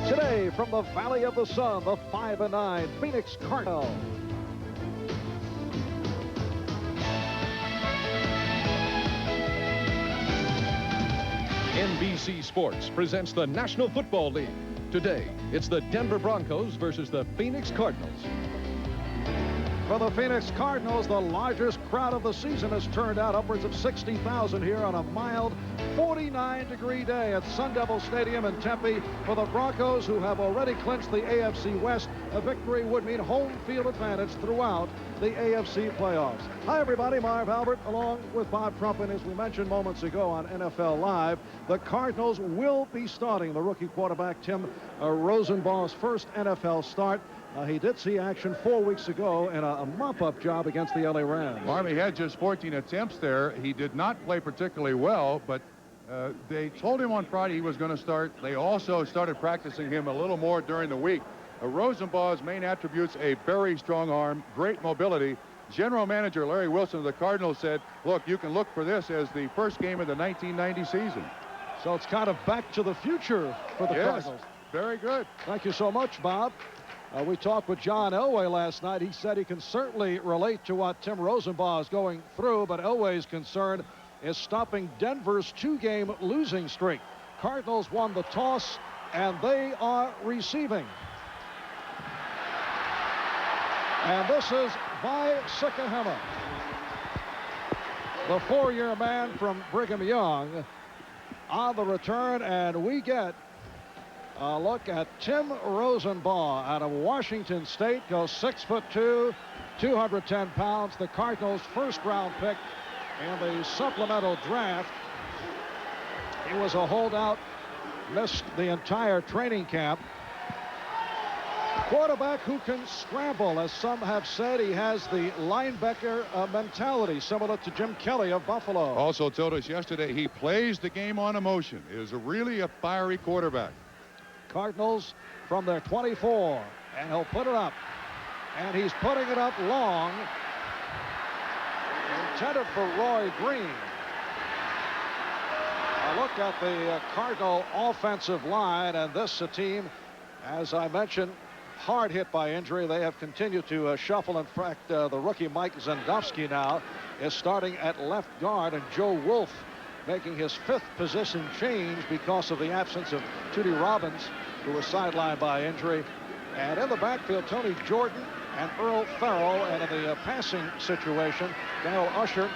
Today, from the Valley of the Sun, the 5-9 Phoenix Cardinals. NBC Sports presents the National Football League. Today, it's the Denver Broncos versus the Phoenix Cardinals. For the Phoenix Cardinals, the largest crowd of the season has turned out, upwards of 60,000 here on a mild 49-degree day at Sun Devil Stadium in Tempe. For the Broncos, who have already clinched the AFC West, a victory would mean home field advantage throughout the AFC playoffs. Hi, everybody. Marv Albert along with Bob Trump. And as we mentioned moments ago on NFL Live, the Cardinals will be starting the rookie quarterback Tim Rosenbaugh's first NFL start. He did see action 4 weeks ago in a mop-up job against the LA Rams. Marv, he had just 14 attempts there. He did not play particularly well, but they told him on Friday he was going to start. They also started practicing him a little more during the week. Rosenbaugh's main attributes: a very strong arm, great mobility. General Manager Larry Wilson of the Cardinals said, look, you can look for this as the first game of the 1990 season. So it's kind of back to the future for the Cardinals. Very good. Thank you so much, Bob. We talked with John Elway last night. He said he can certainly relate to what Tim Rosenbaugh is going through, but Elway's concern is stopping Denver's 2-game losing streak. Cardinals won the toss, and they are receiving. And this is Vi Sikahema, the 4-year man from Brigham Young, on the return, and we get a look at Tim Rosenbaugh out of Washington State. Goes 6'2", 210 pounds. The Cardinals' first-round pick in the supplemental draft. He was a holdout, missed the entire training camp. Quarterback who can scramble, as some have said. He has the linebacker mentality, similar to Jim Kelly of Buffalo. Also told us yesterday he plays the game on emotion. Is really a fiery quarterback. Cardinals from their 24, and he'll put it up, and he's putting it up long, intended for Roy Green. A look at the Cardinal offensive line, and this a team, as I mentioned, hard hit by injury. They have continued to shuffle. In fact, the rookie Mike Zendowski now is starting at left guard, and Joe Wolf making his 5th position change because of the absence of Tootie Robbins, who was sidelined by injury. And in the backfield, Tony Jordan and Earl Farrell. And in the passing situation, Darrell Usher.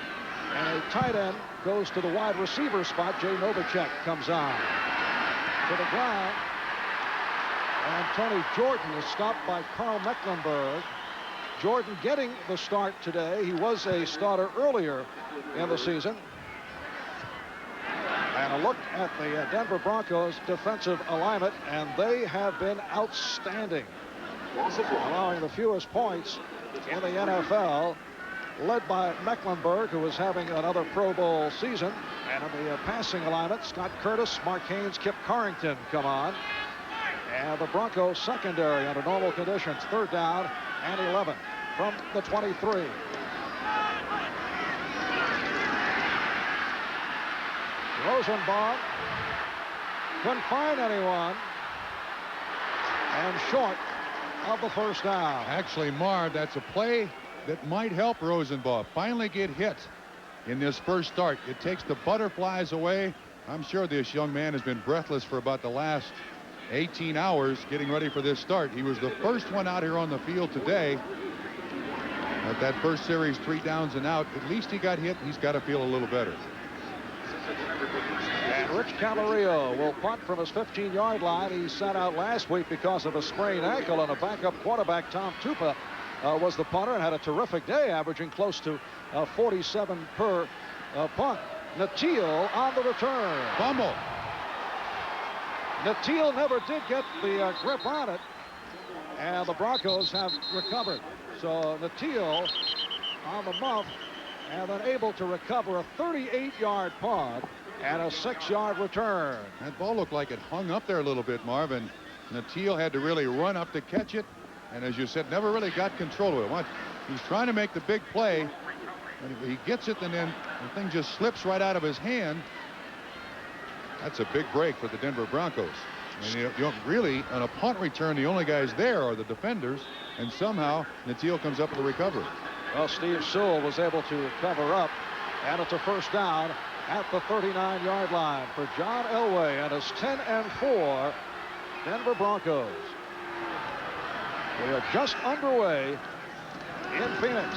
And a tight end goes to the wide receiver spot. Jay Novacek comes on to the ground. And Tony Jordan is stopped by Carl Mecklenburg. Jordan getting the start today. He was a starter earlier in the season. And a look at the Denver Broncos defensive alignment, and they have been outstanding, allowing the fewest points in the NFL, led by Mecklenburg, who is having another Pro Bowl season. And in the passing alignment, Scott Curtis, Mark Haynes, Kip Carrington come on. And the Broncos secondary under normal conditions, 3rd down and 11 from the 23. Rosenbaugh couldn't find anyone, and short of the first down. Actually, Marv, that's a play that might help Rosenbaugh finally get hit in this first start. It takes the butterflies away. I'm sure this young man has been breathless for about the last 18 hours getting ready for this start. He was the first one out here on the field today. At that first series, 3 downs and out. At least he got hit. He's got to feel a little better. And Rich Camarillo will punt from his 15-yard line. He sat out last week because of a sprained ankle, and a backup quarterback, Tom Tupa, was the punter and had a terrific day, averaging close to 47 per punt. Natil on the return. Fumble. Natil never did get the grip on it, and the Broncos have recovered. So Natil on the muff, and then able to recover a 38-yard punt and a 6-yard return. That ball looked like it hung up there a little bit, Marvin. Natil had to really run up to catch it, and as you said, never really got control of it. He's trying to make the big play, and he gets it, and then the thing just slips right out of his hand. That's a big break for the Denver Broncos. And you don't really, on a punt return, the only guys there are the defenders, and somehow Natil comes up with a recovery. Well, Steve Sewell was able to cover up, and it's a first down at the 39-yard line for John Elway, and it's 10-4 Denver Broncos. We are just underway in Phoenix.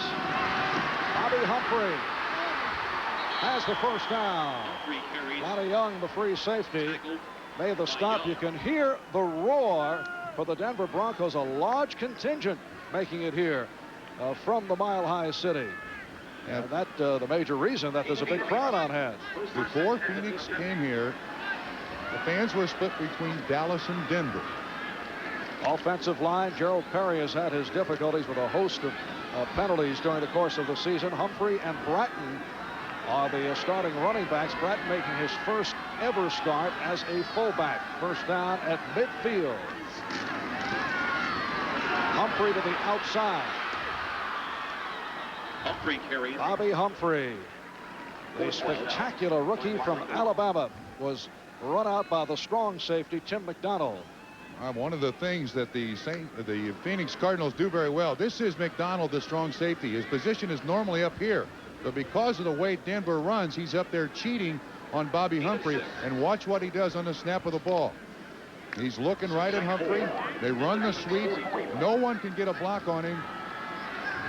Bobby Humphrey has the first down. Lonnie Young, the free safety, made the stop. You can hear the roar for the Denver Broncos, a large contingent making it here from the Mile High City. And that the major reason that there's a big crowd on hand. Before Phoenix came here, the fans were split between Dallas and Denver. Offensive line, Gerald Perry has had his difficulties with a host of penalties during the course of the season. Humphrey and Bratton are the starting running backs. Bratton making his first ever start as a fullback. First down at midfield. Humphrey to the outside. Humphrey carries. Bobby Humphrey, the spectacular rookie from Alabama, was run out by the strong safety Tim McDonald. One of the things that the Phoenix Cardinals do very well, this is McDonald, the strong safety. His position is normally up here, but because of the way Denver runs, he's up there cheating on Bobby Humphrey. And watch what he does on the snap of the ball. He's looking right at Humphrey. They run the sweep. No one can get a block on him.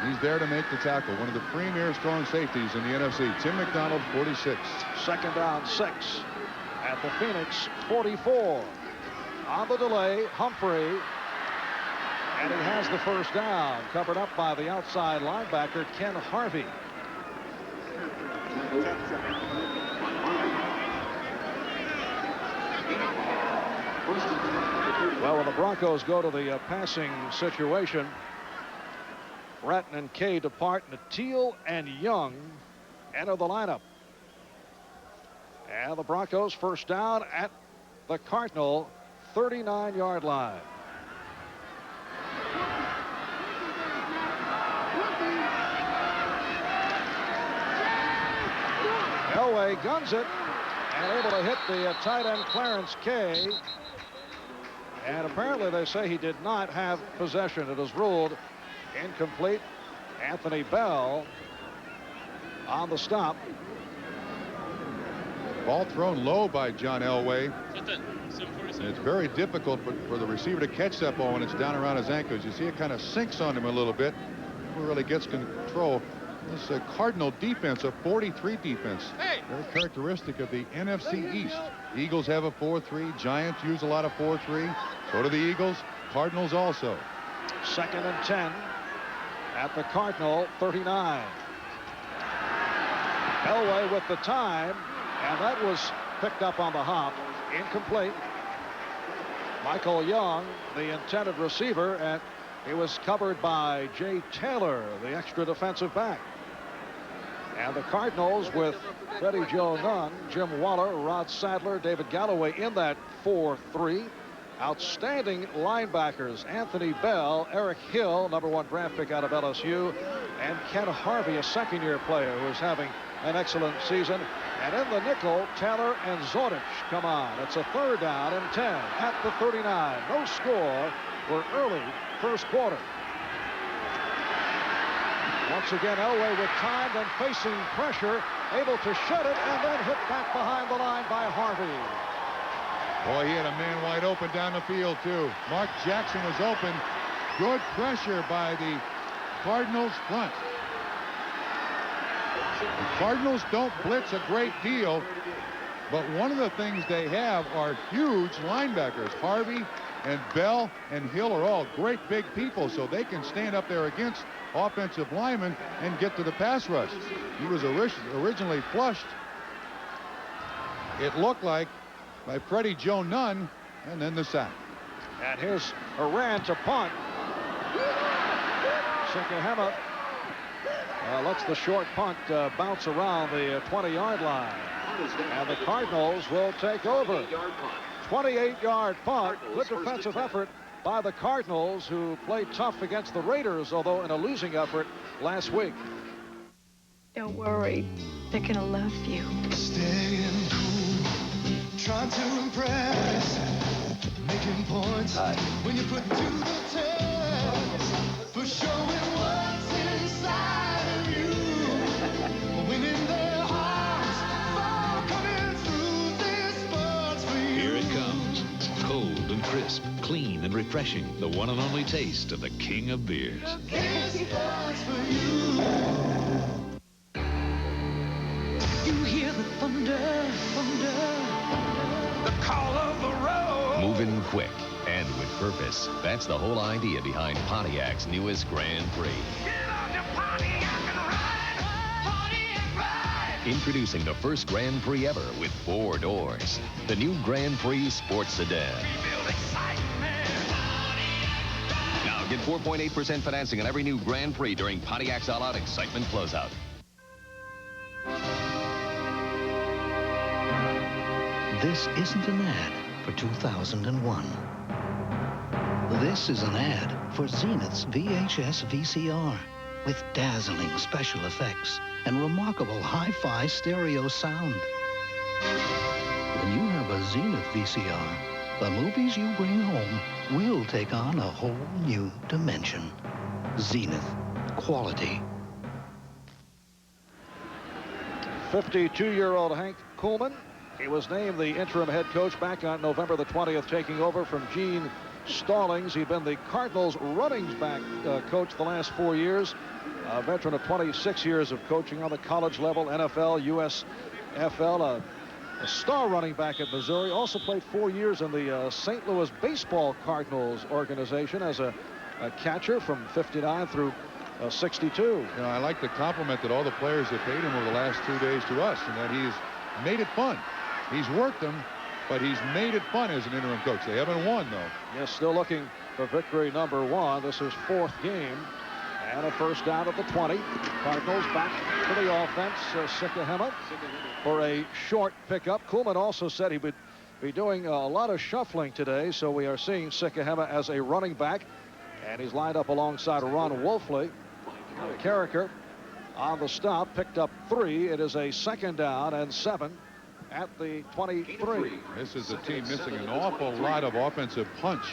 He's there to make the tackle. One of the premier strong safeties in the NFC. Tim McDonald, 46. Second down, 6 at the Phoenix 44. On the delay, Humphrey, and he has the first down, covered up by the outside linebacker Ken Harvey. Well, when the Broncos go to the passing situation, Bratton and Kay depart. Natil and Young enter the lineup. And the Broncos first down at the Cardinal 39-yard line. Elway guns it and able to hit the tight end Clarence Kay. And apparently they say he did not have possession. It is ruled incomplete. Anthony Bell on the stop. Ball thrown low by John Elway. And it's very difficult for the receiver to catch that ball when it's down around his ankles. You see it kind of sinks on him a little bit. Never really gets control. This Cardinal defense, a 43 defense. Very characteristic of the NFC East. Eagles have a 4-3. Giants use a lot of 4-3. So do the Eagles. Cardinals also. Second and 10 at the Cardinal 39. Elway with the time, and that was picked up on the hop. Incomplete. Michael Young, the intended receiver, and he was covered by Jay Taylor, the extra defensive back. And the Cardinals with Freddie Joe Nunn, Jim Waller, Rod Sadler, David Galloway in that 4-3. Outstanding linebackers, Anthony Bell, Eric Hill, #1 draft pick out of LSU, and Ken Harvey, a second-year player who is having an excellent season. And in the nickel, Taylor and Zordich come on. It's a third down and 10 at the 39. No score. We're early first quarter. Once again, Elway with time, then facing pressure, able to shut it, and then hit back behind the line by Harvey. Boy, he had a man wide open down the field, too. Mark Jackson was open. Good pressure by the Cardinals front. The Cardinals don't blitz a great deal, but one of the things they have are huge linebackers. Harvey and Bell and Hill are all great big people, so they can stand up there against offensive linemen and get to the pass rush. He was originally flushed, it looked like, by Freddie Joe Nunn, and then the sack. And here's Iran to punt. Sikahema lets the short punt bounce around the 20-yard line. And the Cardinals will take over. 28-yard punt. Good defensive effort by the Cardinals, who played tough against the Raiders, although in a losing effort last week. Don't worry, they're gonna love you. Staying cool, trying to impress, talking points when you put to the test for showing what's inside of you. Winning their hearts for coming through this sports for you. Here it comes. Cold and crisp, clean and refreshing. The one and only taste of the king of beers. This sports for you. You hear the thunder, the call of the road. Moving quick and with purpose. That's the whole idea behind Pontiac's newest Grand Prix. Get on your Pontiac and ride, Pontiac ride. Introducing the first Grand Prix ever with 4 doors. The new Grand Prix Sports Sedan. Build excitement. Now get 4.8% financing on every new Grand Prix during Pontiac's All-Out Excitement Closeout. This isn't an ad for 2001. This is an ad for Zenith's VHS VCR with dazzling special effects and remarkable hi-fi stereo sound. When you have a Zenith VCR, the movies you bring home will take on a whole new dimension. Zenith. Quality. 52-year-old Hank Kuhlman. He was named the interim head coach back on November the 20th, taking over from Gene Stallings. He'd been the Cardinals running back coach the last 4 years. A veteran of 26 years of coaching on the college level, NFL, USFL, a star running back at Missouri. Also played 4 years in the St. Louis Baseball Cardinals organization as a catcher from 59 through 62. You know, I like the compliment that all the players have paid him over the last 2 days to us, and that he's made it fun. He's worked them, but he's made it fun as an interim coach. They haven't won, though. Yes, still looking for victory number 1. This is 4th game. And a first down at the 20. Cardinals back to the offense. Sikahema for a short pickup. Kuhlman also said he would be doing a lot of shuffling today, so we are seeing Sikahema as a running back. And he's lined up alongside Ron Wolfley. Carricker on the stop, picked up 3. It is a 2nd down and 7 at the 23. This is a team missing an awful lot of offensive punch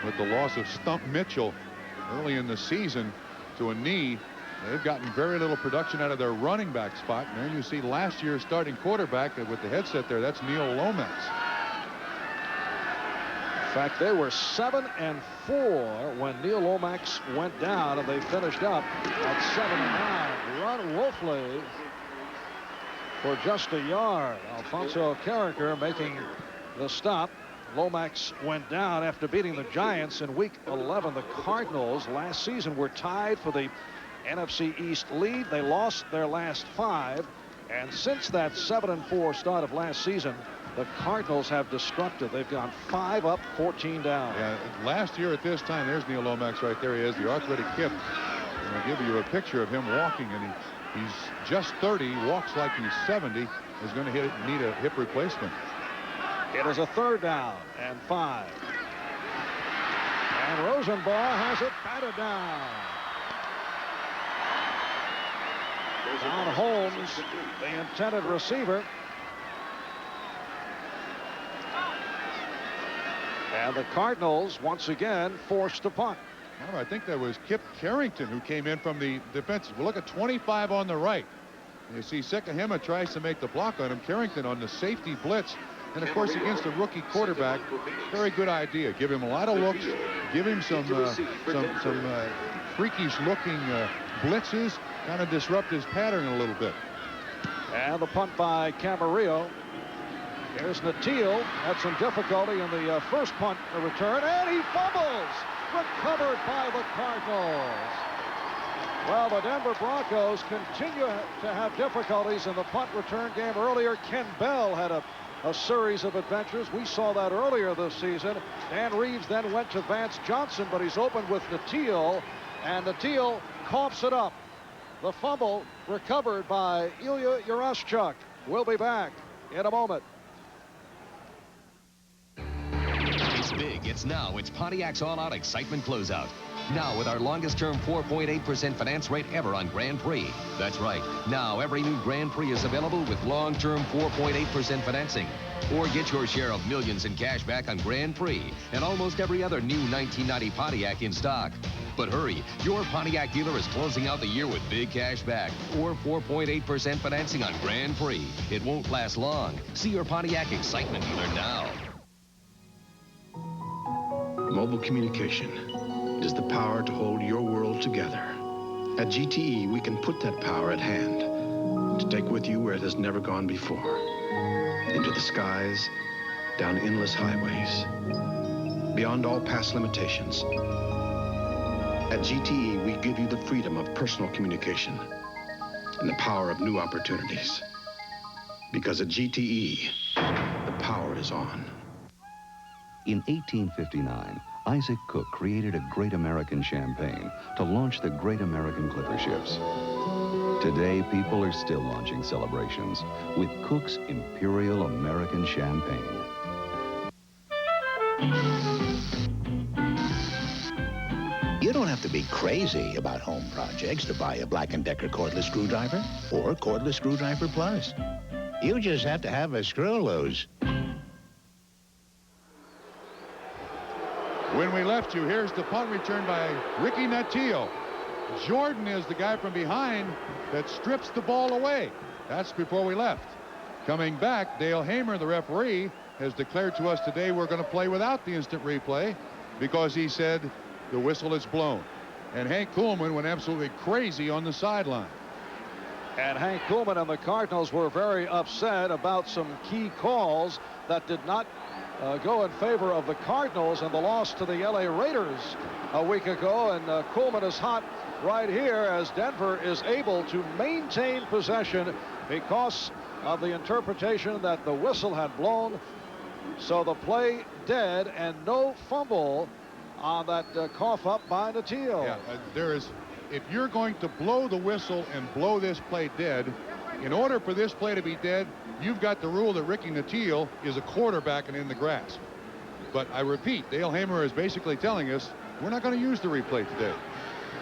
with the loss of Stump Mitchell early in the season to a knee. They've gotten very little production out of their running back spot. And then you see last year's starting quarterback with the headset there. That's Neil Lomax. In fact, they were 7-4 when Neil Lomax went down, and they finished up at 7-9. Ron Wolfley for just a yard. Alfonso Carricker making the stop. Lomax went down after beating the Giants in Week 11. The Cardinals last season were tied for the NFC East lead. They lost their last 5, and since that 7-4 start of last season, the Cardinals have destructed. They've gone 5 up, 14 down. Yeah, last year at this time, there's Neil Lomax right there. He is the arthritic hip. And I'll give you a picture of him walking, and he's just 30, walks like he's 70, is going to need a hip replacement. It is a 3rd down and 5. And Rosenbaugh has it batted down. Don Holmes, the intended receiver. And the Cardinals, once again, forced to punt. Oh, I think that was Kip Carrington who came in from the defensive. Well, look at 25 on the right. You see Sikahema tries to make the block on him. Carrington on the safety blitz. And, of course, against a rookie quarterback, very good idea. Give him a lot of looks. Give him some freakish-looking blitzes. Kind of disrupt his pattern a little bit. And the punt by Camarillo. Here's Natil. Had some difficulty in the first punt return, and he fumbles. Recovered by the Cardinals. Well, the Denver Broncos continue to have difficulties in the punt return game. Earlier, Ken Bell had a series of adventures. We saw that earlier this season. Dan Reeves then went to Vance Johnson, but he's opened with Natil, and Natil coughs it up. The fumble recovered by Ilya Yurashchuk. We'll be back in a moment. It's big. It's now. It's Pontiac's All-Out Excitement Closeout. Now with our longest term 4.8% finance rate ever on Grand Prix. That's right. Now every new Grand Prix is available with long-term 4.8% financing. Or get your share of millions in cash back on Grand Prix and almost every other new 1990 Pontiac in stock. But hurry, your Pontiac dealer is closing out the year with big cash back or 4.8% financing on Grand Prix. It won't last long. See your Pontiac excitement dealer now. Mobile communication is the power to hold your world together. At GTE, we can put that power at hand to take with you where it has never gone before. Into the skies, down endless highways, beyond all past limitations. At GTE, we give you the freedom of personal communication and the power of new opportunities. Because at GTE, the power is on. In 1859, Isaac Cook created a Great American Champagne to launch the Great American Clipper ships. Today, people are still launching celebrations with Cook's Imperial American Champagne. You don't have to be crazy about home projects to buy a Black & Decker cordless screwdriver or Cordless Screwdriver Plus. You just have to have a screw loose. When we left you, here's the punt return by Ricky Natillo. Jordan is the guy from behind that strips the ball away. That's before we left. Coming back, Dale Hamer, the referee, has declared to us today we're going to play without the instant replay because he said the whistle is blown. And Hank Kuhlman went absolutely crazy on the sideline. And Hank Kuhlman and the Cardinals were very upset about some key calls that did not go in favor of the Cardinals and the loss to the LA Raiders a week ago. And Kuhlman is hot right here as Denver is able to maintain possession because of the interpretation that the whistle had blown. So the play dead and no fumble on that cough up by Natillo. Yeah, there is, if you're going to blow the whistle and blow this play dead, in order for this play to be dead, you've got the rule that Ricky Natillo is a quarterback and in the grass. But I repeat, Dale Hamer is basically telling us we're not going to use the replay today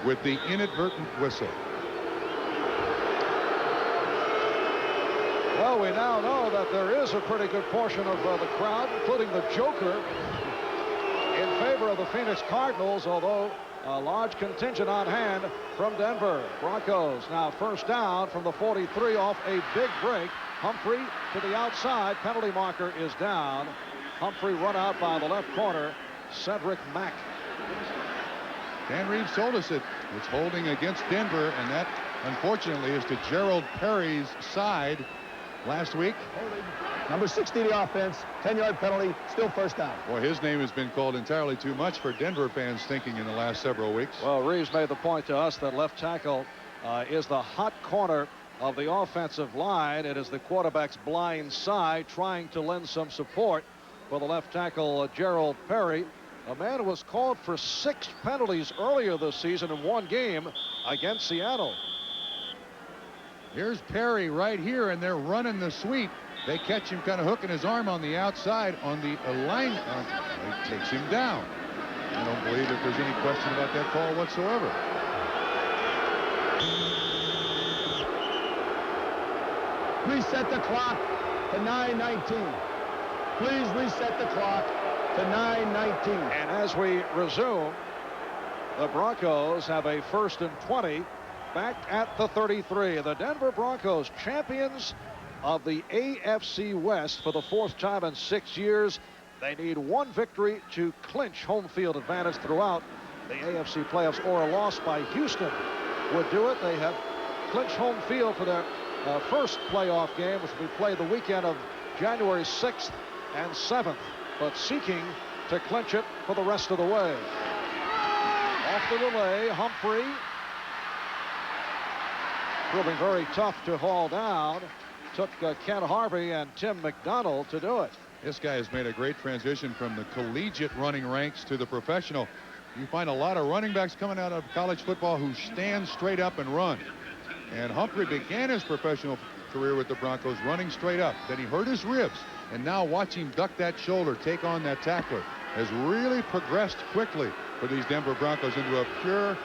with the inadvertent whistle. Well, we now know that there is a pretty good portion of the crowd, including the Joker, in favor of the Phoenix Cardinals, although a large contingent on hand from Denver. Broncos now first down from the 43 off a big break. Humphrey to the outside. Penalty marker is down. Humphrey run out by the left corner. Cedric Mack. Dan Reeves told us that it's holding against Denver, and that unfortunately is to Gerald Perry's side last week. Number 60 the offense, 10-yard penalty, still first down. Boy, his name has been called entirely too much for Denver fans thinking in the last several weeks. Well, Reeves made the point to us that left tackle is the hot corner of the offensive line. It is the quarterback's blind side, trying to lend some support for the left tackle, Gerald Perry. A man who was called for 6 penalties earlier this season in one game against Seattle. Here's Perry right here, and they're running the sweep. They catch him kind of hooking his arm on the outside on the line. He takes him down. I don't believe that there's any question about that call whatsoever. Reset the clock to 9:19. Please reset the clock to 9:19. And as we resume, the Broncos have a 1st and 20 back at the 33. The Denver Broncos, champions of the AFC West for the 4th time in 6 years. They need one victory to clinch home field advantage throughout the AFC playoffs, or a loss by Houston would do it. They have clinched home field for their first playoff game, which will be played the weekend of January 6th and 7th, but seeking to clinch it for the rest of the way. Off the relay, Humphrey, proving very tough to haul down. Took Ken Harvey and Tim McDonald to do it. This guy has made a great transition from the collegiate running ranks to the professional. You find a lot of running backs coming out of college football who stand straight up and run. And Humphrey began his professional career with the Broncos running straight up. Then he hurt his ribs. And now watch him duck that shoulder, take on that tackler. has really progressed quickly for these Denver Broncos into a pure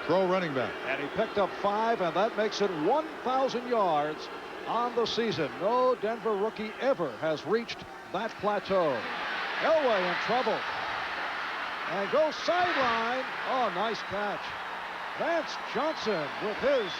pro running back. And he picked up 5, and that makes it 1,000 yards on the season. No Denver rookie ever has reached that plateau. Elway in trouble. And goes sideline. Oh, nice catch. Vance Johnson with his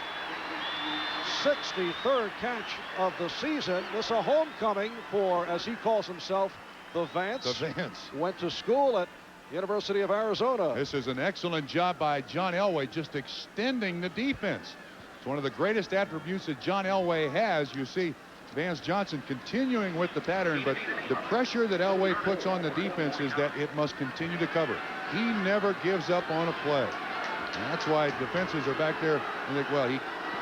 63rd catch of the season. This is a homecoming for, as he calls himself, the Vance. The Vance. Went to school at University of Arizona. This is an excellent job by John Elway, just extending the defense. It's one of the greatest attributes that John Elway has. You see Vance Johnson continuing with the pattern, but the pressure that Elway puts on the defense is that it must continue to cover. He never gives up on a play. And that's why defenses are back there and think, well,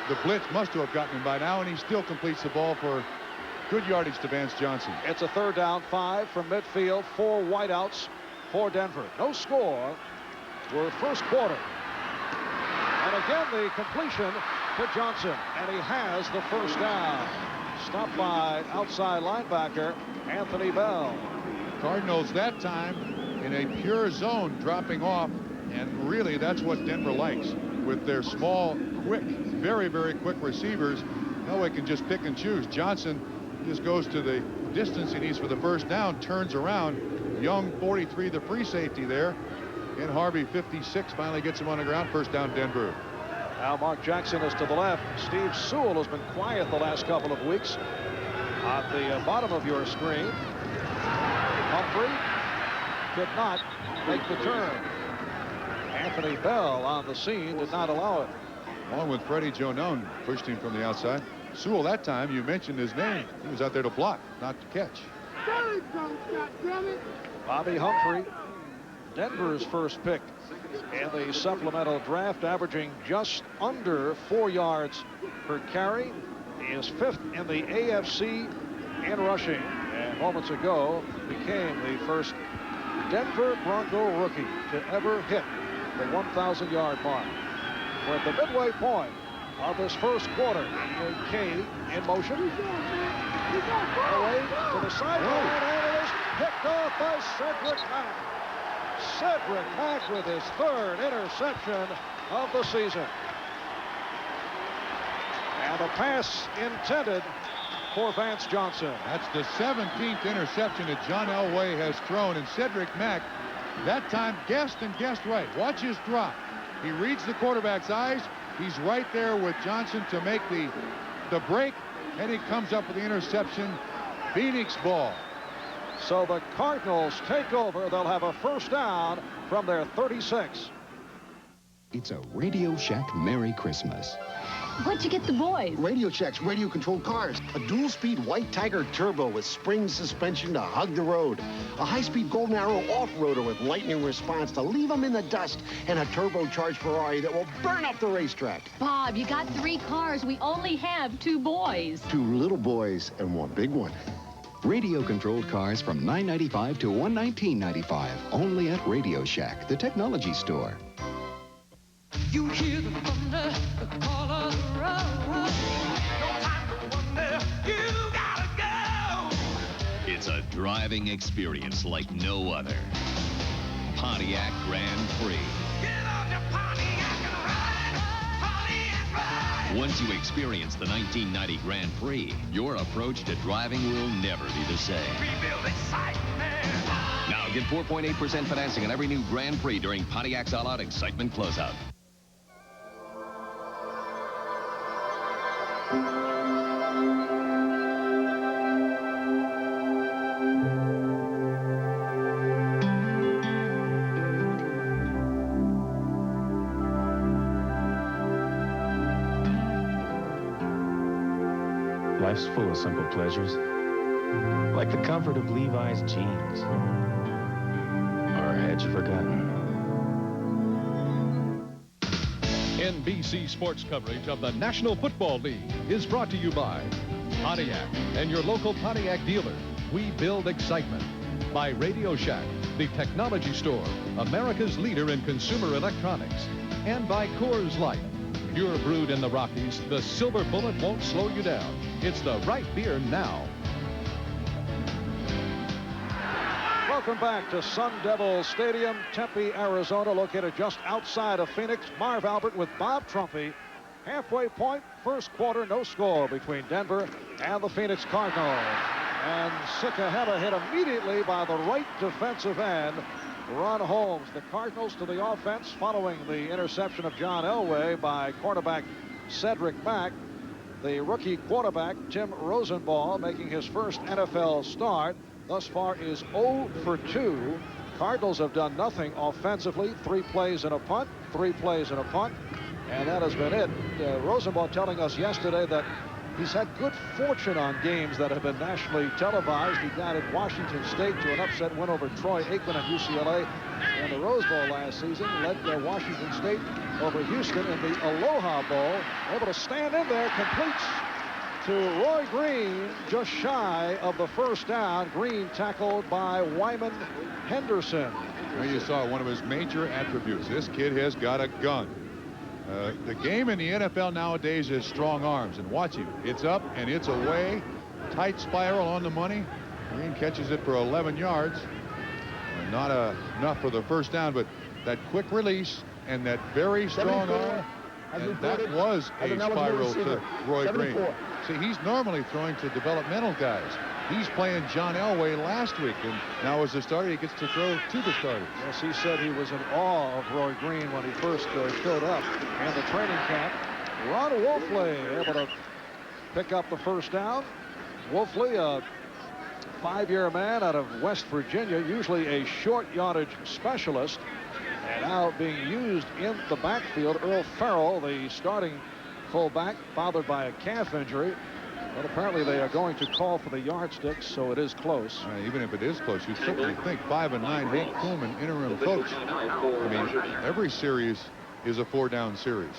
the blitz must have gotten him by now, and he still completes the ball for good yardage to Vance Johnson. It's a 3rd down, 5 from midfield, 4 wideouts for Denver. No score. We're first quarter. And again, the completion to Johnson, and he has the first down. Stopped by outside linebacker Anthony Bell. Cardinals that time in a pure zone, dropping off, and really that's what Denver likes with their small, quick, very, very quick receivers. Elway can just pick and choose. Johnson just goes to the distance he needs for the first down, turns around. Young, 43, the free safety there. And Harvey, 56, finally gets him on the ground. First down, Denver. Now Mark Jackson is to the left. Steve Sewell has been quiet the last couple of weeks. At the bottom of your screen, Humphrey could not make the turn. Anthony Bell on the scene did not allow it. Along with Freddie Jonone, pushed him from the outside. Sewell, that time, you mentioned his name. He was out there to block, not to catch. Bobby Humphrey, Denver's first pick in the supplemental draft, averaging just under 4 yards per carry. He is 5th in the AFC in rushing, and moments ago became the first Denver Bronco rookie to ever hit the 1,000-yard mark. We're at the midway point of this first quarter. Kay in motion. Away to the sideline, and it is picked off by Cedric Mack. Cedric Mack with his 3rd interception of the season. And a pass intended for Vance Johnson. That's the 17th interception that John Elway has thrown, and Cedric Mack that time guessed right. Watch his drop. He reads the quarterback's eyes. He's right there with Johnson to make the break, and he comes up with the interception. Phoenix ball. So the Cardinals take over. They'll have a first down from their 36. It's a Radio Shack Merry Christmas. What'd you get the boys? Radio Shack's radio-controlled cars. A dual-speed White Tiger Turbo with spring suspension to hug the road. A high-speed Golden Arrow off-roader with lightning response to leave them in the dust. And a turbocharged Ferrari that will burn up the racetrack. Bob, you got 3 cars. We only have 2 boys. 2 little boys and 1 big one. Radio-controlled cars from $9.95 to $119.95. Only at Radio Shack, the technology store. You hear the thunder, the call of the road. No time to wonder, you gotta go. It's a driving experience like no other. Pontiac Grand Prix. Get on your Pontiac and ride, Pontiac ride. Once you experience the 1990 Grand Prix, your approach to driving will never be the same. Rebuild excitement. Now get 4.8% financing on every new Grand Prix during Pontiac's All-Out Excitement Closeout. Life's full of simple pleasures, like the comfort of Levi's jeans, or a hedge forgotten. NBC sports coverage of the National Football League is brought to you by Pontiac and your local Pontiac dealer. We build excitement. By Radio Shack, the technology store, America's leader in consumer electronics. And by Coors Light. Pure brewed in the Rockies, the silver bullet won't slow you down. It's the right beer now. Well, Welcome back to Sun Devil Stadium, Tempe, Arizona, located just outside of Phoenix. Marv Albert with Bob Trumpy. Halfway point, first quarter, no score between Denver and the Phoenix Cardinals. And Sikahema hit immediately by the right defensive end, Ron Holmes. The Cardinals to the offense following the interception of John Elway by quarterback Cedric Mack. The rookie quarterback, Tim Rosenball, making his first NFL start. Thus far is 0 for 2. Cardinals have done nothing offensively. 3 plays and a punt, 3 plays and a punt. And that has been it. Rosenball telling us yesterday that he's had good fortune on games that have been nationally televised. He guided Washington State to an upset win over Troy Aikman and UCLA in the Rose Bowl last season. Led Washington State over Houston in the Aloha Bowl. Able to stand in there, completes to Roy Green, just shy of the first down. Green tackled by Wyman Henderson. Now you saw one of his major attributes. This kid has got a gun. The game in the NFL nowadays is strong arms, and watch him. It's up and it's away. Tight spiral on the money. Green catches it for 11 yards. Not enough for the first down, but that quick release and that very strong arm, and that was a spiral to Roy Green. See, he's normally throwing to developmental guys. He's playing John Elway last week, and now as a starter, he gets to throw to the starters. Yes, he said he was in awe of Roy Green when he first showed up in the training camp. Ron Wolfley able to pick up the first down. Wolfley, a 5-year man out of West Virginia, usually a short yardage specialist, and now being used in the backfield. Earl Farrell, the starting fullback, bothered by a calf injury. But apparently they are going to call for the yardsticks, so it is close. Even if it is close, you'd certainly think 5-9 Hank Coolman, interim coach. I mean, every series is a 4-down series.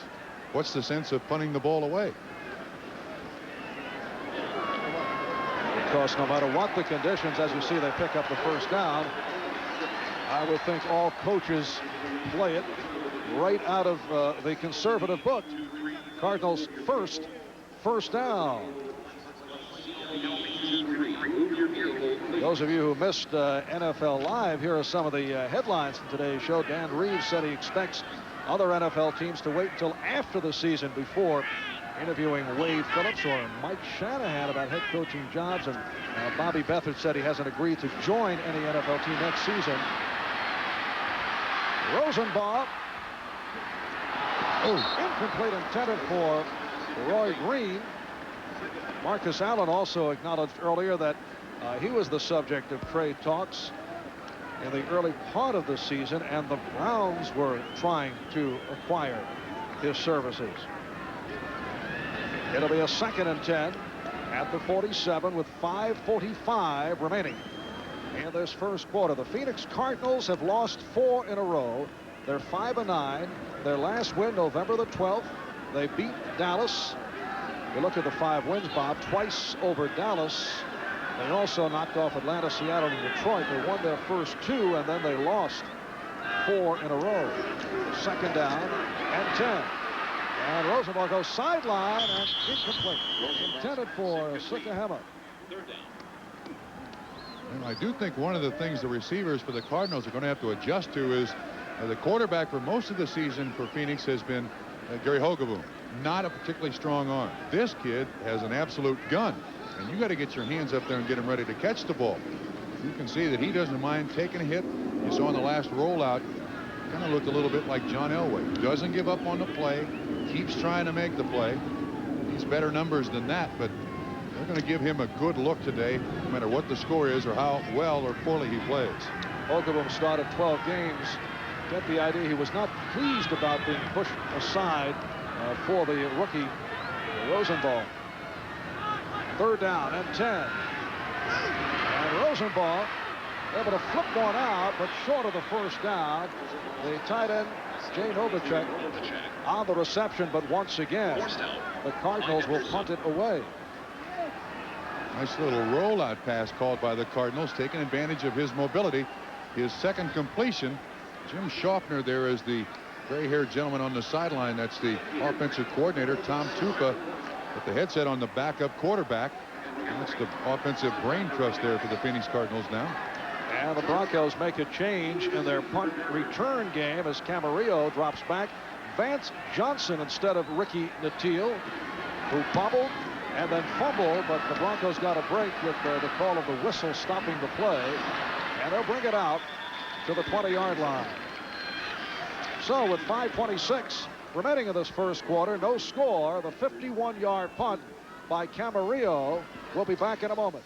What's the sense of punting the ball away? Because no matter what the conditions, as you see, they pick up the first down. I would think all coaches play it right out of the conservative book. Cardinals first down. Those of you who missed NFL Live, here are some of the headlines from today's show. Dan Reeves said he expects other NFL teams to wait until after the season before interviewing Wade Phillips or Mike Shanahan about head coaching jobs. And Bobby Beathard said he hasn't agreed to join any NFL team next season. Rosenbaugh. Incomplete, intended for Roy Green. Marcus Allen also acknowledged earlier that he was the subject of trade talks in the early part of the season, and the Browns were trying to acquire his services. It'll be a 2nd and 10 at the 47 with 5:45 remaining in this first quarter. The Phoenix Cardinals have lost 4 in a row. They're 5-9. Their last win, November the 12th, they beat Dallas. You look at the 5 wins, Bob, twice over Dallas. They also knocked off Atlanta, Seattle, and Detroit. They won their first 2, and then they lost 4 in a row. 2nd down and 10. And Rosenball goes sideline and incomplete. Intended for Sikahema. And I do think one of the things the receivers for the Cardinals are going to have to adjust to is the quarterback for most of the season for Phoenix has been Gary Hogeboom. Not a particularly strong arm. This kid has an absolute gun, and you got to get your hands up there and get him ready to catch the ball. You can see that he doesn't mind taking a hit. You saw in the last rollout, kind of looked a little bit like John Elway. Doesn't give up on the play, keeps trying to make the play. He's better numbers than that, but they're going to give him a good look today, no matter what the score is or how well or poorly he plays. Hogeboom started 12 games. Get the idea he was not pleased about being pushed aside for the rookie Rosenball. 3rd down and 10. And Rosenball able to flip one out, but short of the first down. The tight end, Jay Novacek, on the reception, but once again, the Cardinals will punt it away. Nice little rollout pass called by the Cardinals, taking advantage of his mobility. His 2nd completion. Jim Schaffner there is the gray-haired gentleman on the sideline. That's the offensive coordinator, Tom Tupa, with the headset on the backup quarterback. That's the offensive brain trust there for the Phoenix Cardinals now. And the Broncos make a change in their punt return game as Camarillo drops back. Vance Johnson instead of Ricky Nattiel, who bobbled and then fumbled, but the Broncos got a break with the call of the whistle stopping the play. And they'll bring it out to the 20-yard line. So with 5:26 remaining in this first quarter, no score. The 51-yard punt by Camarillo. We'll be back in a moment.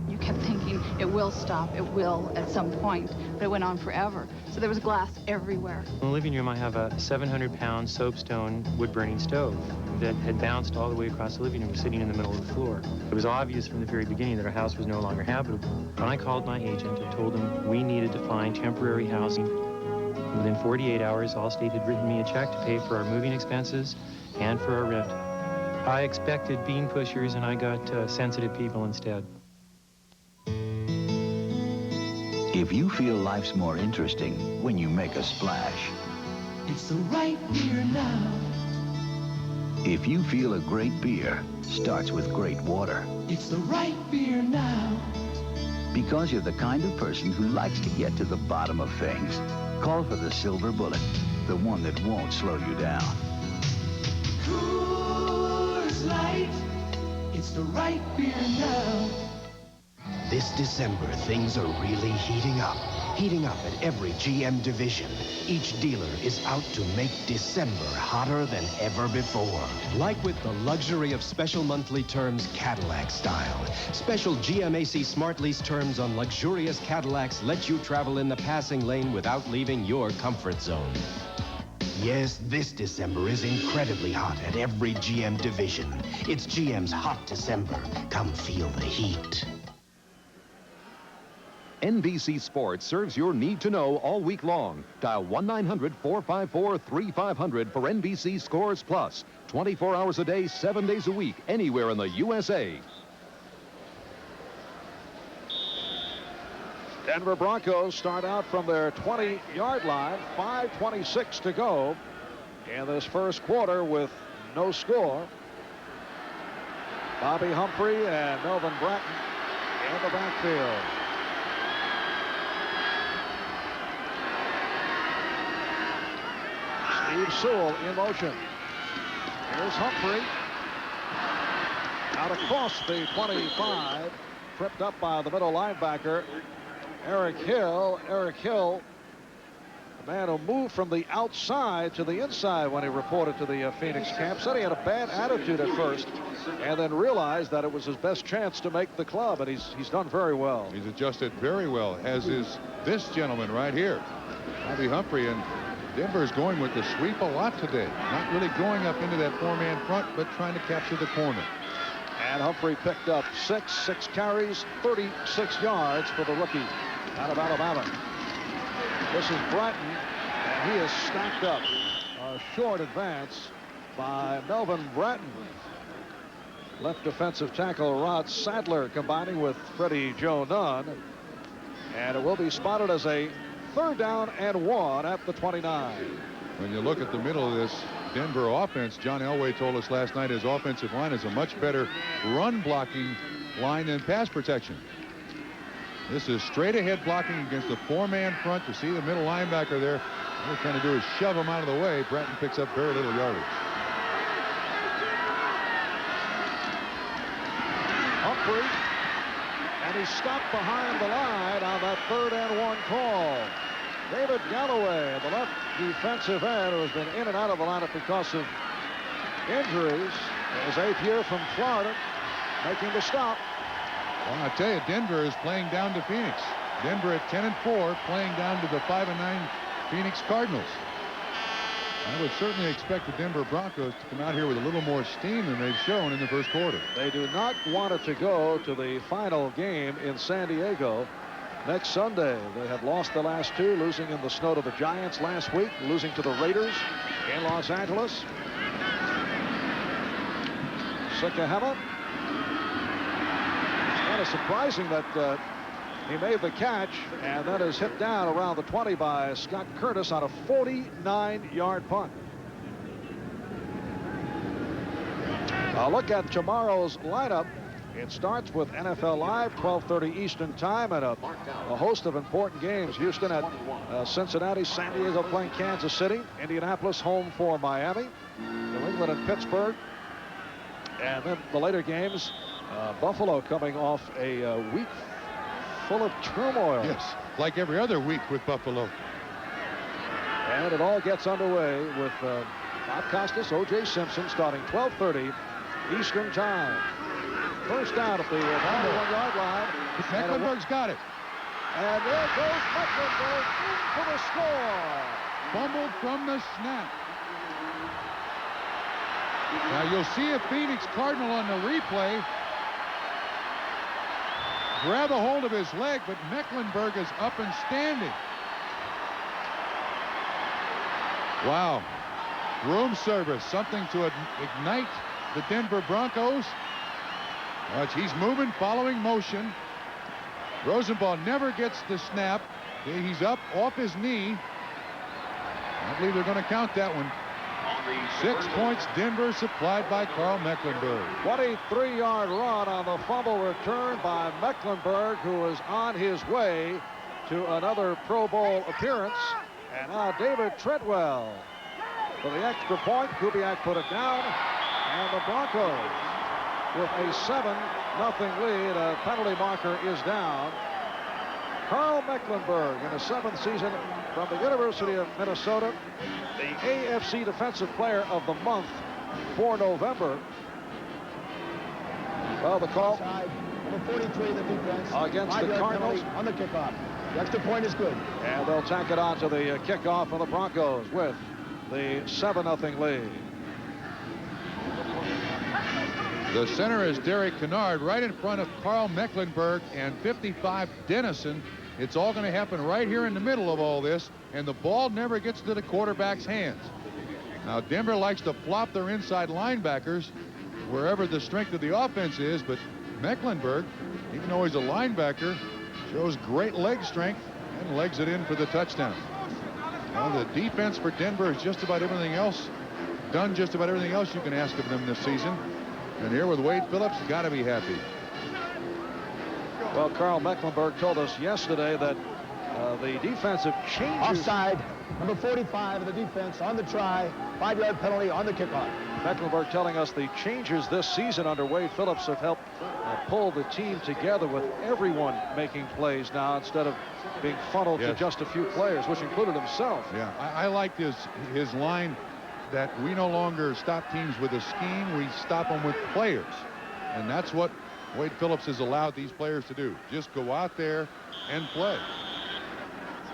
You kept thinking it will stop, it will at some point, but it went on forever. So there was glass everywhere. In the living room, I have a 700-pound soapstone wood-burning stove that had bounced all the way across the living room, sitting in the middle of the floor. It was obvious from the very beginning that our house was no longer habitable. When I called my agent and told him we needed to find temporary housing, within 48 hours, Allstate had written me a check to pay for our moving expenses and for our rent. I expected bean pushers, and I got sensitive people instead. If you feel life's more interesting when you make a splash, It's the right beer now. if you feel a great beer starts with great water, It's the right beer now. because you're the kind of person who likes to get to the bottom of things, call for the Silver Bullet, the one that won't slow you down. Coors Light. It's the right beer now. This December, things are really heating up. Heating up at every GM division. Each dealer is out to make December hotter than ever before. Like with the luxury of special monthly terms Cadillac style. Special GMAC Smart Lease terms on luxurious Cadillacs let you travel in the passing lane without leaving your comfort zone. Yes, this December is incredibly hot at every GM division. It's GM's Hot December. Come feel the heat. NBC Sports serves your need to know all week long. Dial 1-900-454-3500 for NBC Scores Plus. 24 hours a day, 7 days a week, anywhere in the USA. Denver Broncos start out from their 20-yard line. 5:26 to go in this first quarter with no score. Bobby Humphrey and Melvin Bratton in the backfield. Steve Sewell in motion. Here's Humphrey. Out across the 25. Tripped up by the middle linebacker, Eric Hill. Eric Hill, the man who moved from the outside to the inside when he reported to the Phoenix camp, said he had a bad attitude at first and then realized that it was his best chance to make the club, and he's done very well. He's adjusted very well, as is this gentleman right here, Bobby Humphrey. And Denver's going with the sweep a lot today. Not really going up into that four-man front, but trying to capture the corner. And Humphrey picked up six carries, 36 yards for the rookie out of Alabama. This is Bratton, and he is stacked up. A short advance by Melvin Bratton. Left defensive tackle Rod Sadler combining with Freddie Joe Nunn. And it will be spotted as a 3rd down and 1 at the 29. When you look at the middle of this Denver offense, John Elway told us last night his offensive line is a much better run blocking line than pass protection. This is straight ahead blocking against the four-man front. To see the middle linebacker there, all they're trying to do is shove him out of the way. Bratton picks up very little yardage. Humphrey, and he's stopped behind the line on that 3rd and 1 call. David Galloway, the left defensive end, who has been in and out of the lineup because of injuries, is 8th year from Florida, making the stop. Well, I tell you, Denver is playing down to Phoenix. Denver at 10-4, playing down to the 5-9 Phoenix Cardinals. I would certainly expect the Denver Broncos to come out here with a little more steam than they've shown in the first quarter. They do not want it to go to the final game in San Diego next Sunday. They have lost the last 2, losing in the snow to the Giants last week, losing to the Raiders in Los Angeles. Sikahema. It's kind of surprising that he made the catch and then is hit down around the 20 by Scott Curtis on a 49-yard punt. A look at tomorrow's lineup It starts with NFL Live, 12:30 Eastern Time, and a host of important games. Houston at Cincinnati, San Diego playing Kansas City, Indianapolis home for Miami, New England and Pittsburgh. And then the later games, Buffalo coming off a week full of turmoil. Yes, like every other week with Buffalo. And it all gets underway with Bob Costas, O.J. Simpson, starting 12:30 Eastern Time. First down at the 1-yard line. Mecklenburg's got it. And there goes Mecklenburg in for the score. Fumbled from the snap. Now you'll see a Phoenix Cardinal on the replay grab a hold of his leg, but Mecklenburg is up and standing. Wow. Room service, something to ignite the Denver Broncos. Watch, he's moving, following motion. Rosenbaugh never gets the snap. He's up off his knee. I believe they're going to count that one. 6 points, Denver, supplied by Carl Mecklenburg. 23-yard run on the fumble return by Mecklenburg, who is on his way to another Pro Bowl appearance. And now David Treadwell for the extra point. Kubiak put it down. And the Broncos with a 7-0 lead. A penalty marker is down. Carl Mecklenburg in his 7th season from the University of Minnesota, the AFC Defensive Player of the Month for November. Well, the call number 43, the defense against the Cardinals on the kickoff. The extra point is good. And they'll tack it on to the kickoff for the Broncos with the 7-0 lead. The center is Derek Kennard right in front of Carl Mecklenburg and 55 Dennison. It's all going to happen right here in the middle of all this, and the ball never gets to the quarterback's hands. Now, Denver likes to flop their inside linebackers wherever the strength of the offense is, but Mecklenburg, even though he's a linebacker, shows great leg strength and legs it in for the touchdown. Now, the defense for Denver is just about everything else, done just about everything else you can ask of them this season. And here with Wade Phillips, got to be happy. Well, Carl Mecklenburg told us yesterday that the defensive changes. Offside, number 45 of the defense on the try. 5-yard penalty on the kickoff. Mecklenburg telling us the changes this season under Wade Phillips have helped pull the team together with everyone making plays now instead of being funneled to just a few players, which included himself. Yeah, I like his line that we no longer stop teams with a scheme, we stop them with players. And that's what Wade Phillips has allowed these players to do. Just go out there and play.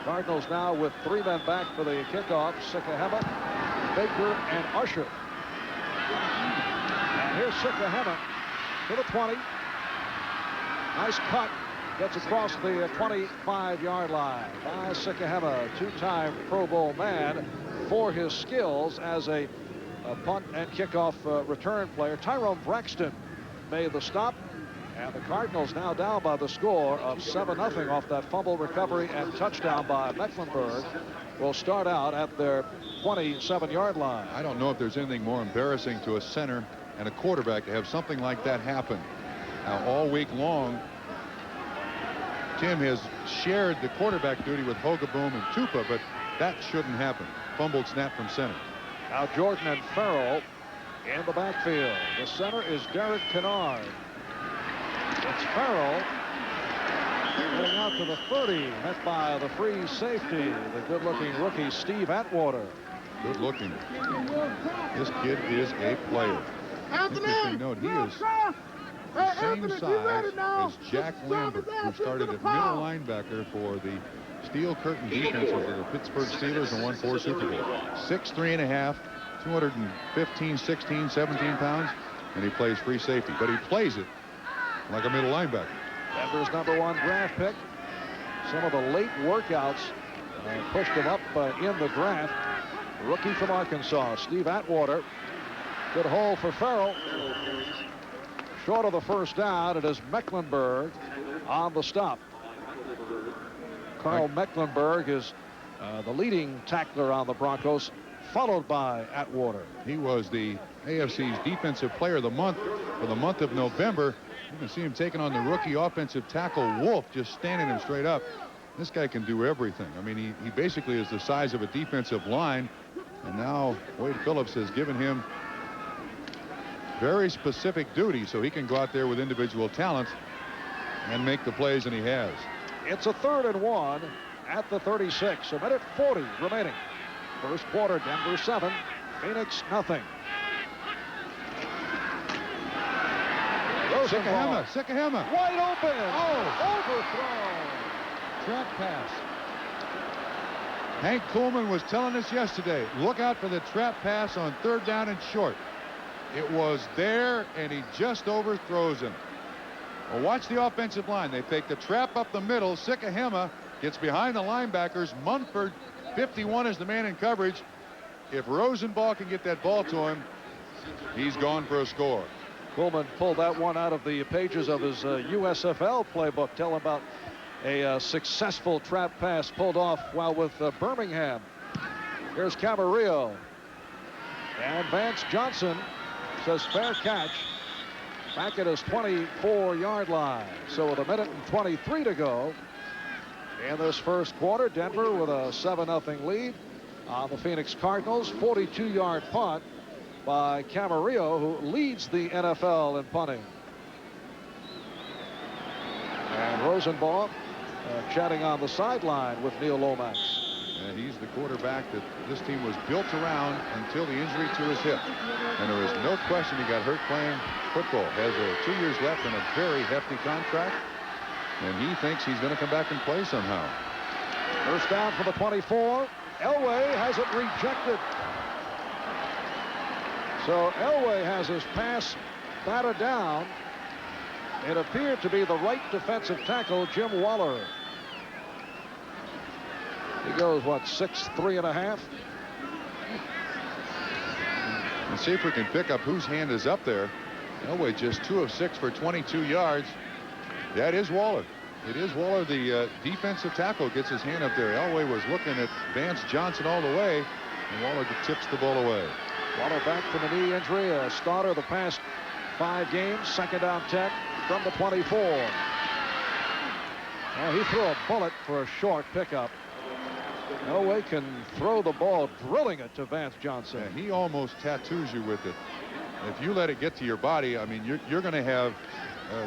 Cardinals now with 3 men back for the kickoff. Sikahema, Baker, and Usher. And here's Sikahema to the 20. Nice cut. Gets across the 25-yard line by Sikahema, 2-time Pro Bowl man for his skills as a punt and kickoff return player. Tyrone Braxton made the stop. And the Cardinals now down by the score of 7-0 off that fumble recovery and touchdown by Mecklenburg. Will start out at their 27-yard line. I don't know if there's anything more embarrassing to a center and a quarterback to have something like that happen. Now, all week long, Tim has shared the quarterback duty with Hogaboom and Tupa, but that shouldn't happen. Fumbled snap from center. Now Jordan and Farrell in the backfield. The center is Derek Kennard. It's Farrell getting out to the 30, met by the free safety, the good-looking rookie Steve Atwater. Good looking. This kid is a player. Interesting note, he is the same size as Jack Lambert, who started at middle linebacker for the Steel Curtain defense of the Pittsburgh Steelers and won 4 Super Bowls. 6'3½", 215, 16, 17 pounds, and he plays free safety, but he plays it like a middle linebacker. Denver's #1 draft pick. Some of the late workouts pushed him up in the draft. Rookie from Arkansas, Steve Atwater. Good hole for Farrell. Short of the first down, it is Mecklenburg on the stop. Carl Mecklenburg is the leading tackler on the Broncos, followed by Atwater. He was the AFC's Defensive Player of the Month for the month of November. You can see him taking on the rookie offensive tackle Wolf, just standing him straight up. This guy can do everything. I mean, he basically is the size of a defensive line. And now Wade Phillips has given him very specific duty so he can go out there with individual talent and make the plays, and he has. It's a 3rd and 1 at the 36. A minute 40 remaining. First quarter, Denver 7, Phoenix nothing. Sikahema. Wide open. Oh. Overthrown. Trap pass. Hank Coolman was telling us yesterday, look out for the trap pass on 3rd down and short. It was there, and he just overthrows him. Well, watch the offensive line. They take the trap up the middle. Sikahema gets behind the linebackers. Munford, 51, is the man in coverage. If Rosenbach can get that ball to him, he's gone for a score. Coolman pulled that one out of the pages of his USFL playbook. Tell about a successful trap pass pulled off while with Birmingham. Here's Camarillo. And Vance Johnson says fair catch back at his 24-yard line. So with a minute and 23 to go in this first quarter, Denver with a 7-0 lead on the Phoenix Cardinals. 42-yard punt by Camarillo, who leads the NFL in punting. And Rosenbaugh chatting on the sideline with Neil Lomax. And he's the quarterback that this team was built around until the injury to his hip. And there is no question he got hurt playing football. Has 2 years left in a very hefty contract. And he thinks he's going to come back and play somehow. First down for the 24. Elway has it rejected. So Elway has his pass batted down. It appeared to be the right defensive tackle, Jim Waller. He goes, what, 6'3½"? And see if we can pick up whose hand is up there. Elway just 2 of 6 for 22 yards. That is Waller. It is Waller, the defensive tackle, gets his hand up there. Elway was looking at Vance Johnson all the way, and Waller tips the ball away. Waller back from a knee injury, a starter the past 5 games, 2nd down 10 from the 24. Well, he threw a bullet for a short pickup. Elway can throw the ball, drilling it to Vance Johnson. Yeah, he almost tattoos you with it. If you let it get to your body, I mean, you're going to have,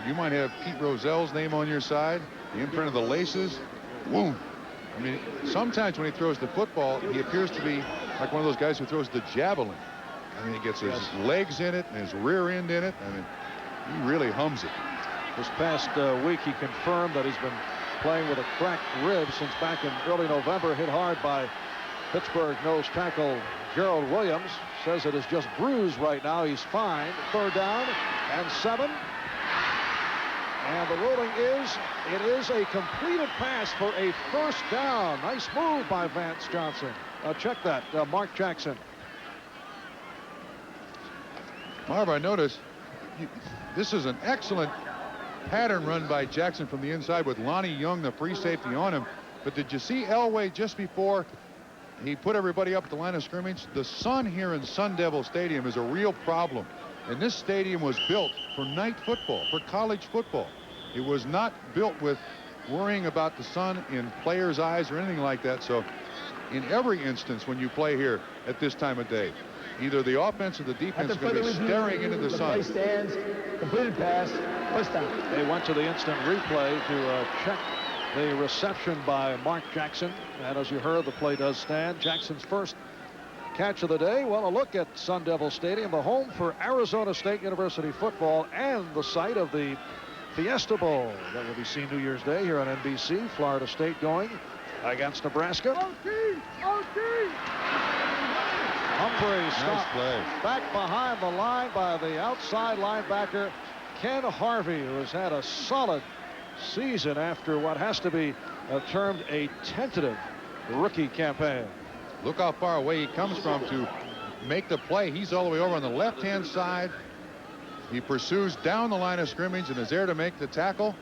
you might have Pete Rozell's name on your side, the imprint of the laces. Boom. I mean, sometimes when he throws the football, he appears to be like one of those guys who throws the javelin. I mean, he gets his legs in it and his rear end in it. I mean, he really hums it. This past week, he confirmed that he's been playing with a cracked rib since back in early November, hit hard by Pittsburgh nose tackle Gerald Williams. Says it is just bruised right now. He's fine. 3rd down and 7. And the ruling is, it is a completed pass for a 1st down. Nice move by Vance Johnson. Check that, Mark Jackson. Marv, I notice this is an excellent pattern run by Jackson from the inside with Lonnie Young, the free safety, on him. But did you see Elway just before he put everybody up at the line of scrimmage? The sun here in Sun Devil Stadium is a real problem. And this stadium was built for night football, for college football. It was not built with worrying about the sun in players' eyes or anything like that. So in every instance when you play here at this time of day, either the offense or the defense is going to be staring into the sun. Play stands, completed pass, first down. They went to the instant replay to check the reception by Mark Jackson. And as you heard, the play does stand. Jackson's first catch of the day. Well, a look at Sun Devil Stadium, the home for Arizona State University football and the site of the Fiesta Bowl that will be seen New Year's Day here on NBC. Florida State going against Nebraska. Humphrey stopped back behind the line by the outside linebacker Ken Harvey, who has had a solid season after what has to be termed a tentative rookie campaign. Look how far away he comes from to make the play. He's all the way over on the left-hand side. He pursues down the line of scrimmage and is there to make the tackle.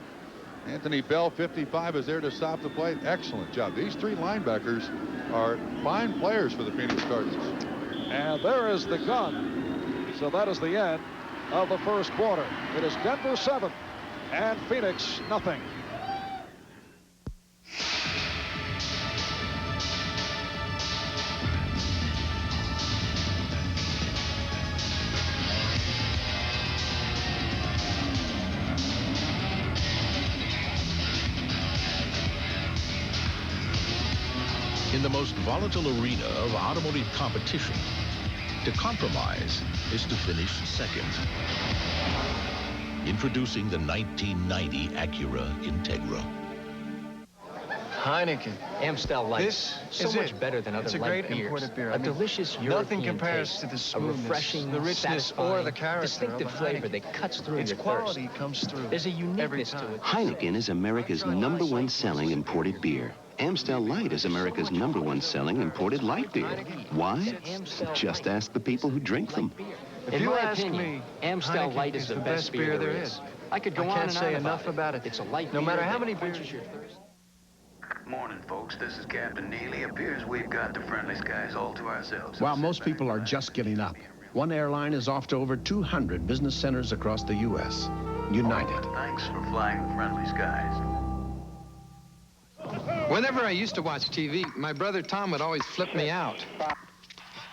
Anthony Bell, 55, is there to stop the play. Excellent job. These 3 linebackers are fine players for the Phoenix Cardinals. And there is the gun So that is the end of the first quarter. It is Denver 7 and Phoenix nothing. In the most volatile arena of automotive competition, to compromise is to finish second. Introducing the 1990 Acura Integra. Heineken. Amstel Light. This so is much it. better than other It's a light great beers. imported beer. A delicious European nothing compares taste, to the a smoothness, refreshing, the richness, or the character distinctive of a flavor Heineken. that cuts through Its your quality thirst. comes through. There's a uniqueness to it. Heineken is America's #1 selling imported beer. Amstel Light is America's #1 selling imported light beer. Why? Just ask the people who drink them. If you ask me, Amstel Heineken Light is the best beer there is. I could go on can't and say on enough about it. It's a light No beer matter how that many quenches beers. your thirst. Morning, folks. This is Captain Neely. Appears we've got the Friendly Skies all to ourselves. While most people are just getting up, one airline is off to over 200 business centers across the U.S. United. Thanks for flying the Friendly Skies. Whenever I used to watch TV, my brother Tom would always flip me out.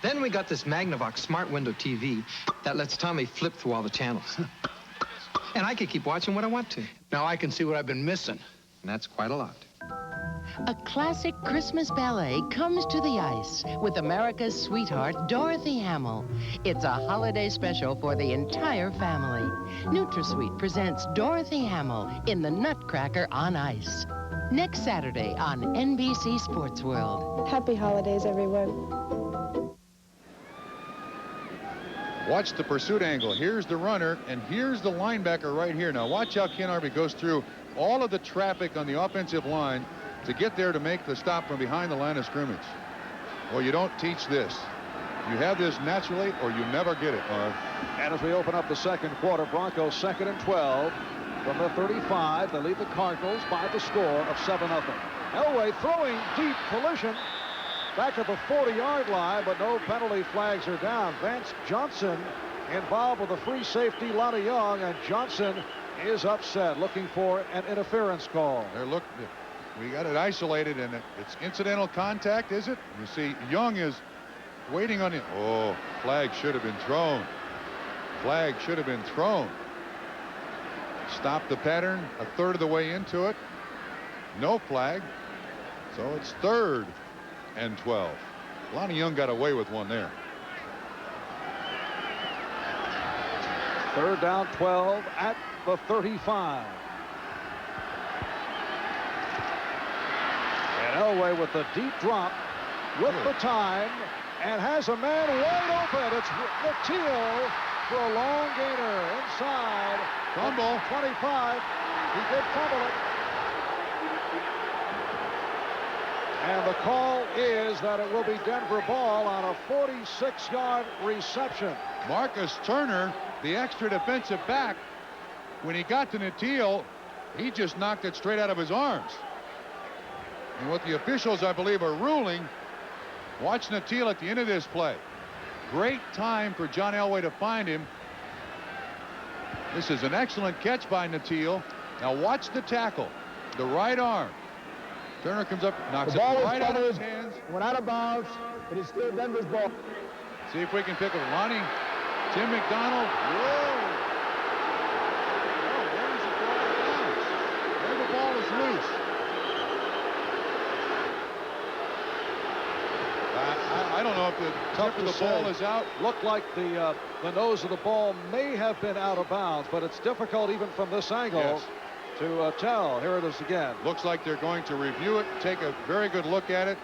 Then we got this Magnavox smart window TV that lets Tommy flip through all the channels. And I could keep watching what I want to. Now I can see what I've been missing. And that's quite a lot. A classic Christmas ballet comes to the ice with America's sweetheart, Dorothy Hamill. It's a holiday special for the entire family. NutraSweet presents Dorothy Hamill in the Nutcracker on Ice. Next Saturday on NBC Sports World. Happy holidays, everyone. Watch the pursuit angle. Here's the runner, and here's the linebacker right here. Now watch how Ken Arby goes through all of the traffic on the offensive line to get there to make the stop from behind the line of scrimmage. Well, you don't teach this. You have this naturally, or you never get it, Marv. And as we open up the second quarter, Broncos 2nd and 12 from the 35. They lead the Cardinals by the score of 7-0. Elway throwing deep, collision back at the 40-yard line, but no penalty flags are down. Vance Johnson involved with a free safety, Lonnie Young, and Johnson is upset, looking for an interference call. We got it isolated, and it's incidental contact, is it? You see, Young is waiting on it. Oh, flag should have been thrown. Flag should have been thrown. Stop the pattern a third of the way into it. No flag. So it's 3rd and 12. Lonnie Young got away with one there. 3rd down 12 at the 35. And Elway with the deep drop with the time and has a man wide open. It's Nateel for a long gainer inside. Fumble. 25. He did fumble it. And the call is that it will be Denver ball on a 46-yard reception. Marcus Turner, the extra defensive back, when he got to Nateel, he just knocked it straight out of his arms. And what the officials, I believe, are ruling, watch Nateel at the end of this play. Great time for John Elway to find him. This is an excellent catch by Nateel. Now watch the tackle. The right arm. Turner comes up, knocks it right out of his hands. Went out of bounds. It is still Denver's ball. See if we can pick up Lonnie. Tim McDonald. Whoa. Oh, where is it going out of bounds? Where the ball is loose. I don't know if the tip of the ball is out. Looked like the nose of the ball may have been out of bounds, but it's difficult even from this angle to tell. Here it is again. Looks like they're going to review it, take a very good look at it.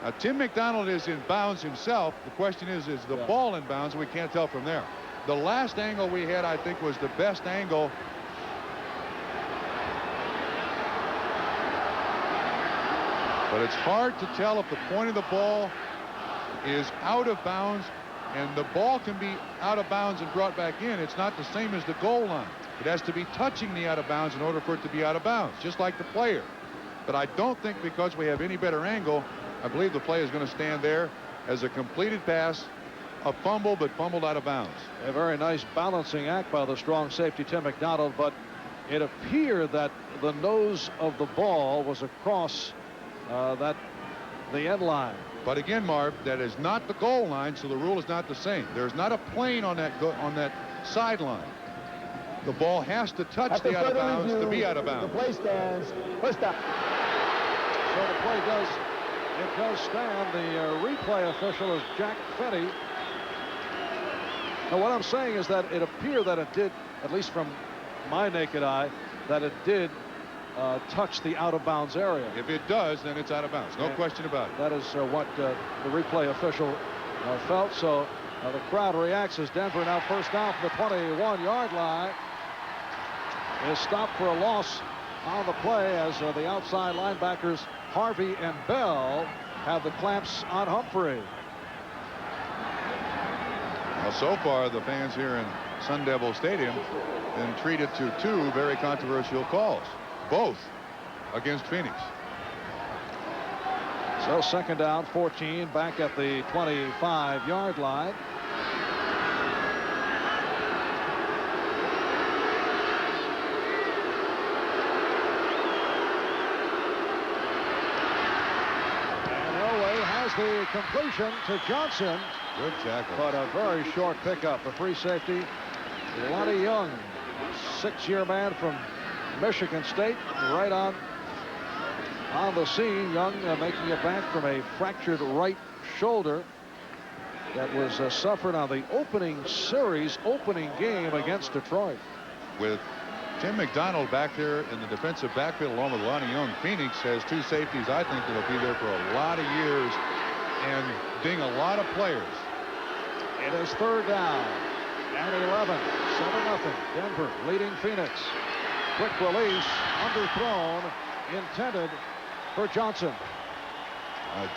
Now, Tim McDonald is in bounds himself. The question is the ball in bounds? We can't tell from there. The last angle we had, I think, was the best angle. But it's hard to tell if the point of the ball is out of bounds, and the ball can be out of bounds and brought back in. It's not the same as the goal line. It has to be touching the out of bounds in order for it to be out of bounds, just like the player. But I don't think because we have any better angle, I believe the play is going to stand there as a completed pass a fumble, but fumbled out of bounds. A very nice balancing act by the strong safety Tim McDonald, but it appeared that the nose of the ball was across the end line. But again, Marv, that is not the goal line, so the rule is not the same. There's not a plane on that sideline. The ball has to touch the out of bounds to be out of bounds. The play stands. First down. So the play does stand. The replay official is Jack Fetty. Now what I'm saying is that it appeared that it did, at least from my naked eye, that it did touch the out of bounds area. If it does, then it's out of bounds. No question about it. That is what the replay official felt. So the crowd reacts as Denver now first down from the 21-yard line is stopped for a loss on the play as the outside linebackers Harvey and Bell have the clamps on Humphrey. Well, so far the fans here in Sun Devil Stadium been treated to two very controversial calls, both against Phoenix. So second down, 14, back at the 25-yard line. And Elway has the completion to Johnson. Good tackle. But a very short pickup. The free safety, Lonnie Young, 6-year man from Michigan State, right on the scene. Young making it back from a fractured right shoulder that was suffered on the opening game against Detroit. With Tim McDonald back there in the defensive backfield along with Lonnie Young, Phoenix has two safeties I think that'll be there for a lot of years and ding a lot of players. It is third down and 11, 7-0. Denver leading Phoenix. Quick release, underthrown, intended for Johnson.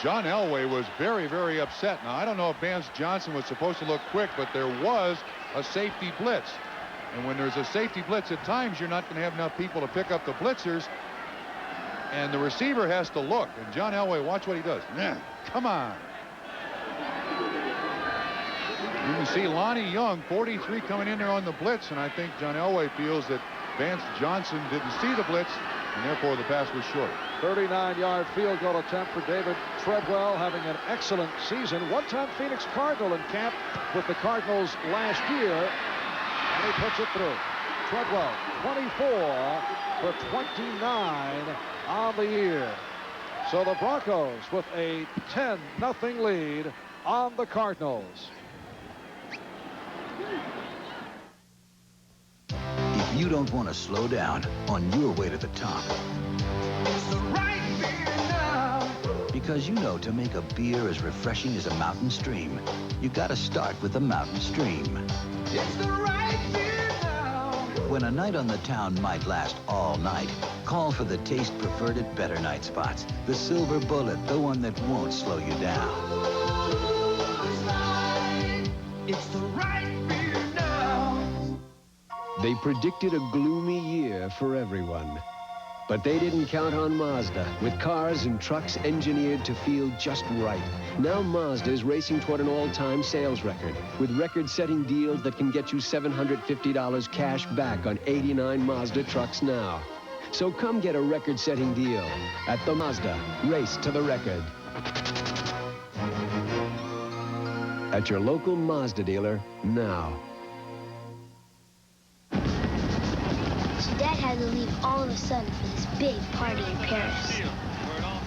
John Elway was very, very upset. Now, I don't know if Vance Johnson was supposed to look quick, but there was a safety blitz. And when there's a safety blitz, at times you're not going to have enough people to pick up the blitzers. And the receiver has to look. And John Elway, watch what he does. Nah, come on. You can see Lonnie Young, 43, coming in there on the blitz. And I think John Elway feels that Vance Johnson didn't see the blitz, and therefore the pass was short. 39-yard field goal attempt for David Treadwell, having an excellent season. One-time Phoenix Cardinal in camp with the Cardinals last year, and he puts it through. Treadwell, 24 for 29 on the year. So the Broncos with a 10-0 lead on the Cardinals. If you don't want to slow down on your way to the top, because you know to make a beer as refreshing as a mountain stream, you gotta start with a mountain stream. It's the right beer now. When a night on the town might last all night, call for the taste preferred at better night spots. The Silver Bullet, the one that won't slow you down. It's the right beer now. They predicted a gloomy year for everyone. But they didn't count on Mazda, with cars and trucks engineered to feel just right. Now Mazda is racing toward an all-time sales record, with record-setting deals that can get you $750 cash back on 89 Mazda trucks now. So come get a record-setting deal at the Mazda Race to the Record. At your local Mazda dealer now. So Dad had to leave all of a sudden for this big party in Paris.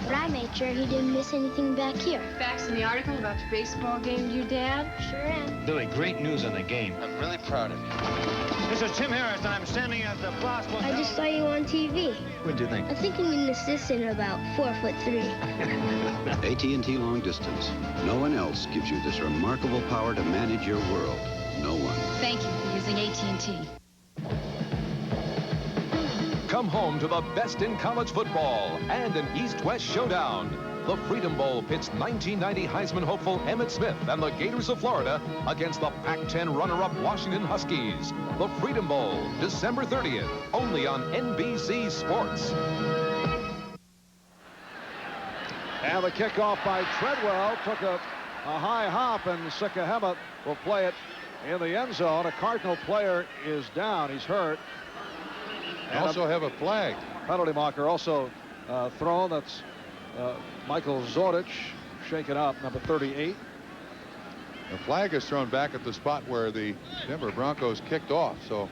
But I made sure he didn't miss anything back here. Facts in the article about your baseball game, your dad? Sure am. Billy, great news on the game. I'm really proud of you. This is Tim Harris. I'm standing at the Plaza. I just saw you on TV. What'd you think? I think you need an assistant about 4'3". AT&T Long Distance. No one else gives you this remarkable power to manage your world. No one. Thank you for using AT&T. Come home to the best in college football and an East-West showdown. The Freedom Bowl pits 1990 Heisman hopeful Emmitt Smith and the Gators of Florida against the Pac-10 runner-up Washington Huskies. The Freedom Bowl, December 30th, only on NBC Sports. And the kickoff by Treadwell took a A high hop, and Sikahema will play it in the end zone. A Cardinal player is down. He's hurt. They also have a flag. Penalty marker also thrown. That's Michael Zordich, shaken up, number 38. The flag is thrown back at the spot where the Denver Broncos kicked off. So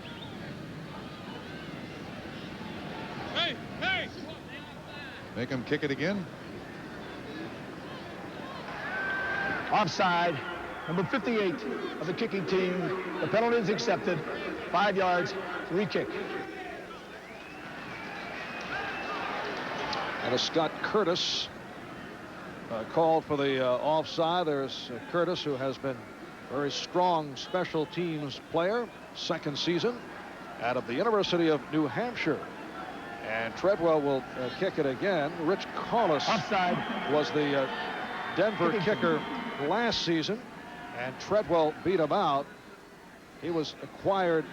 make him kick it again. Offside. Number 58 of the kicking team. The penalty is accepted. 5 yards. Free kick. And a Scott Curtis called for the offside. There's Curtis, who has been a very strong special teams player, second season, out of the University of New Hampshire. And Treadwell will kick it again. Rich Carlos was the Denver kicker last season, and Treadwell beat him out. He was acquired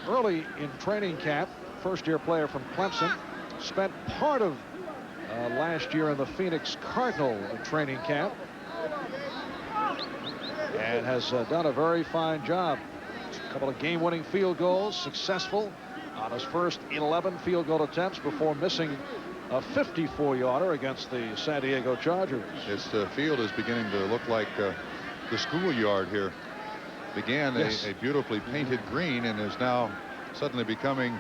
early in training camp, first-year player from Clemson. Spent part of last year in the Phoenix Cardinal training camp, and has done a very fine job. A couple of game-winning field goals, successful on his first 11 field goal attempts before missing a 54-yarder against the San Diego Chargers. This field is beginning to look like the schoolyard here. Began a beautifully painted green and is now suddenly becoming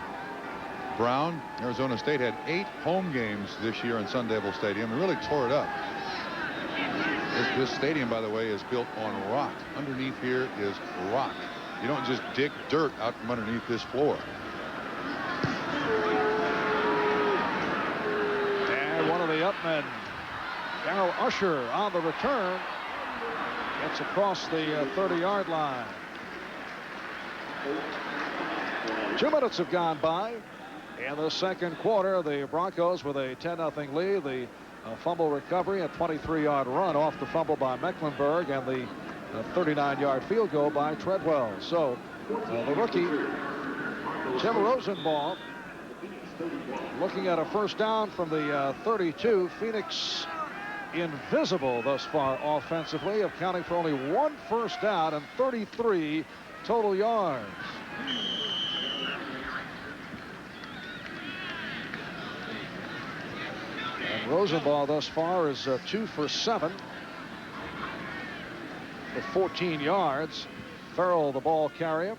brown. Arizona State had 8 home games this year in Sun Devil Stadium and really tore it up. This stadium, by the way, is built on rock. Underneath here is rock. You don't just dig dirt out from underneath this floor. And one of the upmen, Darrell Usher, on the return, gets across the 30-yard line. 2 minutes have gone by. In the second quarter, the Broncos with a 10-0 lead. The fumble recovery, a 23-yard run off the fumble by Mecklenburg, and the 39-yard field goal by Treadwell. So the rookie, Tim Rosenbaum, looking at a first down from the 32. Phoenix invisible thus far offensively, accounting for only 1 first down and 33 total yards. And Rosenbaum thus far is 2 for 7 for 14 yards. Farrell, the ball carrier.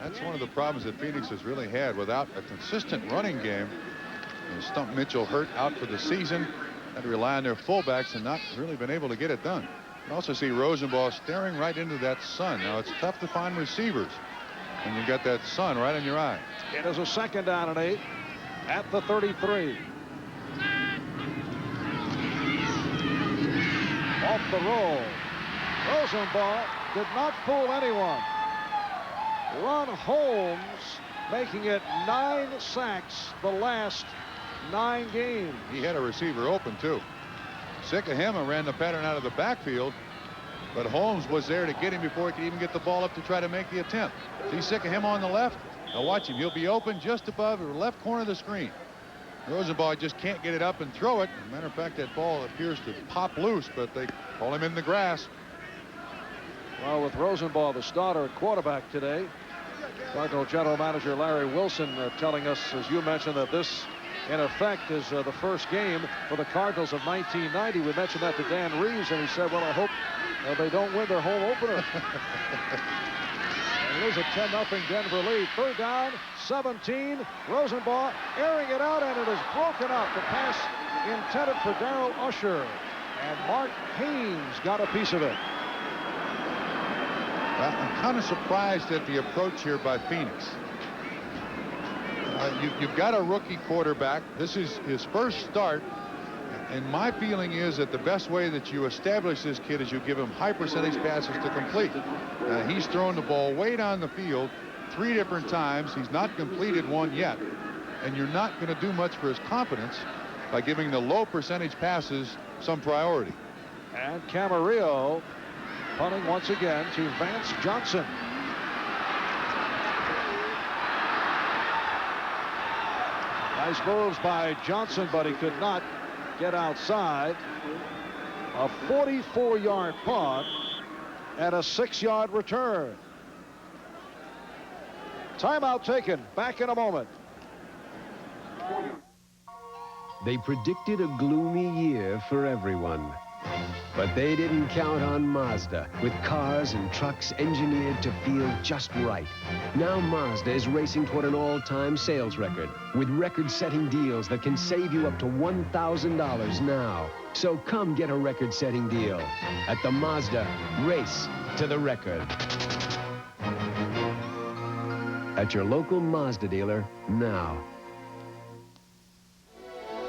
That's one of the problems that Phoenix has really had without a consistent running game. Stump Mitchell hurt out for the season. Had to rely on their fullbacks and not really been able to get it done. You also see Rosenbaum staring right into that sun. Now, it's tough to find receivers when you've got that sun right in your eye. It is a second down and 8 at the 33. Off the roll. Rosenbaum did not fool anyone. Ron Holmes making it 9 sacks the last 9 games. He had a receiver open, too. Sikahema ran the pattern out of the backfield, but Holmes was there to get him before he could even get the ball up to try to make the attempt. See Sikahema on the left? Now watch him. He'll be open just above the left corner of the screen. Rosenbaum just can't get it up and throw it. As a matter of fact, that ball appears to pop loose, but they call him in the grass. Well, with Rosenbaum the starter at quarterback today, Cardinal General Manager Larry Wilson telling us, as you mentioned, that this, in effect, is the first game for the Cardinals of 1990. We mentioned that to Dan Reeves, and he said, well, I hope they don't win their home opener. And it is a 10-0 Denver lead. Third down, 17. Rosenbaum airing it out, and it is broken up. The pass intended for Darrell Usher, and Mark Haynes got a piece of it. Well, I'm kind of surprised at the approach here by Phoenix. You've got a rookie quarterback. This is his first start. And my feeling is that the best way that you establish this kid is you give him high percentage passes to complete. He's thrown the ball way down the field 3 different times. He's not completed one yet. And you're not going to do much for his confidence by giving the low percentage passes some priority. And Camarillo punting once again to Vance Johnson. Nice moves by Johnson, but he could not get outside. a 44-yard punt, and a 6-yard return. Timeout taken. Back in a moment. They predicted a gloomy year for everyone. But they didn't count on Mazda, with cars and trucks engineered to feel just right. Now Mazda is racing toward an all-time sales record, with record-setting deals that can save you up to $1,000 now. So come get a record-setting deal at the Mazda Race to the Record. At your local Mazda dealer now.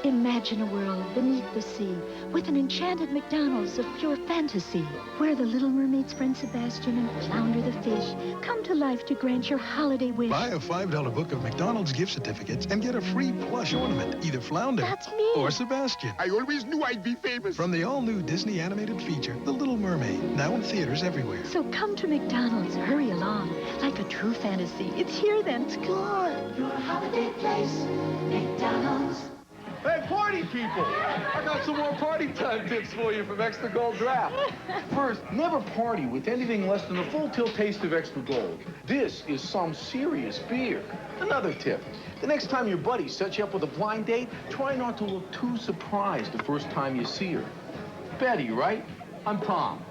Imagine a world beneath the sea with an enchanted McDonald's of pure fantasy, where the Little Mermaid's friend Sebastian and Flounder the fish come to life to grant your holiday wish. Buy a $5 book of McDonald's gift certificates and get a free plush ornament, either Flounder That's me. or Sebastian. I always knew I'd be famous. From the all-new Disney animated feature, The Little Mermaid, now in theaters everywhere. So come to McDonald's, hurry along, like a true fantasy. It's here then, score. Your holiday place, McDonald's. Hey, party people! I got some more party time tips for you from Extra Gold Draft. First, never party with anything less than a full tilt taste of Extra Gold. This is some serious beer. Another tip, the next time your buddy sets you up with a blind date, try not to look too surprised the first time you see her. Betty, right? I'm Tom.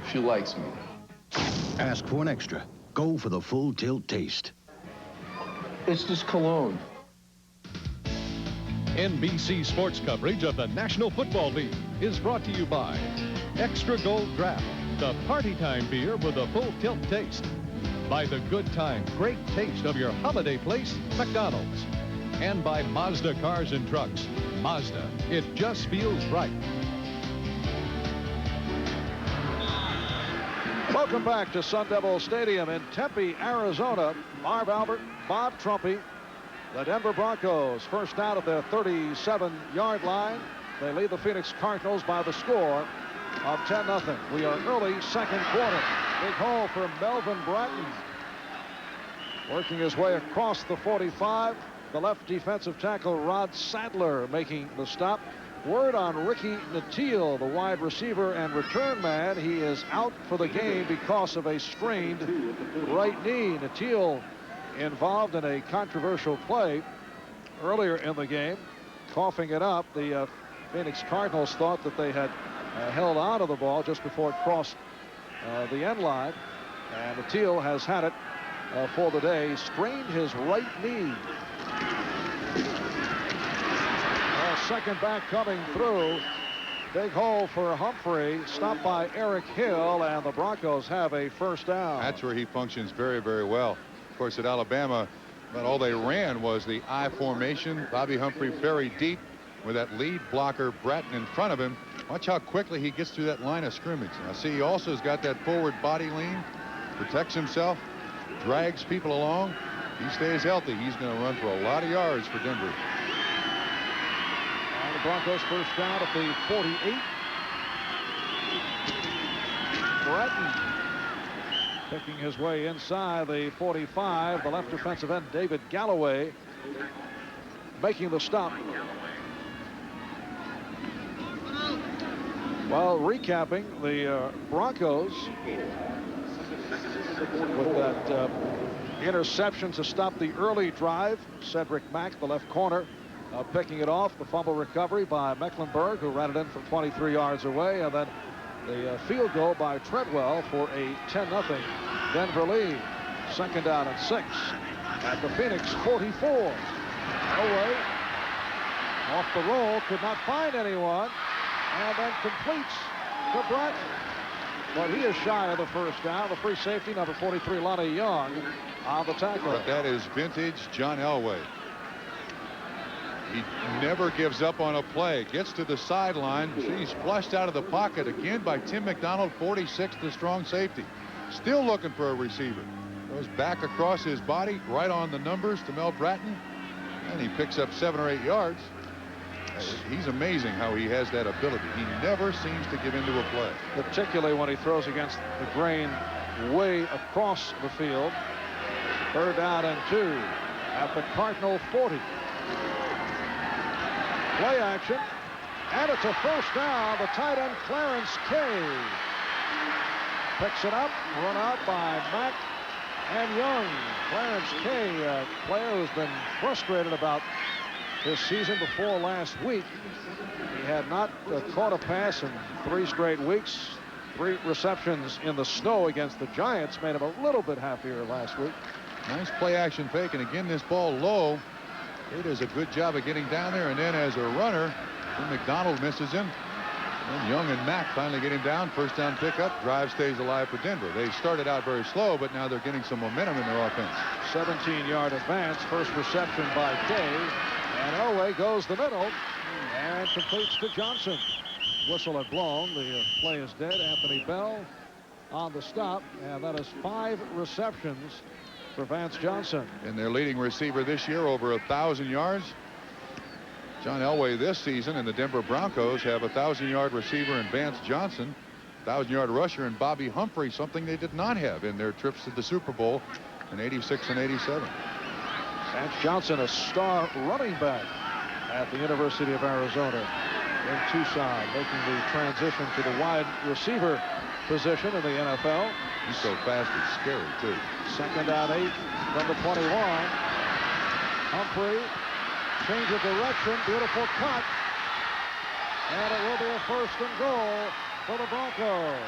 She likes me. Ask for an extra. Go for the full tilt taste. It's just cologne. NBC sports coverage of the National Football League is brought to you by Extra Gold Draft, the party time beer with a full tilt taste. By the good time, great taste of your holiday place, McDonald's. And by Mazda Cars and Trucks. Mazda, it just feels right. Welcome back to Sun Devil Stadium in Tempe, Arizona. Marv Albert, Bob Trumpy. The Denver Broncos first down at their 37-yard line. They lead the Phoenix Cardinals by the score of 10-0. We are early second quarter. Big hole for Melvin Bratton. Working his way across the 45. The left defensive tackle Rod Sadler making the stop. Word on Ricky Natil, the wide receiver and return man. He is out for the game because of a strained right knee. Natil involved in a controversial play earlier in the game, coughing it up. The Phoenix Cardinals thought that they had held on to the ball just before it crossed the end line, and Natil has had it for the day. He strained his right knee. Second back coming through. Big hole for Humphrey, stopped by Eric Hill, and the Broncos have a first down. That's where he functions very, very well. Of course, at Alabama, but all they ran was the I formation. Bobby Humphrey buried deep with that lead blocker Bratton in front of him. Watch how quickly he gets through that line of scrimmage. Now see, he also has got that forward body lean, protects himself, drags people along. If he stays healthy, he's going to run for a lot of yards for Denver. And the Broncos first down at the 48. Bratton picking his way inside the 45. The left defensive end, David Galloway, making the stop. Well, recapping, the Broncos with that interception to stop the early drive. Cedric Mack, the left corner, picking it off. The fumble recovery by Mecklenburg, who ran it in from 23 yards away, and then the field goal by Treadwell for a 10-0 Denver lead. Second down and 6 at the Phoenix 44. Away off the roll, could not find anyone, and then completes to Bratton. But he is shy of the first down. The free safety, number 43, Lonnie Young, on the tackle. But that is vintage John Elway. He never gives up on a play. Gets to the sideline. He's flushed out of the pocket again by Tim McDonald, 46, the strong safety. Still looking for a receiver. Goes back across his body, right on the numbers to Mel Bratton, and he picks up 7 or 8 yards. He's amazing how he has that ability. He never seems to give into a play. Particularly when he throws against the grain way across the field. Third down and 2 at the Cardinal 40. Play action, And it's a first down. The tight end, Clarence Kay, picks it up, run out by Mack and Young. Clarence Kay, a player who's been frustrated about his season before last week. He had not caught a pass in 3 straight weeks. 3 receptions in the snow against the Giants made him a little bit happier last week. Nice play action fake, and again this ball low. He does a good job of getting down there, and then as a runner, McDonald misses him. And Young and Mack finally get him down. First down pickup. Drive stays alive for Denver. They started out very slow, but now they're getting some momentum in their offense. 17-yard advance. First reception by Kay. And Elway goes the middle and completes to Johnson. Whistle had blown. The play is dead. Anthony Bell on the stop. And that is 5 receptions for Vance Johnson. And their leading receiver this year, over 1,000 yards. John Elway this season, and the Denver Broncos have a 1,000-yard receiver in Vance Johnson, 1,000-yard rusher in Bobby Humphrey, something they did not have in their trips to the Super Bowl in '86 and '87. Vance Johnson, a star running back at the University of Arizona in Tucson, making the transition to the wide receiver position in the NFL. He's so fast, it's scary, too. 2nd down 8 from the 21. Humphrey, change of direction, beautiful cut. And it will be a 1st and goal for the Broncos.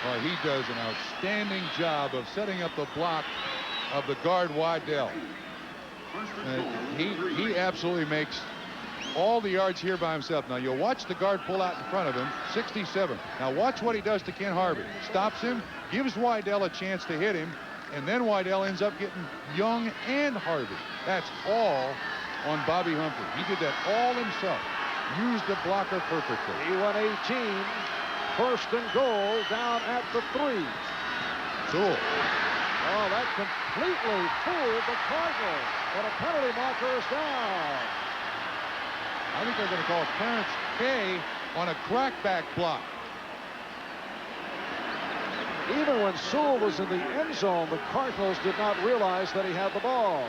Well, he does an outstanding job of setting up the block of the guard Waddell. He absolutely makes all the yards here by himself. Now you'll watch the guard pull out in front of him, 67. Now watch what he does to Ken Harvey. Stops him, gives Waddell a chance to hit him, and then Waddell ends up getting Young and Harvey. That's all on Bobby Humphrey. He did that all himself. Used the blocker perfectly. He went 18. 1st and goal down at the 3. Sewell. Oh, that completely fooled the Cardinals. But a penalty marker is down. I think they're going to call Clarence Kay on a crackback block. Even when Sewell was in the end zone, the Cardinals did not realize that he had the ball.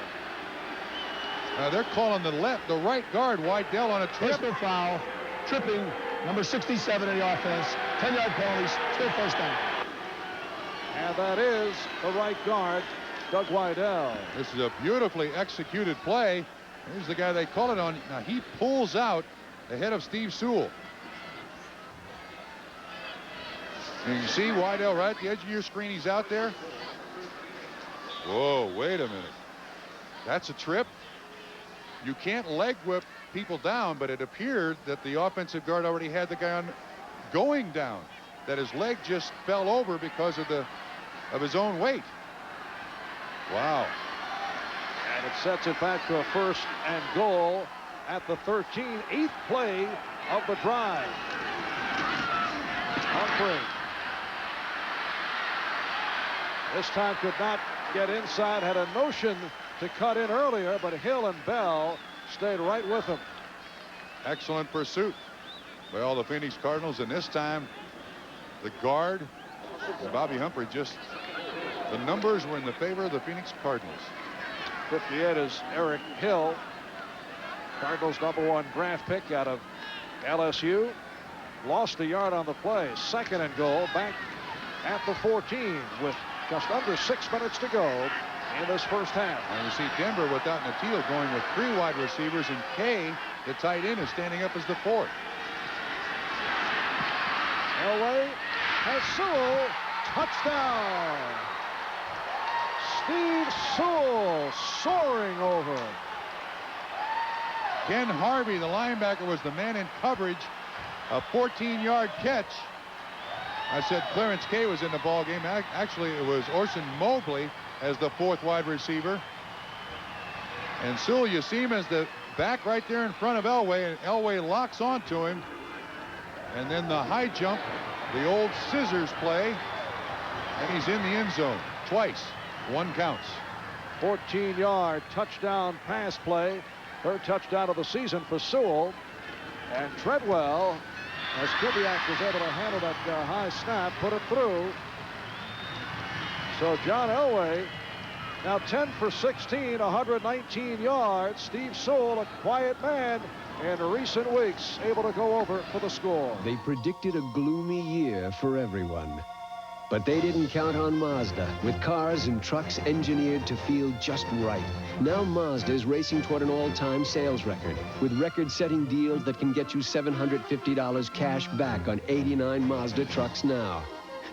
They're calling the right guard, Waddell, on a trip. Triple foul, tripping, number 67 in the offense. 10-yard penalties, still 1st down. And that is the right guard, Doug Waddell. This is a beautifully executed play. Here's the guy they call it on. Now he pulls out ahead of Steve Sewell. And you see Waddell right at the edge of your screen. He's out there. Whoa, wait a minute. That's a trip. You can't leg whip people down, but it appeared that the offensive guard already had the guy on going down, that his leg just fell over because of his own weight. Wow. And it sets it back to a 1st and goal at the 13. 8th play of the drive. Humphrey. This time could not get inside, had a notion to cut in earlier, but Hill and Bell stayed right with him. Excellent pursuit by all the Phoenix Cardinals, and this time the guard and Bobby Humphrey, just the numbers were in the favor of the Phoenix Cardinals. 58 is Eric Hill, Cardinals #1 draft pick out of LSU. Lost a yard on the play. 2nd and goal back at the 14 with just under 6 minutes to go in this 1st half. And you see Denver without Natil going with 3 wide receivers, and Kay, the tight end, is standing up as the 4th. Elway has Sewell. Touchdown. Steve Sewell soaring over. Ken Harvey, the linebacker, was the man in coverage. A 14-yard catch. I said Clarence Kay was in the ball game. Actually, it was Orson Mobley as the 4th wide receiver. And Sewell, you see him as the back right there in front of Elway, and Elway locks onto him. And then the high jump, the old scissors play, and he's in the end zone twice. 1 counts. 14-yard touchdown pass play. 3rd touchdown of the season for Sewell. And Treadwell, as Kubiak was able to handle that high snap, put it through. So John Elway Now 10 for 16, 119 yards. Steve Sewell, a quiet man in recent weeks, able to go over for the score. They predicted a gloomy year for everyone. But they didn't count on Mazda, with cars and trucks engineered to feel just right. Now Mazda is racing toward an all-time sales record, with record-setting deals that can get you $750 cash back on 89 Mazda trucks now.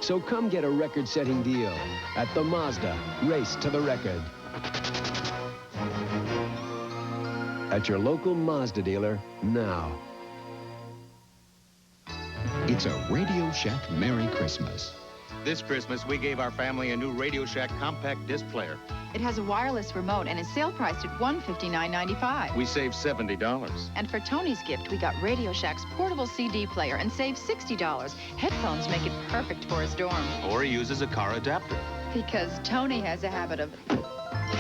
So come get a record-setting deal at the Mazda Race to the Record. At your local Mazda dealer now. It's a Radio Shack Merry Christmas. This Christmas, we gave our family a new Radio Shack compact disc player. It has a wireless remote and is sale priced at $159.95. We saved $70. And for Tony's gift, we got Radio Shack's portable CD player and saved $60. Headphones make it perfect for his dorm. Or he uses a car adapter. Because Tony has a habit of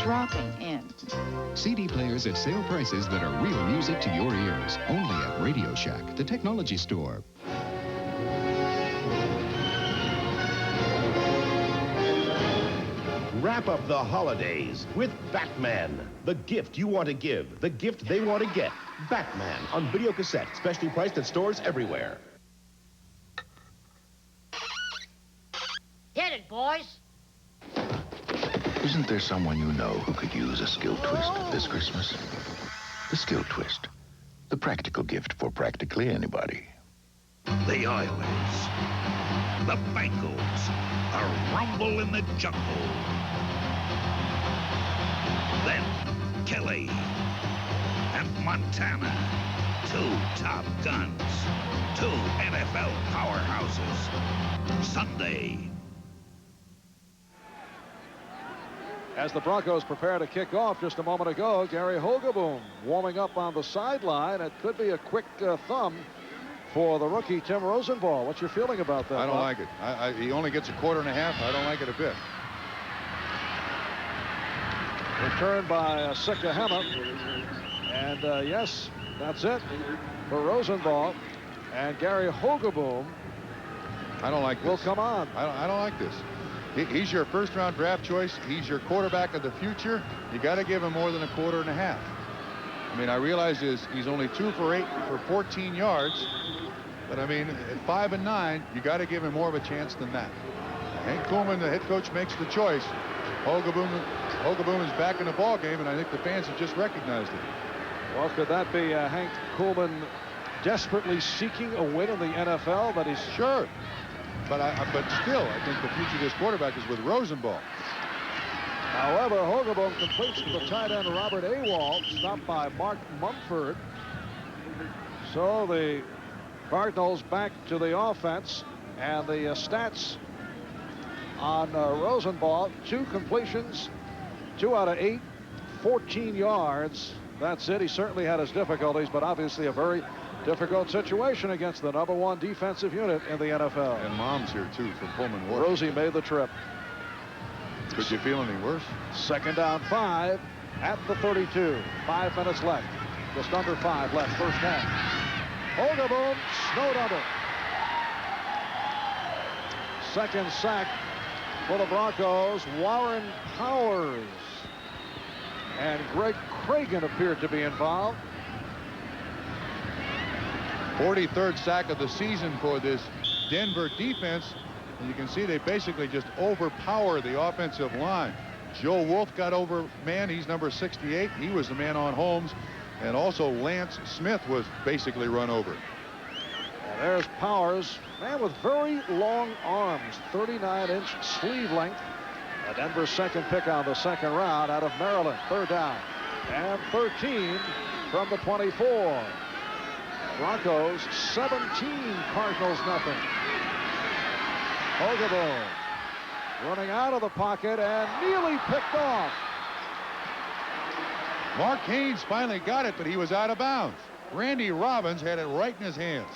dropping in. CD players at sale prices that are real music to your ears. Only at Radio Shack, the technology store. Wrap up the holidays with Batman. The gift you want to give, the gift they want to get. Batman on video cassette, specially priced at stores everywhere. Hit it, boys. Isn't there someone you know who could use a skill twist this Christmas? The skill twist. The practical gift for practically anybody. The Oilers. The Bengals. A rumble in the jungle. Then Kelly and Montana. Two top guns. Two NFL powerhouses. Sunday. As the Broncos prepare to kick off just a moment ago, Gary Hogeboom warming up on the sideline. It could be a quick thumb for the rookie Tim Rosenball. What's your feeling about that? I don't like it. He only gets a quarter and a half. I don't like it a bit. Returned by Sikahema. And yes, that's it for Rosenball. And Gary Hogeboom. I don't like this. Will come on. I don't like this. He's your first-round draft choice. He's your quarterback of the future. You got to give him more than a quarter and a half. I mean, I realize he's only 2 for 8 for 14 yards. But, I mean, at 5 and 9, you got to give him more of a chance than that. Hank Kuhlman, the head coach, makes the choice. Hogeboom is back in the ball game, and I think the fans have just recognized it. Well, could that be Hank Kuhlman desperately seeking a win in the NFL? But he's sure. But still, I think the future of this quarterback is with Rosenball. However, Hogeboom completes to the tight end Robert Awald, stopped by Mark Mumford. So the Cardinals back to the offense, and the stats on Rosenball: 2 completions, 2 out of 8, 14 yards. That's it. He certainly had his difficulties, but obviously a very difficult situation against the #1 defensive unit in the NFL. And Mom's here, too, from Pullman Works. Rosie made the trip. Could you feel any worse? 2nd down 5 at the 32. 5 minutes left. Just under 5 left, first half. Hogeboom, snow double. Second sack for the Broncos. Warren Powers and Greg Cragen appeared to be involved. 43rd sack of the season for this Denver defense. And you can see they basically just overpower the offensive line. Joe Wolf got over man. He's number 68. He was the man on Holmes. And also Lance Smith was basically run over. And there's Powers, man with very long arms, 39-inch sleeve length. A Denver second pick on the second round out of Maryland. 3rd down and 13 from the 24. Broncos 17, Cardinals nothing. Hogeboom running out of the pocket and nearly picked off. Mark Haynes finally got it, but he was out of bounds. Randy Robbins had it right in his hands.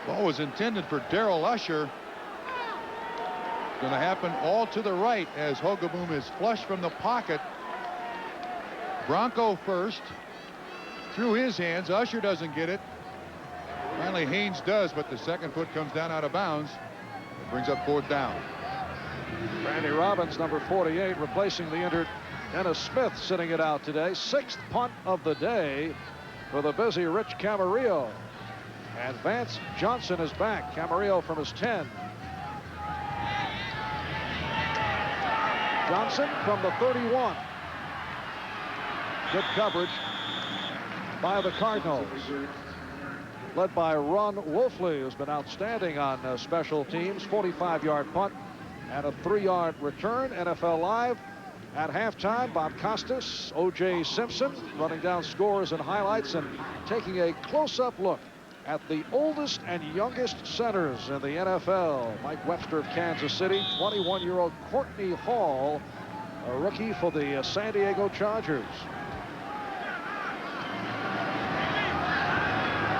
Ball was intended for Darrell Usher. Going to happen all to the right as Hogeboom is flush from the pocket. Bronco first. Through his hands. Usher doesn't get it. Finally, Haynes does, but the second foot comes down out of bounds. It brings up 4th down. Randy Robbins, number 48, replacing the injured Dennis Smith, sitting it out today. 6th punt of the day for the busy Rich Camarillo. And Vance Johnson is back. Camarillo from his 10. Johnson from the 31. Good coverage by the Cardinals, led by Ron Wolfley, who's been outstanding on special teams. 45-yard punt and a 3-yard return. NFL Live at halftime. Bob Costas, O.J. Simpson running down scores and highlights and taking a close-up look at the oldest and youngest centers in the NFL. Mike Webster of Kansas City, 21-year-old Courtney Hall, a rookie for the San Diego Chargers.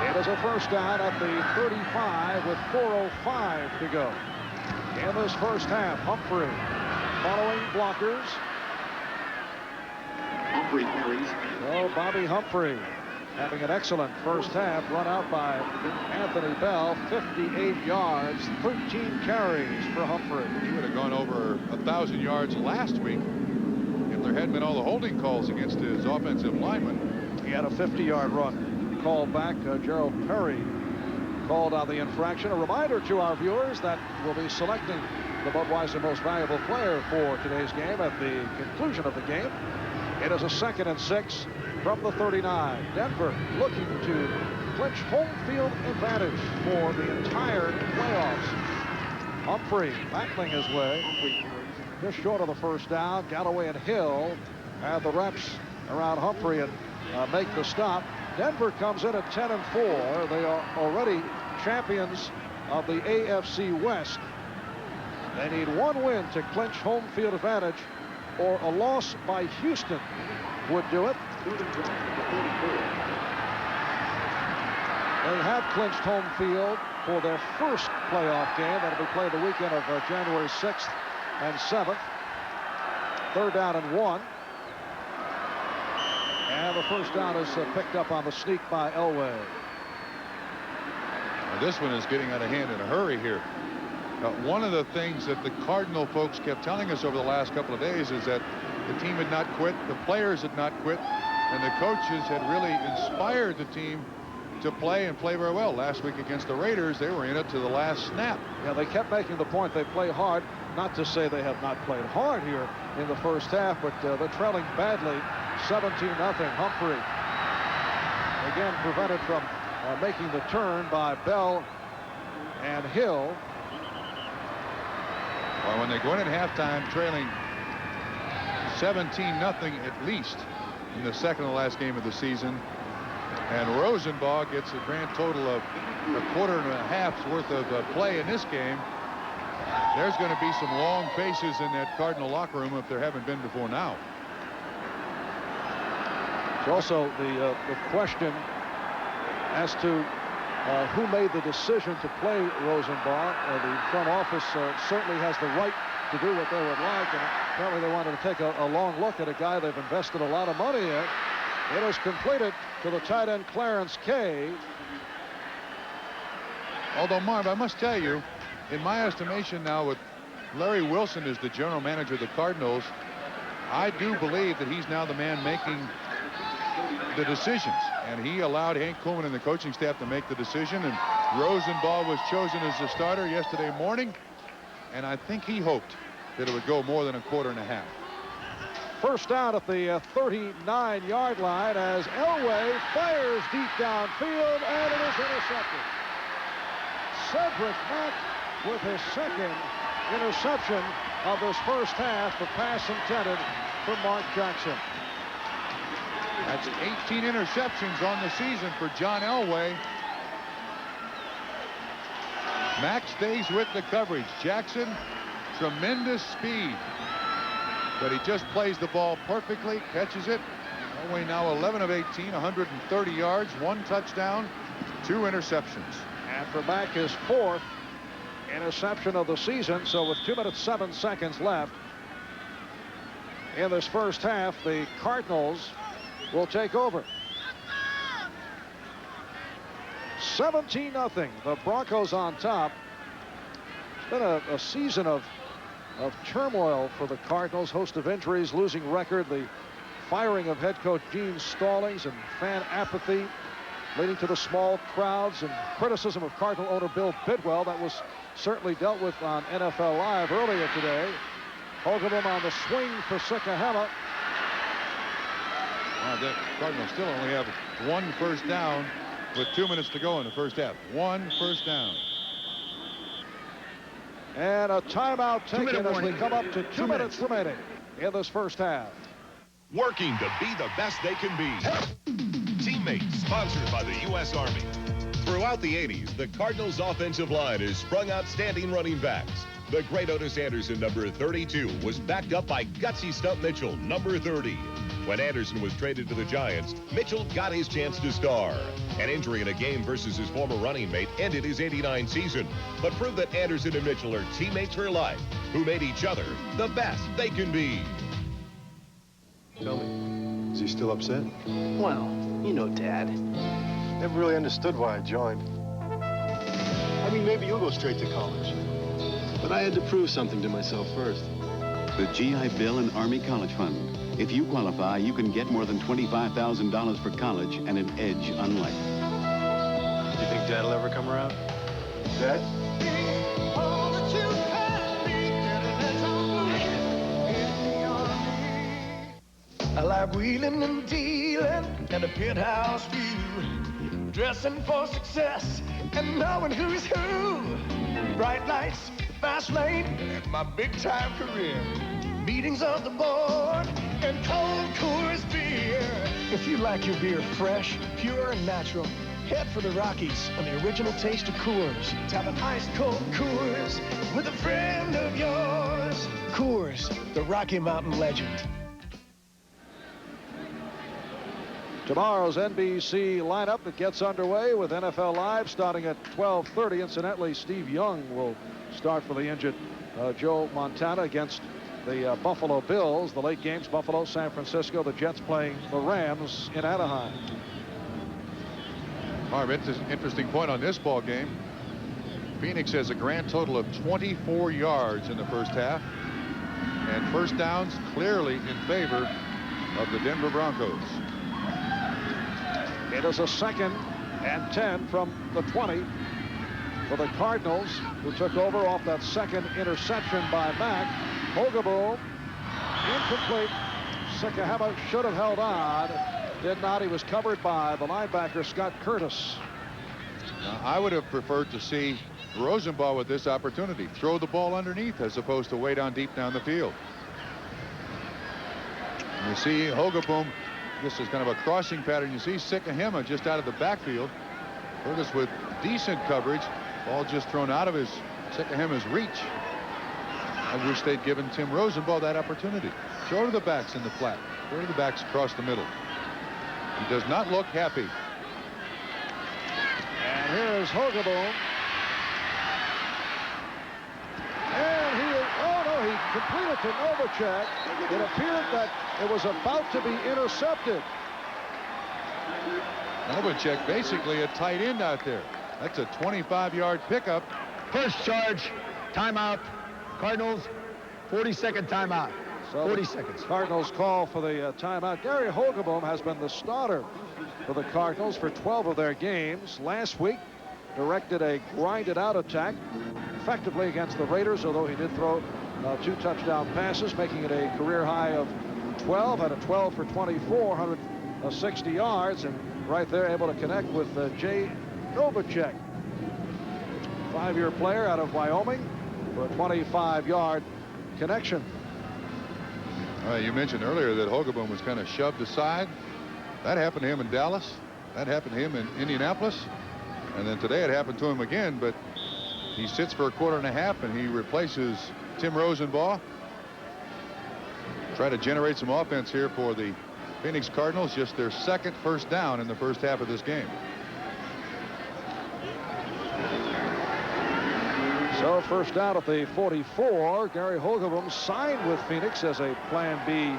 It is a first down at the 35 with 4:05 to go. In this first half, Humphrey following blockers. Humphrey carries. Oh, Bobby Humphrey having an excellent first half, run out by Anthony Bell. 58 yards, 13 carries for Humphrey. He would have gone over 1,000 yards last week if there hadn't been all the holding calls against his offensive lineman. He had a 50-yard run called back. Gerald Perry called on the infraction. A reminder to our viewers that we'll be selecting the Budweiser Most Valuable Player for today's game at the conclusion of the game. It is a 2nd and 6 from the 39. Denver looking to clinch home field advantage for the entire playoffs. Humphrey battling his way just short of the first down. Galloway and Hill have the reps around Humphrey and make the stop. Denver comes in at 10 and 4. They are already champions of the AFC West. They need one win to clinch home field advantage, or a loss by Houston would do it. They have clinched home field for their first playoff game. That'll be played the weekend of January 6th and 7th. 3rd down and 1. And the first down is picked up on the sneak by Elway. Now this one is getting out of hand in a hurry here. One of the things that the Cardinal folks kept telling us over the last couple of days is that the team had not quit, the players had not quit, and the coaches had really inspired the team to play and play very well. Last week against the Raiders, they were in it to the last snap. Yeah, they kept making the point they play hard. Not to say they have not played hard here in the first half, but they're trailing badly, 17-0. Humphrey again prevented from making the turn by Bell and Hill. Well, when they go in at halftime trailing 17-0 at least in the second to last game of the season, and Rosenbaugh gets a grand total of a quarter and a half's worth of play in this game, there's going to be some long faces in that Cardinal locker room if there haven't been before now. It's also the question as to who made the decision to play Rosenbaugh. The front office certainly has the right to do what they would like, and apparently they wanted to take a long look at a guy they've invested a lot of money in. It is completed to the tight end Clarence Kay. Although, Marv, I must tell you, in my estimation now, with Larry Wilson as the general manager of the Cardinals, I do believe that he's now the man making the decisions, and he allowed Hank Koeman and the coaching staff to make the decision, and Rosenbaugh was chosen as the starter yesterday morning, and I think he hoped that it would go more than a quarter and a half. First down at the 39-yard line as Elway fires deep downfield, and it is intercepted. Cedric Mack with his second interception of this first half. The pass intended for Mark Jackson. That's 18 interceptions on the season for John Elway. Mack stays with the coverage. Jackson, tremendous speed, but he just plays the ball perfectly, catches it. Elway now 11 of 18, 130 yards, 1 touchdown, 2 interceptions. And for Mack, his 4th interception of the season. So with 2 minutes 7 seconds left in this first half, the Cardinals will take over. 17-0. The Broncos on top. It's been a season of of turmoil for the Cardinals. Host of injuries, losing record, the firing of head coach Gene Stallings, and fan apathy leading to the small crowds and criticism of Cardinal owner Bill Bidwell. That was certainly dealt with on NFL Live earlier today. Hogaboom on the swing for Sikahema. The Cardinals still only have 1 first down with 2 minutes to go in the first half. 1 first down. And a timeout taken as we come up to 2 minutes remaining in this first half. Working to be the best they can be. Teammates, sponsored by the U.S. Army. Throughout the 80s, the Cardinals' offensive line has sprung outstanding running backs. The great Otis Anderson, number 32, was backed up by gutsy Stump Mitchell, number 30. When Anderson was traded to the Giants, Mitchell got his chance to star. An injury in a game versus his former running mate ended his '89 season, but proved that Anderson and Mitchell are teammates for life, who made each other the best they can be. Tell me, is he still upset? Well, you know, Dad. Never really understood why I joined. I mean, maybe you'll go straight to college. But I had to prove something to myself first. The GI Bill and Army College Fund. If you qualify, you can get more than $25,000 for college and an edge on life. Do you think Dad'll ever come around? Dad? I like wheeling and dealing and a penthouse view, dressing for success and knowing who's who. Bright lights, fast lane, and my big-time career. Meetings of the board and cold Coors beer. If you like your beer fresh, pure, and natural, head for the Rockies on the original taste of Coors. Tap an ice cold Coors with a friend of yours. Coors, the Rocky Mountain legend. Tomorrow's NBC lineup that gets underway with NFL Live starting at 12:30. Incidentally, Steve Young will start for the injured Joe Montana against the Buffalo Bills. The late games, Buffalo, San Francisco, the Jets playing the Rams in Anaheim. Harv, interesting point on this ball game. Phoenix has a grand total of 24 yards in the first half, and first downs clearly in favor of the Denver Broncos. It is a 2nd and 10 from the 20 for the Cardinals, who took over off that second interception by Mack. Hogaboom, incomplete. Sikahema should have held on. Did not. He was covered by the linebacker, Scott Curtis. Now, I would have preferred to see Rosenbaugh with this opportunity. Throw the ball underneath as opposed to way down deep down the field. And you see Hogaboom. This is kind of a crossing pattern. You see Sikahema just out of the backfield. Curtis with decent coverage. Ball just thrown out of Sikahema's reach. I wish they'd given Tim Rosenbaugh that opportunity. Throw to the backs in the flat. Throw to the backs across the middle. He does not look happy. And here's Hogaboom. And he completed to Novacek. It appeared that it was about to be intercepted. Novacek basically a tight end out there. That's a 25-yard pickup. First charge, timeout. Cardinals, 40-second timeout. So 40 seconds. Cardinals call for the timeout. Gary Hogaboom has been the starter for the Cardinals for 12 of their games. Last week, directed a grinded-out attack effectively against the Raiders, although he did throw 2 touchdown passes, making it a career high of 12. Had a 12 for 24, 160 yards, and right there able to connect with Jay Novacek, 5-year player out of Wyoming, for a 25-yard connection. You mentioned earlier that Hogaboom was kind of shoved aside. That happened to him in Dallas. That happened to him in Indianapolis. And then today it happened to him again, but he sits for a quarter and a half and he replaces Tim Rosenbaugh. Try to generate some offense here for the Phoenix Cardinals. Just their 2nd first down in the first half of this game. So first down at the 44. Gary Hogaboom signed with Phoenix as a Plan B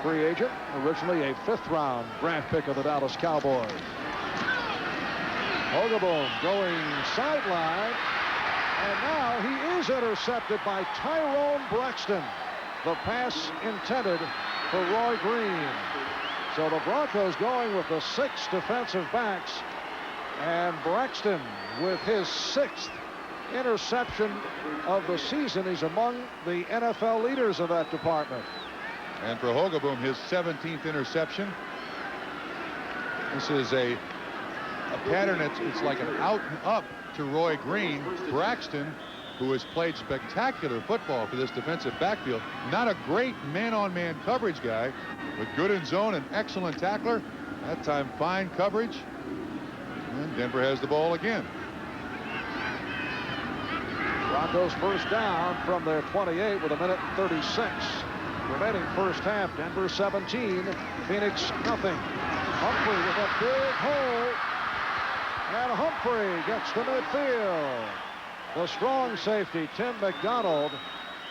free agent. Originally a 5th-round draft pick of the Dallas Cowboys. Hogaboom going sideline. And now he is intercepted by Tyrone Braxton. The pass intended for Roy Green. So the Broncos going with the 6 defensive backs. And Braxton with his 6th interception of the season. He's among the NFL leaders of that department. And for Hogeboom, his 17th interception. This is a pattern. It's like an out and up to Roy Green. Braxton, who has played spectacular football for this defensive backfield. Not a great man-on-man coverage guy, but good in zone and excellent tackler. That time, fine coverage. And Denver has the ball again. Broncos first down from their 28 with 1:36 remaining first half. Denver 17, Phoenix nothing. Humphrey with a big hole, and Humphrey gets to midfield. The strong safety, Tim McDonald,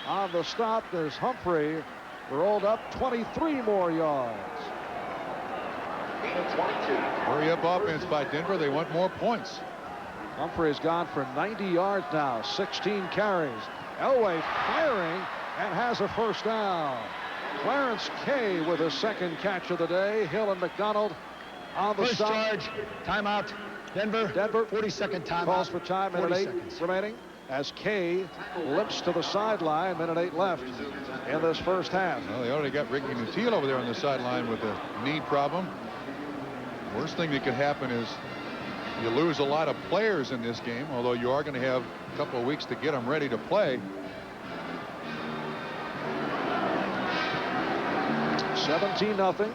on the stop. There's Humphrey, rolled up 23 more yards. Hurry up offense by Denver. They want more points. Humphrey's gone for 90 yards now, 16 carries. Elway firing and has a first down. Clarence Kay with his 2nd catch of the day. Hill and McDonald on the First stop. charge, timeout, Denver. 40-second timeout. Calls for time, 40 1:08 seconds. remaining as Kay limps to the sideline. 1:08 left in this first half. Well, they already got Ricky Nutile over there on the sideline with a knee problem. Worst thing that could happen is you lose a lot of players in this game, although you are going to have a couple of weeks to get them ready to play. 17-0.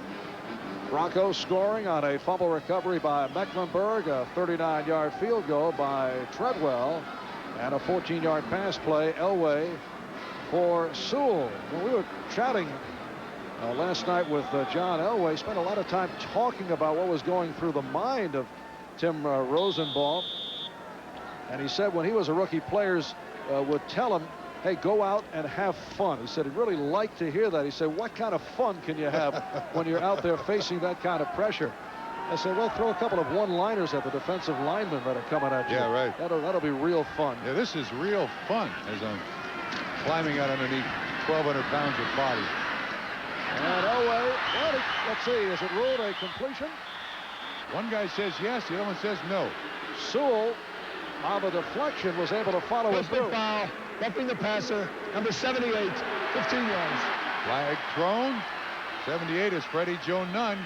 Broncos scoring on a fumble recovery by Mecklenburg, a 39-yard field goal by Treadwell, and a 14-yard pass play, Elway, for Sewell. When we were chatting last night with John Elway, spent a lot of time talking about what was going through the mind of Tim Rosenbaum. And he said when he was a rookie, players would tell him, hey, go out and have fun. He said he'd really like to hear that. He said, what kind of fun can you have when you're out there facing that kind of pressure? I said, well, throw a couple of one-liners at the defensive linemen that are coming at you. Yeah, right. That'll be real fun. Yeah, this is real fun as I'm climbing out underneath 1,200 pounds of body. And Elway, well, let's see, is it ruled a completion? One guy says yes, the other one says no. Sewell, on the deflection, was able to follow it through. Foul, roughing the passer, number 78, 15 yards. Flag thrown. 78 is Freddie Joe Nunn.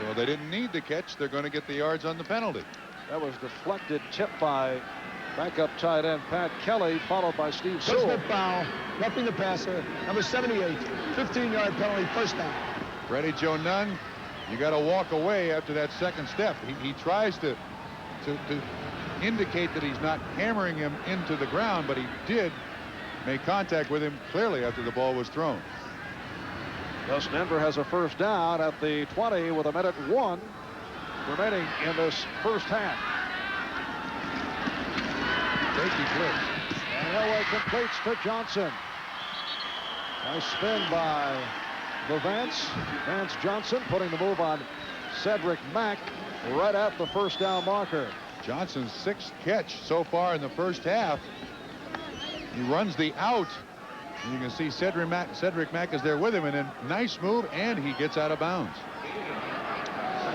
So they didn't need the catch. They're going to get the yards on the penalty. That was deflected, tipped by backup tight end Pat Kelly, followed by Steve Sewell. Personal foul, roughing the passer, number 78, 15-yard penalty, first down. Freddie Joe Nunn, you got to walk away after that second step. He tries to indicate that he's not hammering him into the ground, but he did make contact with him clearly after the ball was thrown. Thus Denver has a first down at the 20 with 1:01 remaining in this first half. Safety blitz. And Elway completes to Johnson. Nice spin by Vance Johnson, putting the move on Cedric Mack right at the first down marker. Johnson's 6th catch so far in the first half. He runs the out. And you can see Cedric Mack is there with him, and then nice move, and he gets out of bounds.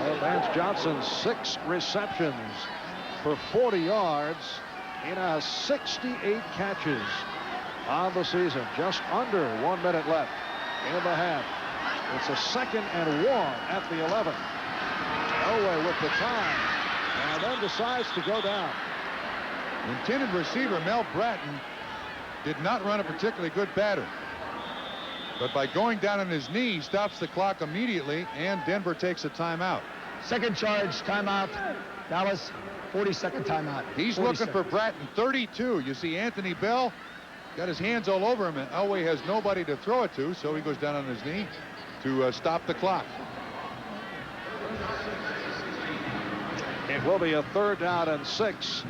Well, Vance Johnson, 6 receptions for 40 yards. He now has 68 catches on the season. Just under 1 minute left in the half. It's a 2nd and 1 at the 11. Elway with the time, and then decides to go down. Intended receiver Mel Bratton did not run a particularly good pattern. But by going down on his knee, stops the clock immediately, and Denver takes a timeout. Second charge, timeout. Dallas, 40-second timeout. He's looking for Bratton, 32. You see Anthony Bell got his hands all over him, and Elway has nobody to throw it to, so he goes down on his knee to stop the clock. It will be a 3rd down and 6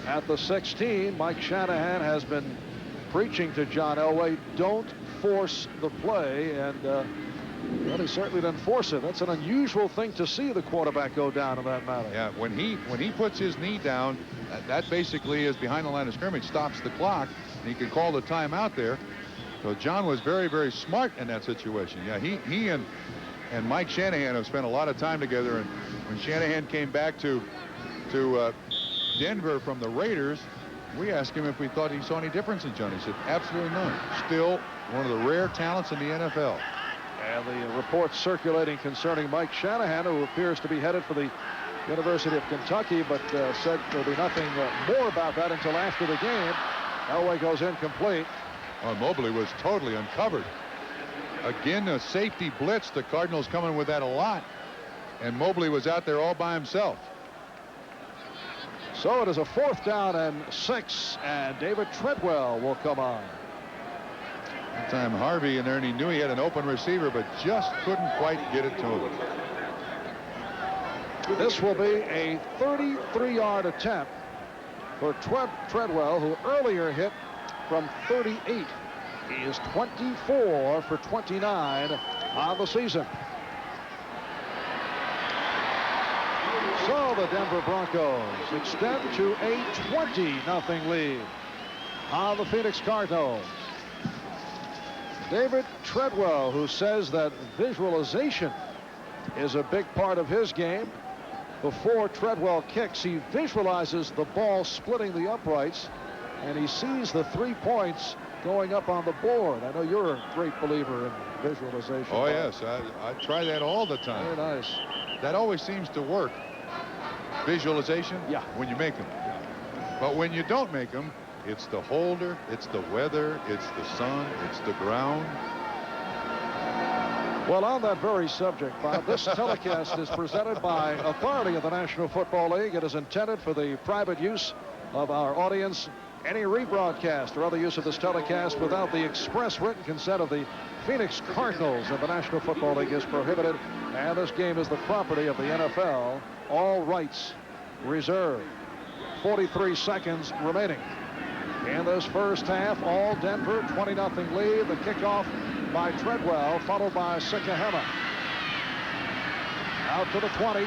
at the 16. Mike Shanahan has been preaching to John Elway, don't force the play, and Well, he certainly didn't force it. That's an unusual thing to see the quarterback go down in that manner. Yeah, when he puts his knee down, that basically is behind the line of scrimmage, stops the clock, and he can call the timeout there. So John was very, very smart in that situation. Yeah, he and Mike Shanahan have spent a lot of time together, and when Shanahan came back to Denver from the Raiders, we asked him if we thought he saw any difference in John. He said, absolutely none. Still one of the rare talents in the NFL. And the reports circulating concerning Mike Shanahan, who appears to be headed for the University of Kentucky, but said there'll be nothing more about that until after the game. Elway goes incomplete. Oh, Mobley was totally uncovered. Again, a safety blitz. The Cardinals coming with that a lot. And Mobley was out there all by himself. So it is a 4th down and 6, and David Treadwell will come on. That time Harvey in there, and he knew he had an open receiver, but just couldn't quite get it to him. This will be a 33-yard attempt for Treadwell, who earlier hit from 38. He is 24 for 29 on the season. So the Denver Broncos extend to a 20-0 lead on the Phoenix Cardinals. David Treadwell, who says that visualization is a big part of his game. Before Treadwell kicks, he visualizes the ball splitting the uprights, and he sees the 3 points going up on the board. I know you're a great believer in visualization. Oh, yes. I try that all the time. Very nice. That always seems to work. Visualization? Yeah. When you make them. But when you don't make them, it's the holder, it's the weather, it's the sun, it's the ground. Well, on that very subject, Bob, this telecast is presented by authority of the National Football League. It is intended for the private use of our audience. Any rebroadcast or other use of this telecast without the express written consent of the Phoenix Cardinals of the National Football League is prohibited. And this game is the property of the NFL. All rights reserved. 43 seconds remaining. In this first half, all Denver, 20-0 lead. The kickoff by Treadwell, followed by Sikahema. Out to the 20.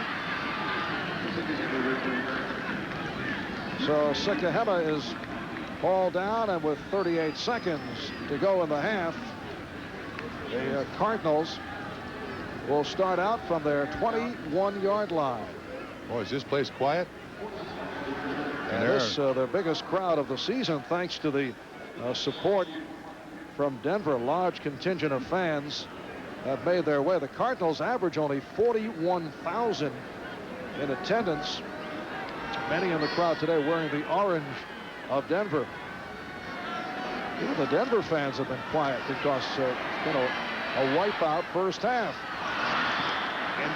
So Sikahema is ball down, and with 38 seconds to go in the half, the Cardinals will start out from their 21-yard line. Boy, is this place quiet? And this, their biggest crowd of the season, thanks to the support from Denver. A large contingent of fans have made their way. The Cardinals average only 41,000 in attendance. Many in the crowd today wearing the orange of Denver. Even the Denver fans have been quiet because it's been a wipeout first half.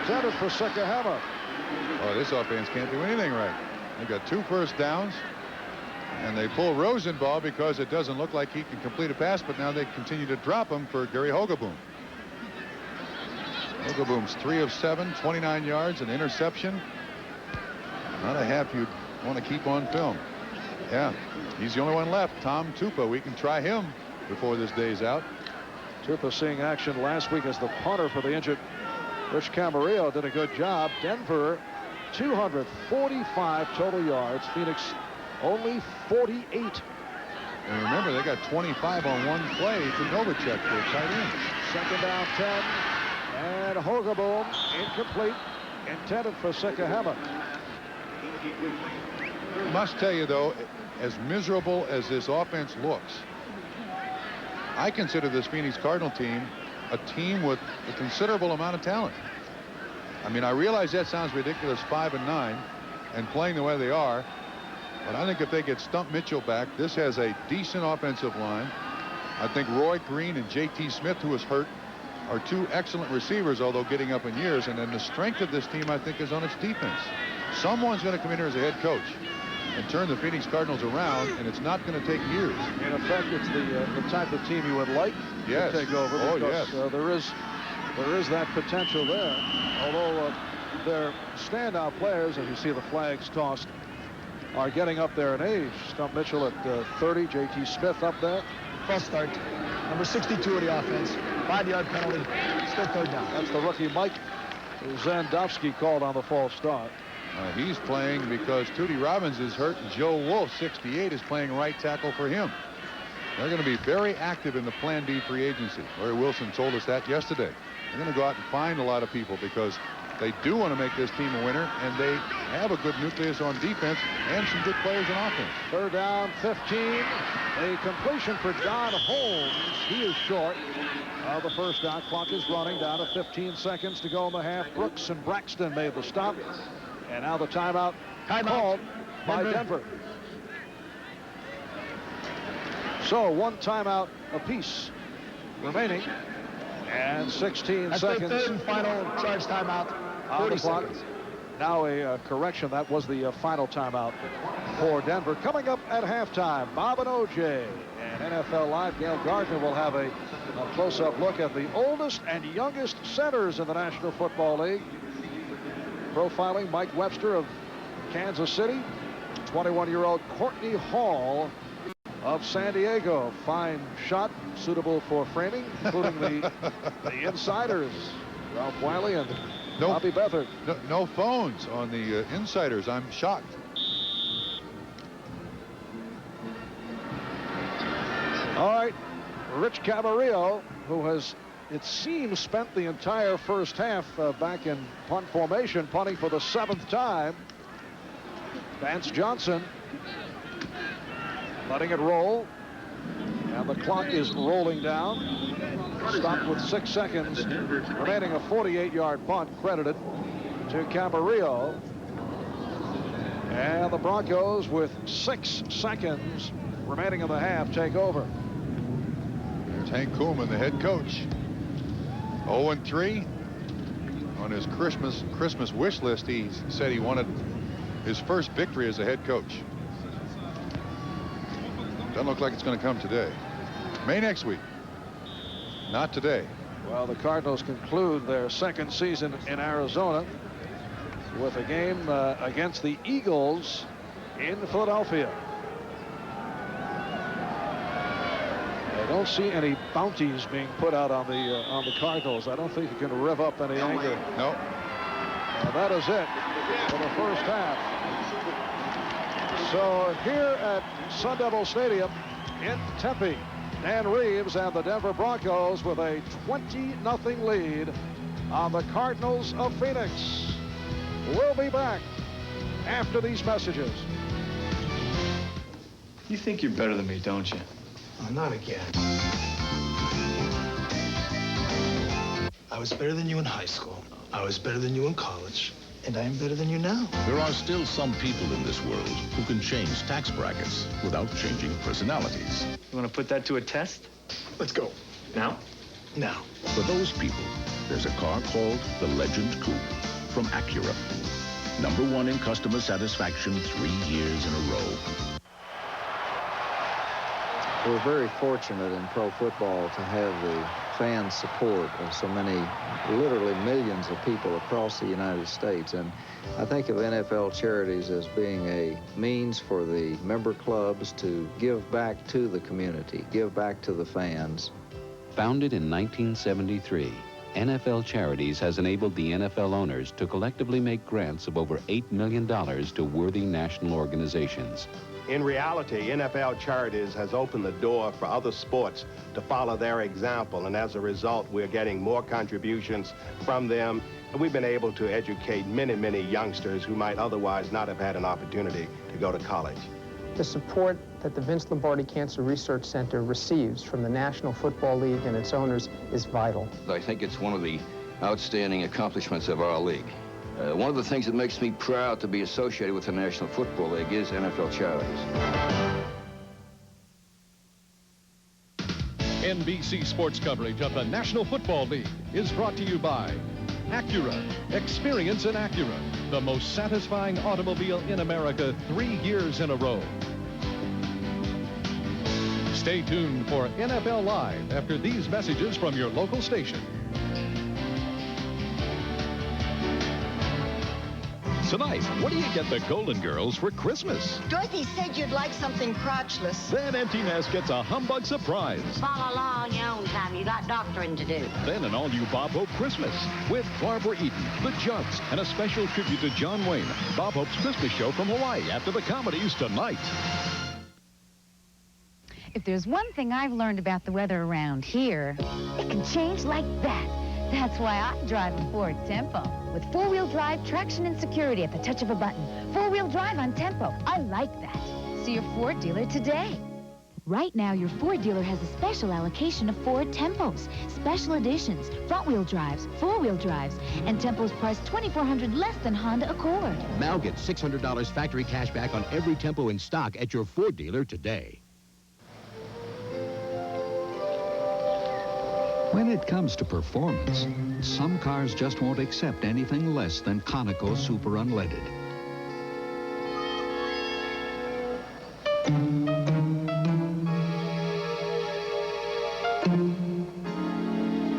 Intended for Sikahema. Oh, this offense can't do anything right. They got 2 first downs, and they pull Rosenbaugh because it doesn't look like he can complete a pass, but now they continue to drop him for Gary Hogaboom. Hogaboom's 3 of 7, 29 yards, an interception. Not a half you'd want to keep on film. Yeah, he's the only one left. Tom Tupa. We can try him before this day's out. Tupa seeing action last week as the punter for the injured Rich Camarillo. Did a good job. Denver 245 total yards. Phoenix only 48. And remember, they got 25 on one play to Novacek for a tight end. Second down 10. And Hogaboom incomplete. Intended for Sikahema. Must tell you, though, as miserable as this offense looks, I consider this Phoenix Cardinal team a team with a considerable amount of talent. I mean, I realize that sounds ridiculous, 5-9, and playing the way they are, but I think if they get Stump Mitchell back, this has a decent offensive line. I think Roy Green and J.T. Smith, who was hurt, are 2 excellent receivers, although getting up in years. And then the strength of this team, I think, is on its defense. Someone's going to come in here as a head coach and turn the Phoenix Cardinals around, and it's not going to take years. In effect, it's the type of team you would like to take over. Oh, because, yes. There is that potential there. Although their standout players, as you see the flags tossed, are getting up there in age. Stump Mitchell at 30, J.T. Smith up there. False start. Number 62 of the offense. 5-yard penalty. Still third down. That's the rookie Mike Zandowski called on the false start. He's playing because Tootie Robbins is hurt. Joe Wolf, 68, is playing right tackle for him. They're going to be very active in the Plan B free agency. Larry Wilson told us that yesterday. They're going to go out and find a lot of people because they do want to make this team a winner, and they have a good nucleus on defense and some good players in offense. Third down, 15. A completion for Don Holmes. He is short of the first down. Clock is running down to 15 seconds to go in the half. Brooks and Braxton made the stop. And now the timeout called by Denver. So one timeout apiece remaining. And 16 That's seconds. That's the third and final charge timeout. 30 seconds. Now a correction. That was the final timeout for Denver. Coming up at halftime, Bob and OJ and NFL Live. Gail Gardner will have a close-up look at the oldest and youngest centers in the National Football League. Profiling Mike Webster of Kansas City, 21-year-old Courtney Hall of San Diego. Fine shot, suitable for framing, including the insiders, Ralph Wiley and Bobby Beathard. No phones on the insiders. I'm shocked. All right, Rich Camarillo, who has, it seems, spent the entire first half back in punt formation, punting for the 7th time. Vance Johnson letting it roll, and the clock is rolling down. Stopped with 6 seconds remaining. A 48-yard punt credited to Camarillo, and the Broncos, with 6 seconds remaining in the half, take over. Hank Koolman, the head coach, 0-3 on his Christmas wish list. He said he wanted his first victory as a head coach. Doesn't look like it's going to come today. May next week. Not today. Well, the Cardinals conclude their second season in Arizona with a game against the Eagles in Philadelphia. I don't see any bounties being put out on the Cardinals. I don't think you can rev up any anger. No. And that is it for the first half. So here at Sun Devil Stadium in Tempe, Dan Reeves and the Denver Broncos with a 20-0 lead on the Cardinals of Phoenix. We'll be back after these messages. You think you're better than me, don't you? Oh, not again. I was better than you in high school. I was better than you in college. And I'm better than you now. There are still some people in this world who can change tax brackets without changing personalities. You want to put that to a test? Let's go. Now? Now. For those people, there's a car called the Legend Coupe from Acura. #1 in customer satisfaction 3 years in a row. We're very fortunate in pro football to have the fan support of so many, literally millions of people across the United States. And I think of NFL Charities as being a means for the member clubs to give back to the community, give back to the fans. Founded in 1973, NFL Charities has enabled the NFL owners to collectively make grants of over $8 million to worthy national organizations. In reality, NFL Charities has opened the door for other sports to follow their example, and as a result, we're getting more contributions from them. And we've been able to educate many, many youngsters who might otherwise not have had an opportunity to go to college. The support that the Vince Lombardi Cancer Research Center receives from the National Football League and its owners is vital. I think it's one of the outstanding accomplishments of our league. One of the things that makes me proud to be associated with the National Football League is NFL Charities. NBC sports coverage of the National Football League is brought to you by Acura. Experience an Acura, the most satisfying automobile in America 3 years in a row. Stay tuned for NFL Live after these messages from your local station. Tonight, what do you get the Golden Girls for Christmas? Dorothy said you'd like something crotchless. Then Empty Nest gets a humbug surprise. Follow along your own time. You got doctoring to do. Then an all-new Bob Hope Christmas with Barbara Eden, the Judds, and a special tribute to John Wayne. Bob Hope's Christmas show from Hawaii after the comedies tonight. If there's one thing I've learned about the weather around here, it can change like that. That's why I drive a Ford Tempo. With four-wheel drive, traction, and security at the touch of a button. Four-wheel drive on Tempo. I like that. See your Ford dealer today. Right now, your Ford dealer has a special allocation of Ford Tempos, special editions, front-wheel drives, four-wheel drives, and Tempos priced $2,400 less than Honda Accord. Now get $600 factory cash back on every Tempo in stock at your Ford dealer today. When it comes to performance, some cars just won't accept anything less than Conoco Super Unleaded.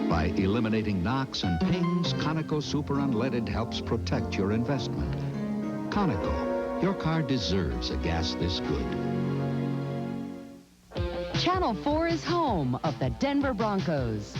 By eliminating knocks and pings, Conoco Super Unleaded helps protect your investment. Conoco, your car deserves a gas this good. Channel 4 is home of the Denver Broncos.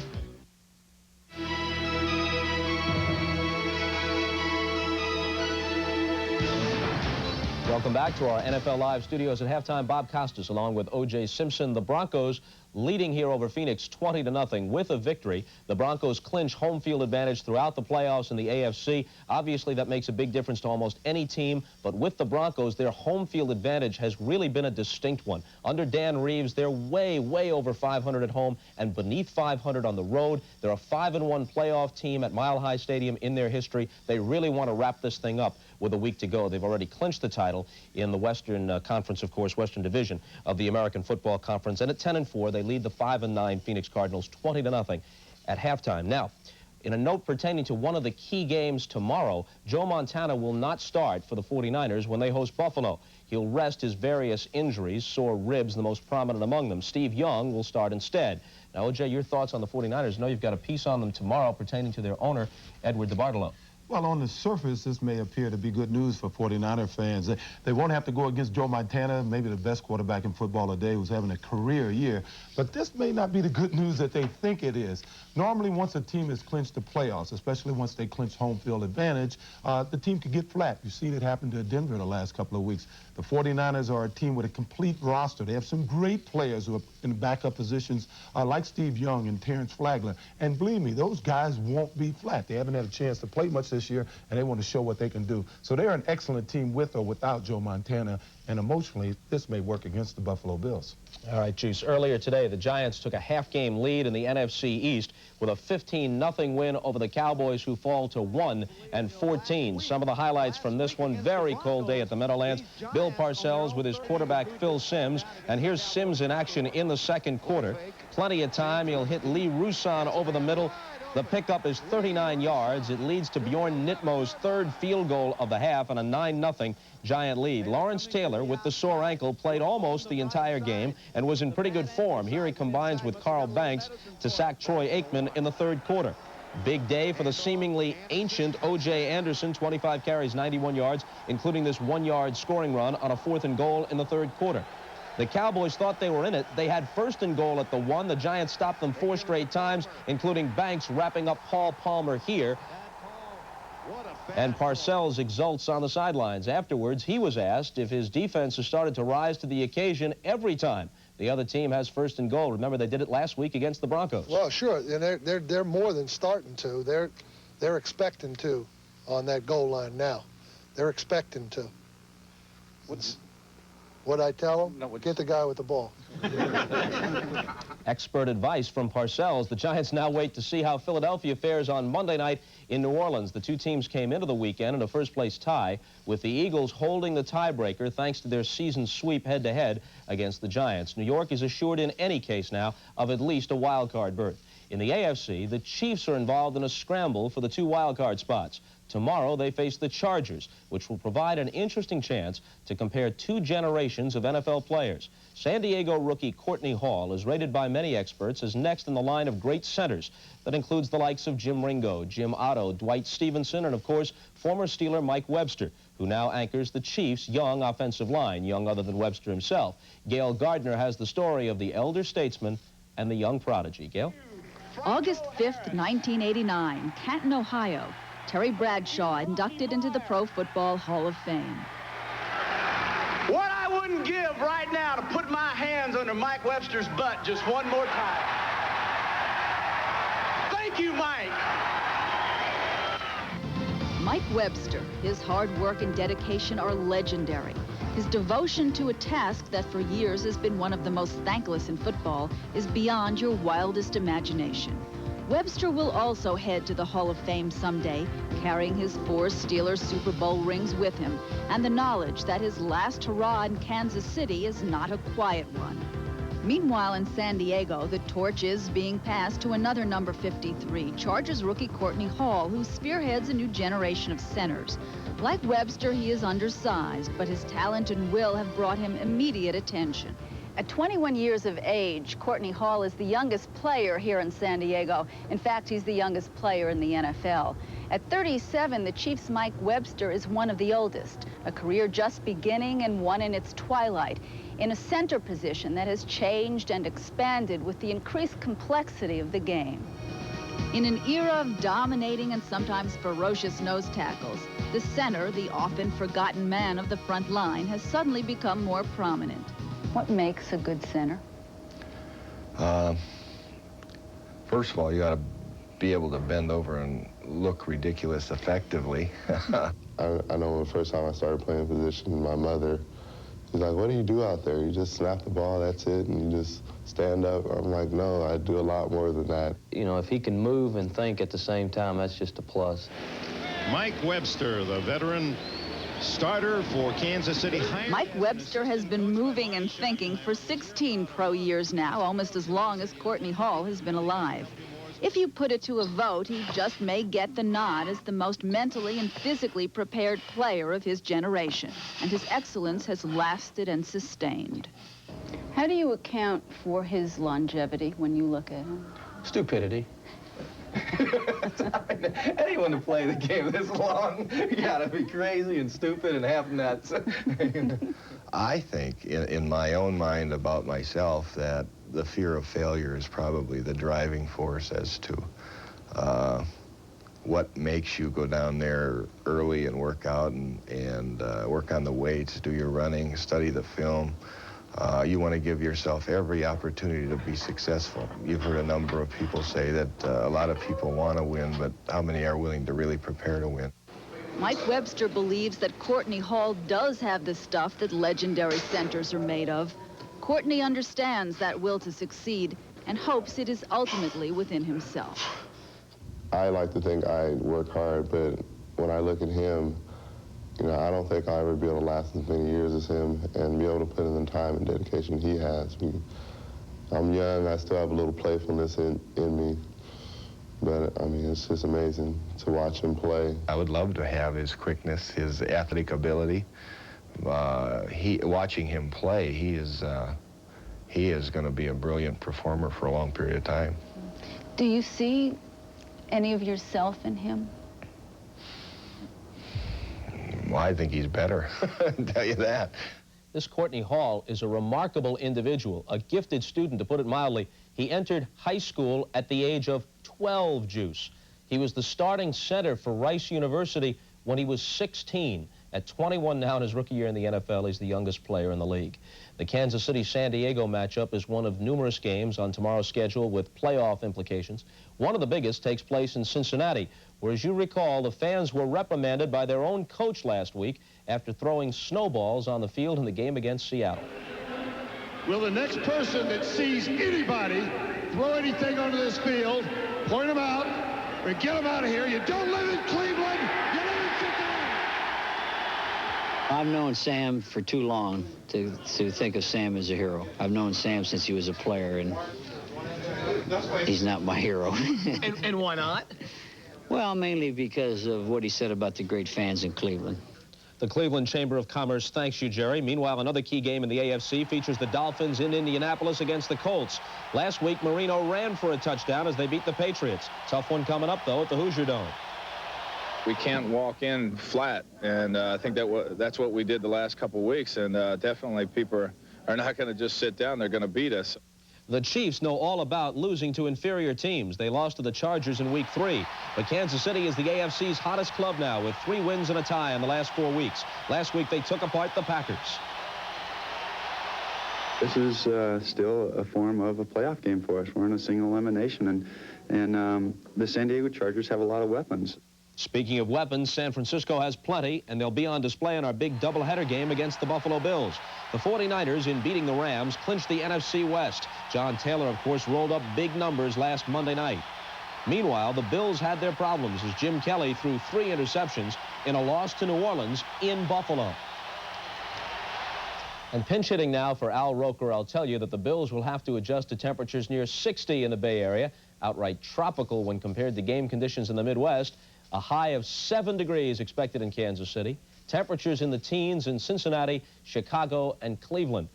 Welcome back to our NFL Live studios. At halftime, Bob Costas along with O.J. Simpson. The Broncos leading here over Phoenix 20-0 with a victory. The Broncos clinch home field advantage throughout the playoffs in the AFC. Obviously, that makes a big difference to almost any team, but with the Broncos, their home field advantage has really been a distinct one. Under Dan Reeves, they're way, way over 500 at home and beneath 500 on the road. They're a 5-1 playoff team at Mile High Stadium in their history. They really want to wrap this thing up with a week to go. They've already clinched the title in the Western Conference, of course, Western Division of the American Football Conference. And at 10-4, they lead the 5-9 Phoenix Cardinals 20-0 at halftime. Now, in a note pertaining to one of the key games tomorrow, Joe Montana will not start for the 49ers when they host Buffalo. He'll rest his various injuries, sore ribs, the most prominent among them. Steve Young will start instead. Now, O.J., your thoughts on the 49ers? I know you've got a piece on them tomorrow pertaining to their owner, Edward DeBartolo. Well, on the surface, this may appear to be good news for 49er fans. They won't have to go against Joe Montana, maybe the best quarterback in football today, who's having a career year. But this may not be the good news that they think it is. Normally, once a team has clinched the playoffs, especially once they clinch home field advantage, the team could get flat. You've seen it happen to Denver the last couple of weeks. The 49ers are a team with a complete roster. They have some great players who are in backup positions, like Steve Young and Terrence Flagler. And believe me, those guys won't be flat. They haven't had a chance to play much this year, and they want to show what they can do. So they're an excellent team with or without Joe Montana, and emotionally, this may work against the Buffalo Bills. All right, Juice. Earlier today, the Giants took a half-game lead in the NFC East with a 15-0 win over the Cowboys, who fall to 1-14. Some of the highlights from this one: very cold day at the Meadowlands. Bill Parcells with his quarterback Phil Simms, and here's Simms in action in the second quarter. Plenty of time. He'll hit Lee Roussan over the middle. The pickup is 39 yards. It leads to Bjorn Nitmo's third field goal of the half and a 9-0 Giant lead. Lawrence Taylor, with the sore ankle, played almost the entire game and was in pretty good form. Here he combines with Carl Banks to sack Troy Aikman in the third quarter. Big day for the seemingly ancient O.J. Anderson, 25 carries, 91 yards, including this 1-yard scoring run on a 4th and goal in the third quarter. The Cowboys thought they were in it. They had 1st and goal at the 1. The Giants stopped them 4 straight times, including Banks wrapping up Paul Palmer here. And Parcells exults on the sidelines. Afterwards, he was asked if his defense has started to rise to the occasion every time the other team has 1st and goal. Remember, they did it last week against the Broncos. Well, sure, and they're more than starting to. They're expecting to on that goal line now. They're expecting to. What'd I tell them? No, get the guy with the ball. Expert advice from Parcells. The Giants now wait to see how Philadelphia fares on Monday night in New Orleans. The two teams came into the weekend in a first-place tie, with the Eagles holding the tiebreaker thanks to their season sweep head-to-head against the Giants. New York is assured in any case now of at least a wild-card berth. In the AFC, the Chiefs are involved in a scramble for the 2 wildcard spots. Tomorrow, they face the Chargers, which will provide an interesting chance to compare 2 generations of NFL players. San Diego rookie Courtney Hall is rated by many experts as next in the line of great centers. That includes the likes of Jim Ringo, Jim Otto, Dwight Stevenson, and, of course, former Steeler Mike Webster, who now anchors the Chiefs' young offensive line, young other than Webster himself. Gail Gardner has the story of the elder statesman and the young prodigy. Gail? August 5th, 1989, Canton, Ohio. Terry Bradshaw inducted into the Pro Football Hall of Fame. What I wouldn't give right now to put my hands under Mike Webster's butt just one more time. Thank you, Mike. Mike Webster, his hard work and dedication are legendary. His devotion to a task that for years has been one of the most thankless in football is beyond your wildest imagination. Webster will also head to the Hall of Fame someday, carrying his 4 Steelers Super Bowl rings with him, and the knowledge that his last hurrah in Kansas City is not a quiet one. Meanwhile, in San Diego, the torch is being passed to another number 53, Chargers rookie Courtney Hall, who spearheads a new generation of centers. Like Webster, he is undersized, but his talent and will have brought him immediate attention. At 21 years of age, Courtney Hall is the youngest player here in San Diego. In fact, he's the youngest player in the NFL. At 37, the Chiefs' Mike Webster is one of the oldest, a career just beginning and one in its twilight, in a center position that has changed and expanded with the increased complexity of the game. In an era of dominating and sometimes ferocious nose tackles, the center, the often forgotten man of the front line, has suddenly become more prominent. What makes a good center? First of all, you got to be able to bend over and look ridiculous effectively. I know the first time I started playing position, my mother was like, what do you do out there? You just snap the ball, that's it, and you just stand up. I'm like, no, I do a lot more than that. You know, if he can move and think at the same time, that's just a plus. Mike Webster, the veteran starter for Kansas City. Mike Webster has been moving and thinking for 16 pro years now, almost as long as Courtney Hall has been alive. If you put it to a vote, he just may get the nod as the most mentally and physically prepared player of his generation, and his excellence has lasted and sustained. How do you account for his longevity when you look at him? Stupidity. Anyone to play the game this long, you gotta be crazy and stupid and half nuts. I think, in my own mind about myself, that the fear of failure is probably the driving force as to what makes you go down there early and work out and work on the weights, do your running, study the film. You want to give yourself every opportunity to be successful. You've heard a number of people say that a lot of people want to win, but how many are willing to really prepare to win? Mike Webster believes that Courtney Hall does have the stuff that legendary centers are made of. Courtney understands that will to succeed and hopes it is ultimately within himself. I like to think I work hard, but when I look at him, you know, I don't think I'll ever be able to last as many years as him and be able to put in the time and dedication he has. I'm young, I still have a little playfulness in me, but I mean, it's just amazing to watch him play. I would love to have his quickness, his athletic ability. Watching him play, he is going to be a brilliant performer for a long period of time. Do you see any of yourself in him? Well, I think he's better, I'll tell you that. This Courtney Hall is a remarkable individual, a gifted student, to put it mildly. He entered high school at the age of 12 juice. He was the starting center for Rice University when he was 16. At 21 now in his rookie year in the NFL, he's the youngest player in the league. The Kansas City-San Diego matchup is one of numerous games on tomorrow's schedule with playoff implications. One of the biggest takes place in Cincinnati, where, as you recall, the fans were reprimanded by their own coach last week after throwing snowballs on the field in the game against Seattle. Will the next person that sees anybody throw anything onto this field, point them out, and get them out of here? You don't live in Cleveland, you live in Cincinnati. I've known Sam for too long to think of Sam as a hero. I've known Sam since he was a player, and he's not my hero. And why not? Well, mainly because of what he said about the great fans in Cleveland. The Cleveland Chamber of Commerce thanks you, Jerry. Meanwhile, another key game in the AFC features the Dolphins in Indianapolis against the Colts. Last week, Marino ran for a touchdown as they beat the Patriots. Tough one coming up, though, at the Hoosier Dome. We can't walk in flat, and I think that's what we did the last couple weeks, and definitely people are not going to just sit down. They're going to beat us. The Chiefs know all about losing to inferior teams. They lost to the Chargers in Week 3. But Kansas City is the AFC's hottest club now with 3 wins and a tie in the last 4 weeks. Last week, they took apart the Packers. This is still a form of a playoff game for us. We're in a single elimination, and the San Diego Chargers have a lot of weapons. Speaking of weapons, San Francisco has plenty, and they'll be on display in our big doubleheader game against the Buffalo Bills. The 49ers, in beating the Rams, clinched the NFC West. John Taylor, of course, rolled up big numbers last Monday night. Meanwhile, the Bills had their problems as Jim Kelly threw 3 interceptions in a loss to New Orleans in Buffalo. And pinch hitting now for Al Roker. I'll tell you that the Bills will have to adjust to temperatures near 60 in the Bay Area, outright tropical when compared to game conditions in the Midwest. A high of 7 degrees expected in Kansas City. Temperatures in the teens in Cincinnati, Chicago, and Cleveland.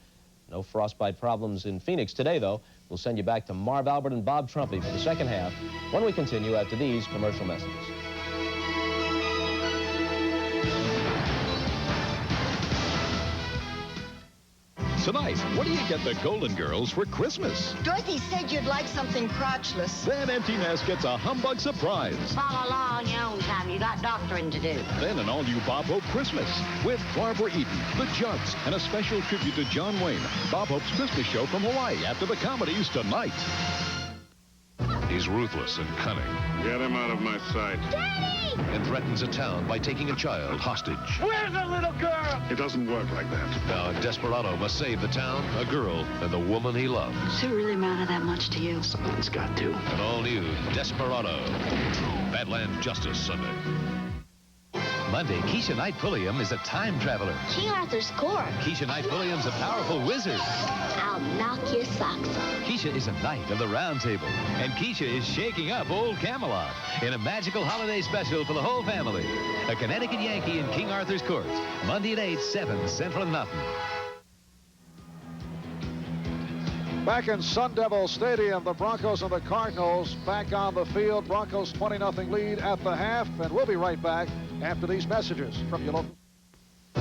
No frostbite problems in Phoenix today, though. We'll send you back to Marv Albert and Bob Trumpy for the second half when we continue after these commercial messages. Tonight, what do you get the Golden Girls for Christmas? Dorothy said you'd like something crotchless. Then Empty Nest gets a humbug surprise. Follow along your own time. You got doctoring to do. Then an all-new Bob Hope Christmas with Barbara Eden, the Judds, and a special tribute to John Wayne. Bob Hope's Christmas show from Hawaii after the comedies tonight. He's ruthless and cunning. Get him out of my sight. Daddy! And threatens a town by taking a child hostage. Where's the little girl? It doesn't work like that. Now a desperado must save the town, a girl, and the woman he loves. Does it really matter that much to you? Someone's got to. An all-new Desperado. Badland Justice Sunday. Monday, Keisha Knight Pulliam is a time traveler. King Arthur's court. Keisha Knight Pulliam's a powerful wizard. I'll knock your socks off. Keisha is a knight of the round table. And Keisha is shaking up old Camelot in a magical holiday special for the whole family. A Connecticut Yankee in King Arthur's court. Monday at 8, 7 Central and nothing. Back in Sun Devil Stadium, the Broncos and the Cardinals back on the field. Broncos 20-0 lead at the half, and we'll be right back after these messages from your local.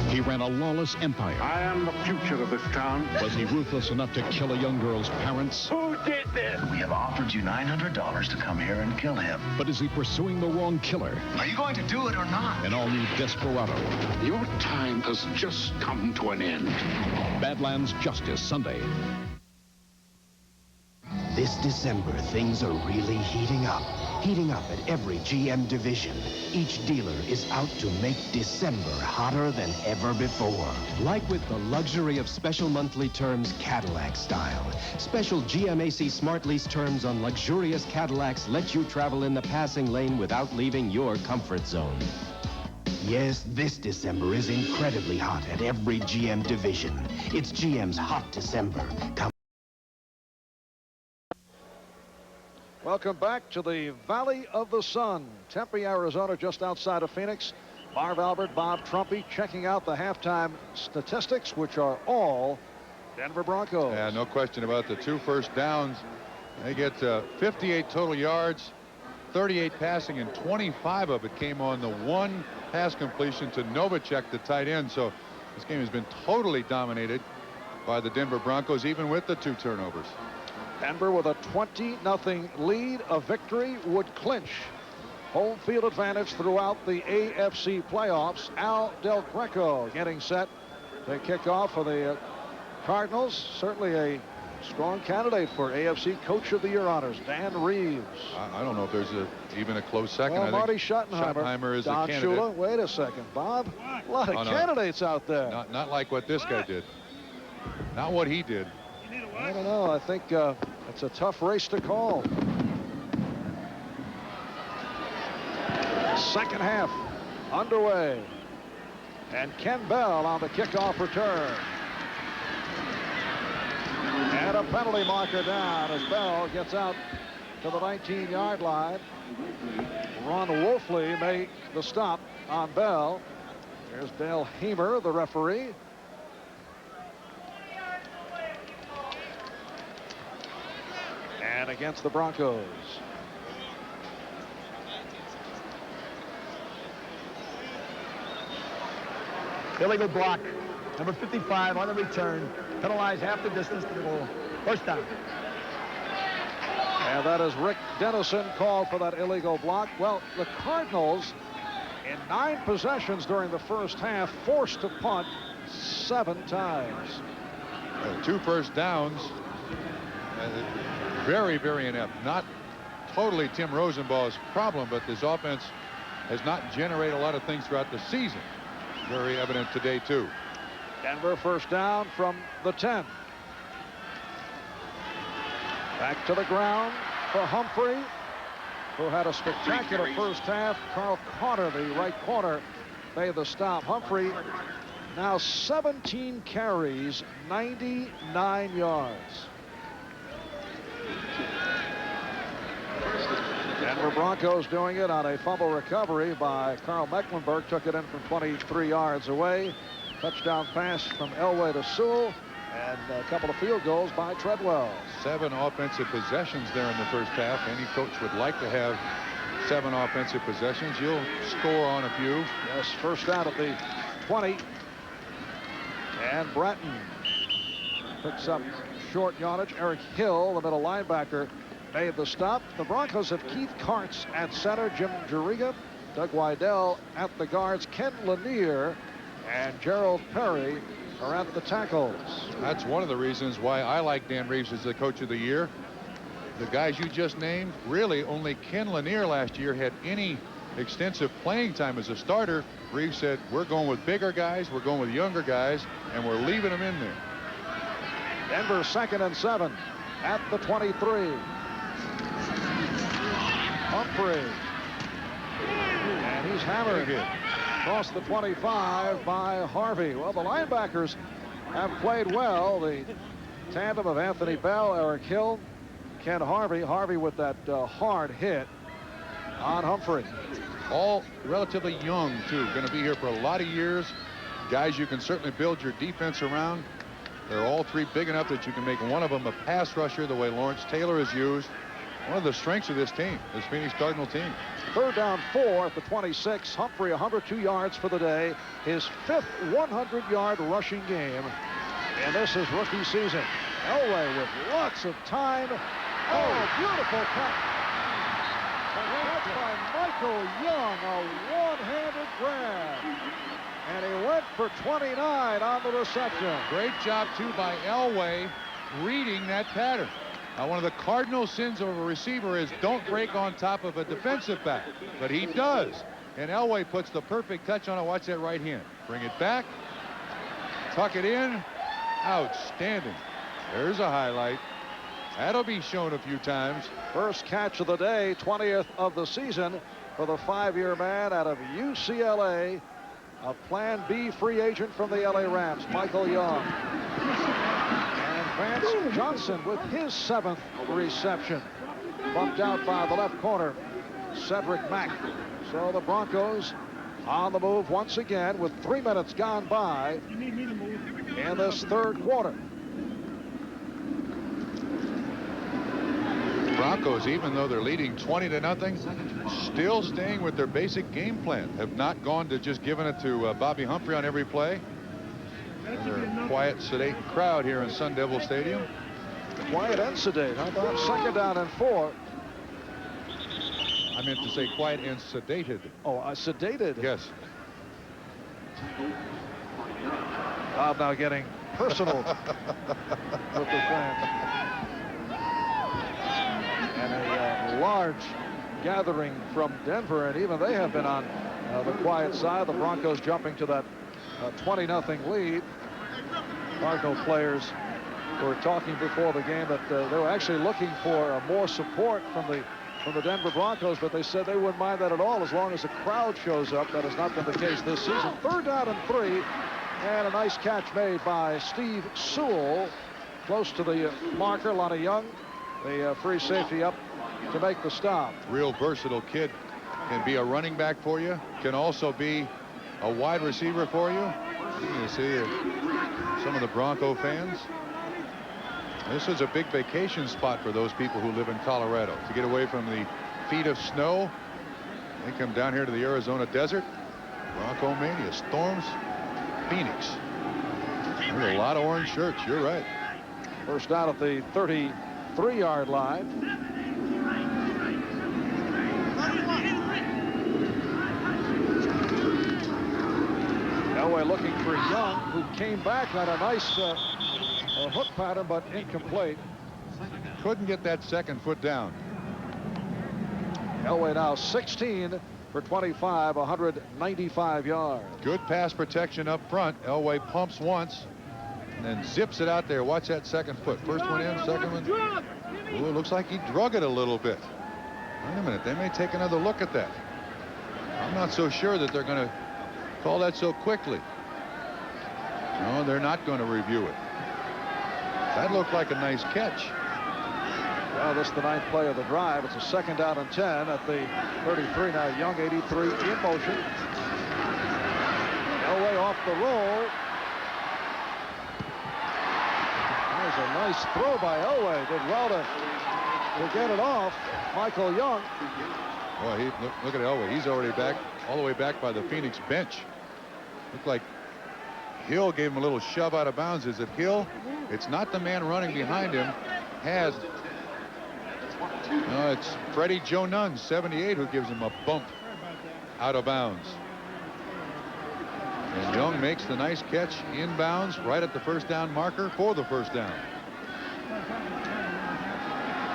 He ran a lawless empire. I am the future of this town. Was he ruthless enough to kill a young girl's parents? Who did this? We have offered you $900 to come here and kill him. But is he pursuing the wrong killer? Are you going to do it or not? An all-new Desperado. Your time has just come to an end. Badlands Justice Sunday. This December, things are really heating up. Heating up at every GM division. Each dealer is out to make December hotter than ever before. Like with the luxury of special monthly terms Cadillac style. Special GMAC Smart Lease terms on luxurious Cadillacs let you travel in the passing lane without leaving your comfort zone. Yes, this December is incredibly hot at every GM division. It's GM's Hot December. Come. Welcome back to the Valley of the Sun. Tempe, Arizona, just outside of Phoenix. Marv Albert, Bob Trumpy checking out the halftime statistics, which are all Denver Broncos. Yeah, no question about the 2 first downs. They get 58 total yards, 38 passing, and 25 of it came on the 1 pass completion to Novacek, the tight end. So this game has been totally dominated by the Denver Broncos, even with the 2 turnovers. Denver with a 20-0 lead. A victory would clinch home field advantage throughout the AFC playoffs. Al Del Greco getting set to kick off for the Cardinals. Certainly a strong candidate for AFC Coach of the Year honors. Dan Reeves. I don't know if there's even a close second. Well, I Marty think Schottenheimer is Don a candidate. Shula. Wait a second, Bob. A lot of candidates out there. Not like what this guy did. Not what he did. I don't know. I think it's a tough race to call. Second half underway. And Ken Bell on the kickoff return. And a penalty marker down as Bell gets out to the 19-yard line. Ron Wolfley made the stop on Bell. There's Dale Hamer, the referee. And against the Broncos. Illegal block. Number 55 on the return. Penalized half the distance to the goal. First down. And that is Rick Dennison called for that illegal block. Well, the Cardinals, in 9 possessions during the first half, forced to punt 7 times. 2 first downs. Very, very inept. Not totally Tim Rosenbaugh's problem, but this offense has not generated a lot of things throughout the season. Very evident today, too. Denver first down from the 10. Back to the ground for Humphrey, who had a spectacular first half. Carl Carter, the right corner, made the stop. Humphrey now 17 carries, 99 yards. Denver Broncos doing it on a fumble recovery by Carl Mecklenburg. Took it in from 23 yards away. Touchdown pass from Elway to Sewell. And a couple of field goals by Treadwell. 7 offensive possessions there in the first half. Any coach would like to have 7 offensive possessions. You'll score on a few. Yes, first down at the 20. And Bratton picks up short yardage. Eric Hill, the middle linebacker, made the stop. The Broncos have Keith Kartz at center, Jim Juriga, Doug Weidel at the guards, Ken Lanier, and Gerald Perry are at the tackles. That's one of the reasons why I like Dan Reeves as the coach of the year. The guys you just named, really only Ken Lanier last year had any extensive playing time as a starter. Reeves said, we're going with bigger guys, we're going with younger guys, and we're leaving them in there. Denver 2nd and 7 at the 23. Humphrey. And he's hammered across the 25 by Harvey. Well, the linebackers have played well. The tandem of Anthony Bell, Eric Hill, Ken Harvey. Harvey with that hard hit on Humphrey. All relatively young, too. Going to be here for a lot of years. Guys you can certainly build your defense around. They're all 3 big enough that you can make one of them a pass rusher the way Lawrence Taylor is used. One of the strengths of this team, this Phoenix Cardinal team. 3rd down 4 at the 26. Humphrey 102 yards for the day. His 5th 100-yard rushing game. And this is rookie season. Elway with lots of time. Oh, beautiful cut. That's by Michael Young, a one-handed grab. And he went for 29 on the reception. Great job, too, by Elway reading that pattern. Now, one of the cardinal sins of a receiver is don't break on top of a defensive back. But he does. And Elway puts the perfect touch on it. Watch that right hand. Bring it back. Tuck it in. Outstanding. There's a highlight. That'll be shown a few times. First catch of the day, 20th of the season for the 5-year man out of UCLA. A Plan B free agent from the LA Rams, Michael Young. And Vance Johnson with his 7th reception. Bumped out by the left corner, Cedric Mack. So the Broncos on the move once again with 3 minutes gone by in this 3rd quarter. Broncos, even though they're leading 20-0, still staying with their basic game plan. Have not gone to just giving it to Bobby Humphrey on every play. They're a quiet, sedate crowd here in Sun Devil Stadium. Quiet and sedate. How about 2nd down and 4? I meant to say quiet and sedated. Oh, sedated? Yes. I'm now getting personal with the fans. And a large gathering from Denver, and even they have been on the quiet side. The Broncos jumping to that 20-0 lead. Cardinal players were talking before the game that they were actually looking for more support from the Denver Broncos, but they said they wouldn't mind that at all as long as the crowd shows up. That has not been the case this season. 3rd down and 3, and a nice catch made by Steve Sewell close to the marker. Lonnie Young, the free safety, up to make the stop. Real versatile kid. Can be a running back for you. Can also be a wide receiver for you. You can see some of the Bronco fans. This is a big vacation spot for those people who live in Colorado. To get away from the feet of snow, they come down here to the Arizona desert. Bronco Mania, Storms, Phoenix. There's a lot of orange shirts, you're right. First down at the 33-yard line. Elway looking for Young, who came back, had a nice hook pattern, but incomplete. Couldn't get that second foot down. Elway now 16 for 25, 195 yards. Good pass protection up front. Elway pumps once and then zips it out there. Watch that second foot. First one in, second one. Ooh, it looks like he drug it a little bit. Wait a minute, they may take another look at that. I'm not so sure that they're going to call that so quickly. No, they're not going to review it. That looked like a nice catch. Well, this is the 9th play of the drive. It's a second down and 10 at the 33. Now Young, 83, in motion. Elway off the roll. There's a nice throw by Elway. Did well to get it off. Michael Young. Boy, look at Elway. He's already back, all the way back by the Phoenix bench. Looked like Hill gave him a little shove out of bounds. Is it Hill? It's not the man running behind him. No, it's Freddie Joe Nunn, 78, who gives him a bump out of bounds. And Young makes the nice catch inbounds right at the first down marker for the first down.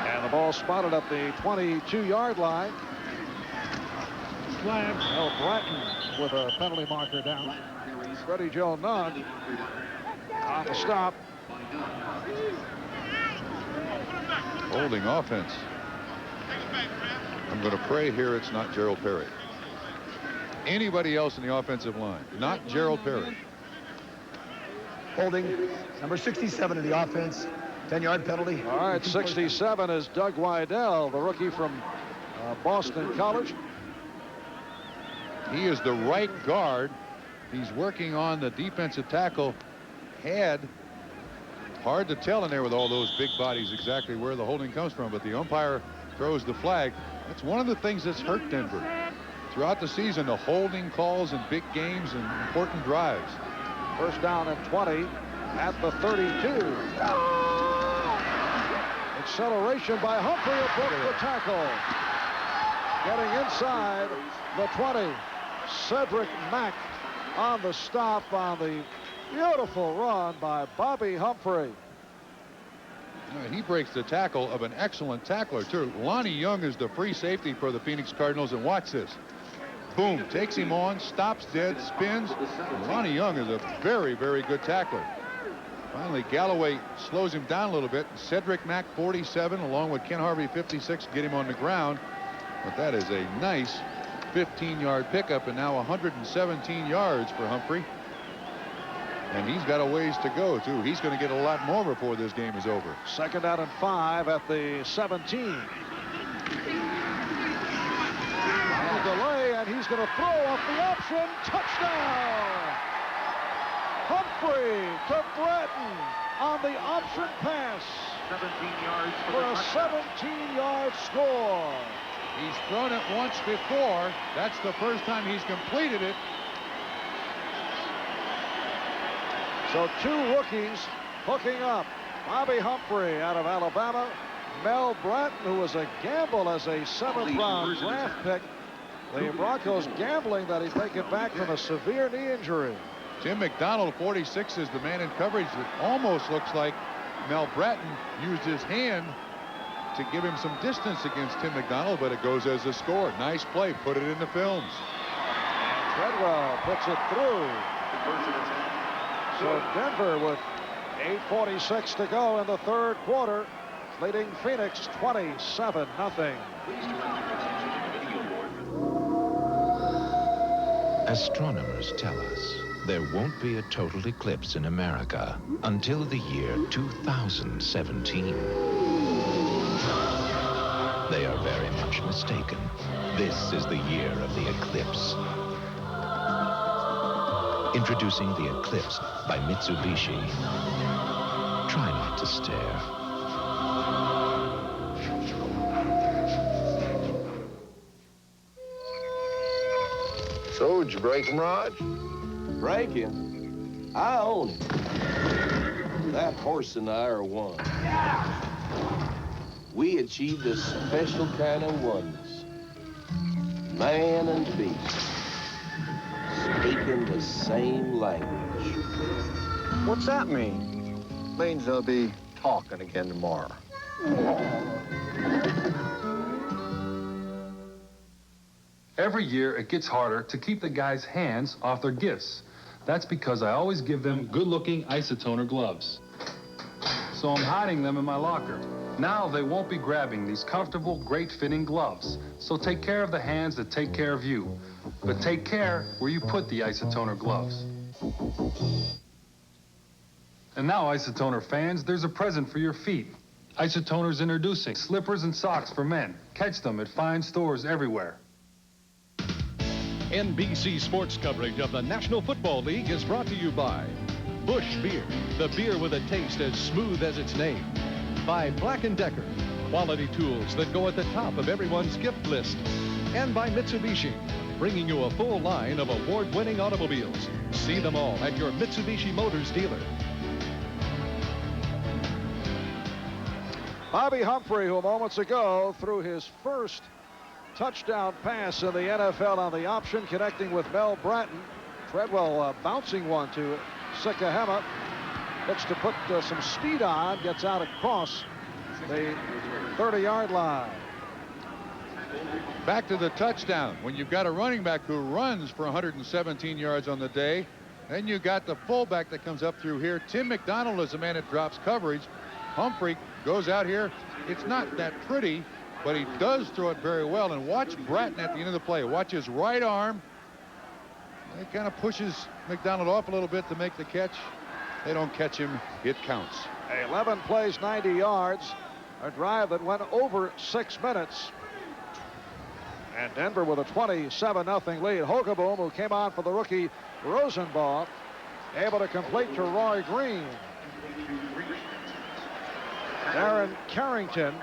And the ball spotted at the 22-yard line. Mel Bratton with a penalty marker down. Freddie Joe Nunn on the stop. Holding offense. I'm going to pray here it's not Gerald Perry. Anybody else in the offensive line, not Gerald Perry. Holding, number 67 in the offense, 10-yard penalty. All right, 67 is Doug Wydell, the rookie from Boston College. He is the right guard. He's working on the defensive tackle head. Hard to tell in there with all those big bodies exactly where the holding comes from, but the umpire throws the flag. That's one of the things that's hurt Denver throughout the season, the holding calls in big games and important drives. First down and 20 at the 32. Acceleration by Humphrey, who broke the tackle. Getting inside the 20. Cedric Mack on the stop on the beautiful run by Bobby Humphrey. He breaks the tackle of an excellent tackler, too. Lonnie Young is the free safety for the Phoenix Cardinals, and watch this. Boom, takes him on, stops dead, spins. Lonnie Young is a very, very good tackler. Finally, Galloway slows him down a little bit. Cedric Mack, 47, along with Ken Harvey, 56, get him on the ground. But that is a nice 15-yard pickup, and now 117 yards for Humphrey. And he's got a ways to go, too. He's going to get a lot more before this game is over. Second down and 5 at the 17. On the delay, and he's going to throw off the option. Touchdown! Humphrey to Bratton on the option pass. 17 yards for a 17-yard score. He's thrown it once before. That's the first time he's completed it. So two rookies hooking up. Bobby Humphrey out of Alabama. Mel Bratton, who was a gamble as a 7th-round draft pick. The Broncos gambling that he'd make it back from a severe knee injury. Tim McDonald, 46, is the man in coverage. It almost looks like Mel Bratton used his hand to give him some distance against Tim McDonald, but it goes as a score. Nice play. Put it in the films. Treadwell puts it through. So Denver with 8:46 to go in the third quarter, leading Phoenix 27-0. Astronomers tell us there won't be a total eclipse in America until the year 2017. They are very much mistaken. This is the year of the eclipse. Introducing the Eclipse by Mitsubishi. Try not to stare. So, did you break him, Raj? Break him? I own him. That horse and I are one. We achieved a special kind of oneness. Man and beast. Speaking the same language. What's that mean? Means they'll be talking again tomorrow. Every year, it gets harder to keep the guys' hands off their gifts. That's because I always give them good-looking isotoner gloves. So I'm hiding them in my locker. Now they won't be grabbing these comfortable, great-fitting gloves. So take care of the hands that take care of you. But take care where you put the isotoner gloves. And now, Isotoner fans, there's a present for your feet. Isotoner's introducing slippers and socks for men. Catch them at fine stores everywhere. NBC Sports coverage of the National Football League is brought to you by Busch Beer, the beer with a taste as smooth as its name. By Black & Decker, quality tools that go at the top of everyone's gift list. And by Mitsubishi, bringing you a full line of award-winning automobiles. See them all at your Mitsubishi Motors dealer. Bobby Humphrey, who moments ago threw his first touchdown pass in the NFL on the option, connecting with Mel Bratton. Treadwell bouncing one to Sikahema. Looks to put some speed on, gets out across the 30-yard line. Back to the touchdown. When you've got a running back who runs for 117 yards on the day, then you got the fullback that comes up through here. Tim McDonald is the man that drops coverage. Humphrey goes out here. It's not that pretty, but he does throw it very well. And watch Bratton at the end of the play. Watch his right arm. It kind of pushes McDonald off a little bit to make the catch. They don't catch him. It counts. 11 plays, 90 yards. A drive that went over 6 minutes. And Denver with a 27-0 lead. Hogaboom, who came on for the rookie Rosenbaugh, able to complete to Roy Green. Darren Carrington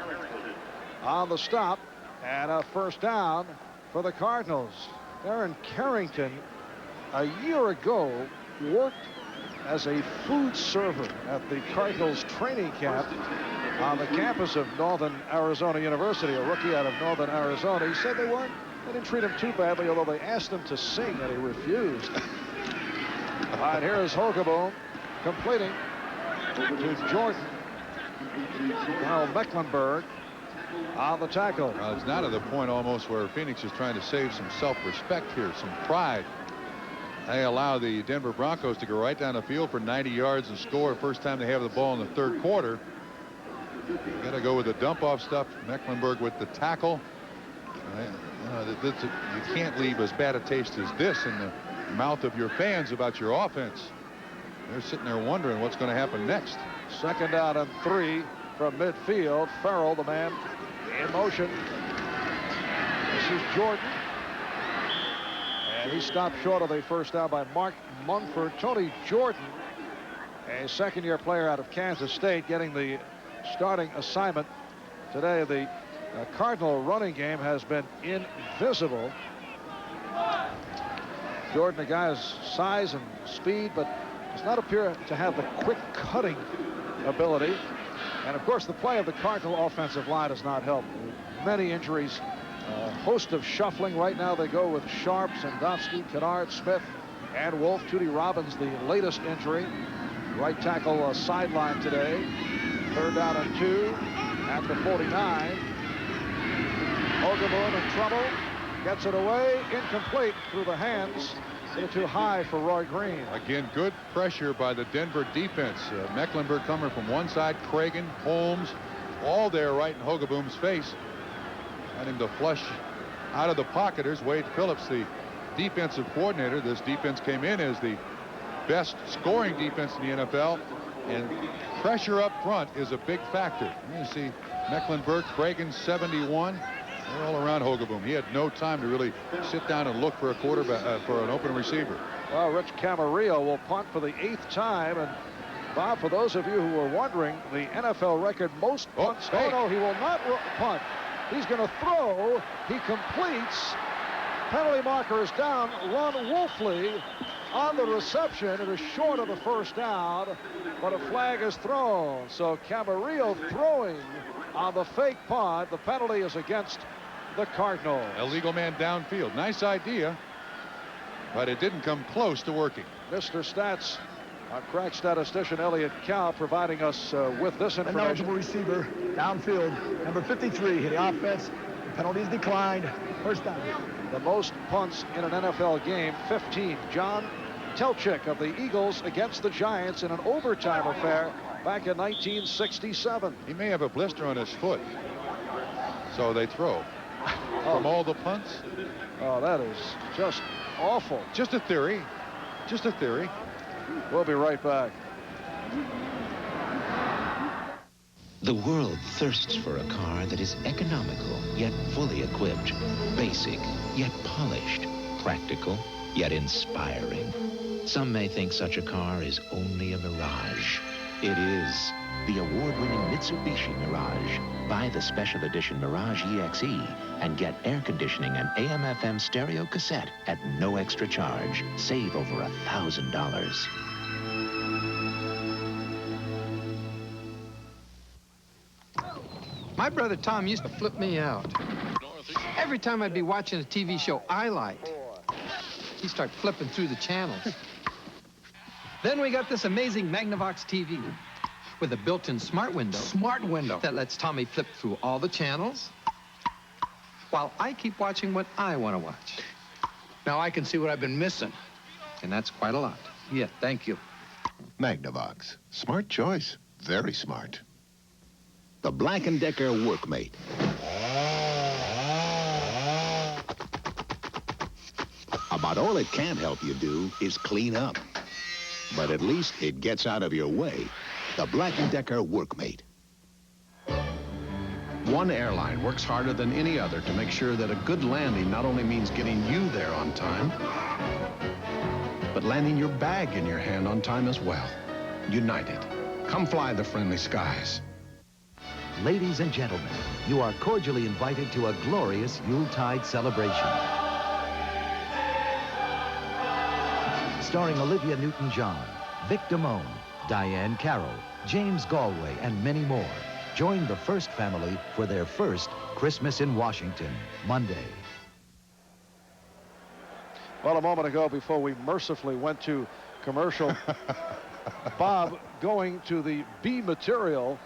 on the stop, and a first down for the Cardinals. Darren Carrington, a year ago, worked as a food server at the Cardinals training camp on the campus of Northern Arizona University, a rookie out of Northern Arizona. He said they didn't treat him too badly, although they asked him to sing and he refused. All right, here is Hogaboom completing to Jordan. Now Mecklenburg on the tackle. Well, it's now to the point almost where Phoenix is trying to save some self-respect here, some pride. They allow the Denver Broncos to go right down the field for 90 yards and score. First time they have the ball in the third quarter. Got to go with the dump-off stuff. Mecklenburg with the tackle. You can't leave as bad a taste as this in the mouth of your fans about your offense. They're sitting there wondering what's going to happen next. Second down and 3 from midfield. Farrell, the man in motion. This is Jordan. And he stopped short of the first down by Mark Munford. Tony Jordan, a second-year player out of Kansas State, getting the starting assignment today. The Cardinal running game has been invisible. Jordan, a guy's size and speed, but does not appear to have the quick cutting ability. And of course, the play of the Cardinal offensive line has not helped. Many injuries, a host of shuffling. Right now they go with Sharp, Sandowski, Kennard, Smith, and Wolf. Tootie Robbins, the latest injury. Right tackle sideline today. Third down and 2 at the 49. Hogaboom in trouble. Gets it away. Incomplete through the hands. A little too high for Roy Green. Again, good pressure by the Denver defense. Mecklenburg coming from one side. Cragen, Holmes, all there right in Hogaboom's face. Got him to flush out of the pocket. There's Wade Phillips, the defensive coordinator. This defense came in as the best scoring defense in the NFL, and pressure up front is a big factor. You see Mecklenburg, Pragen, 71. They're all around Hogeboom. He had no time to really sit down and look for a quarterback, for an open receiver. Well, Rich Camarillo will punt for the 8th time. And Bob, for those of you who were wondering, the NFL record most punts. Oh, no, he will not punt. He's going to throw. He completes. Penalty marker is down. Ron Wolfley on the reception. It is short of the first down, but a flag is thrown. So Camarillo throwing on the fake punt. The penalty is against the Cardinals. Illegal man downfield. Nice idea, but it didn't come close to working. Mr. Stats, our crack statistician Elliot Cow providing us with this information. An eligible receiver downfield, number 53, the offense. The penalty is declined. First down. The most punts in an NFL game, 15. John Telchik of the Eagles against the Giants in an overtime affair back in 1967. He may have a blister on his foot, so they throw. From all the punts. Oh, that is just awful. Just a theory. Just a theory. We'll be right back. The world thirsts for a car that is economical, yet fully equipped, basic, yet polished, practical, yet inspiring. Some may think such a car is only a mirage. It is. The award-winning Mitsubishi Mirage. Buy the special edition Mirage EXE and get air conditioning and AM/FM stereo cassette at no extra charge. Save over $1,000. My brother Tom used to flip me out. Every time I'd be watching a TV show I liked, he'd start flipping through the channels. Then we got this amazing Magnavox TV with a built-in smart window that lets Tommy flip through all the channels while I keep watching what I want to watch. Now I can see what I've been missing. And that's quite a lot. Yeah, thank you. Magnavox. Smart choice. Very smart. The Black & Decker Workmate. About all it can't help you do is clean up. But at least it gets out of your way. The Black & Decker Workmate. One airline works harder than any other to make sure that a good landing not only means getting you there on time, but landing your bag in your hand on time as well. United. Come fly the friendly skies. Ladies and gentlemen, you are cordially invited to a glorious Yuletide celebration. Starring Olivia Newton-John, Vic Damone, Diane Carroll, James Galway, and many more. Join the First family for their first Christmas in Washington, Monday. Well, a moment ago, before we mercifully went to commercial, Bob going to the B material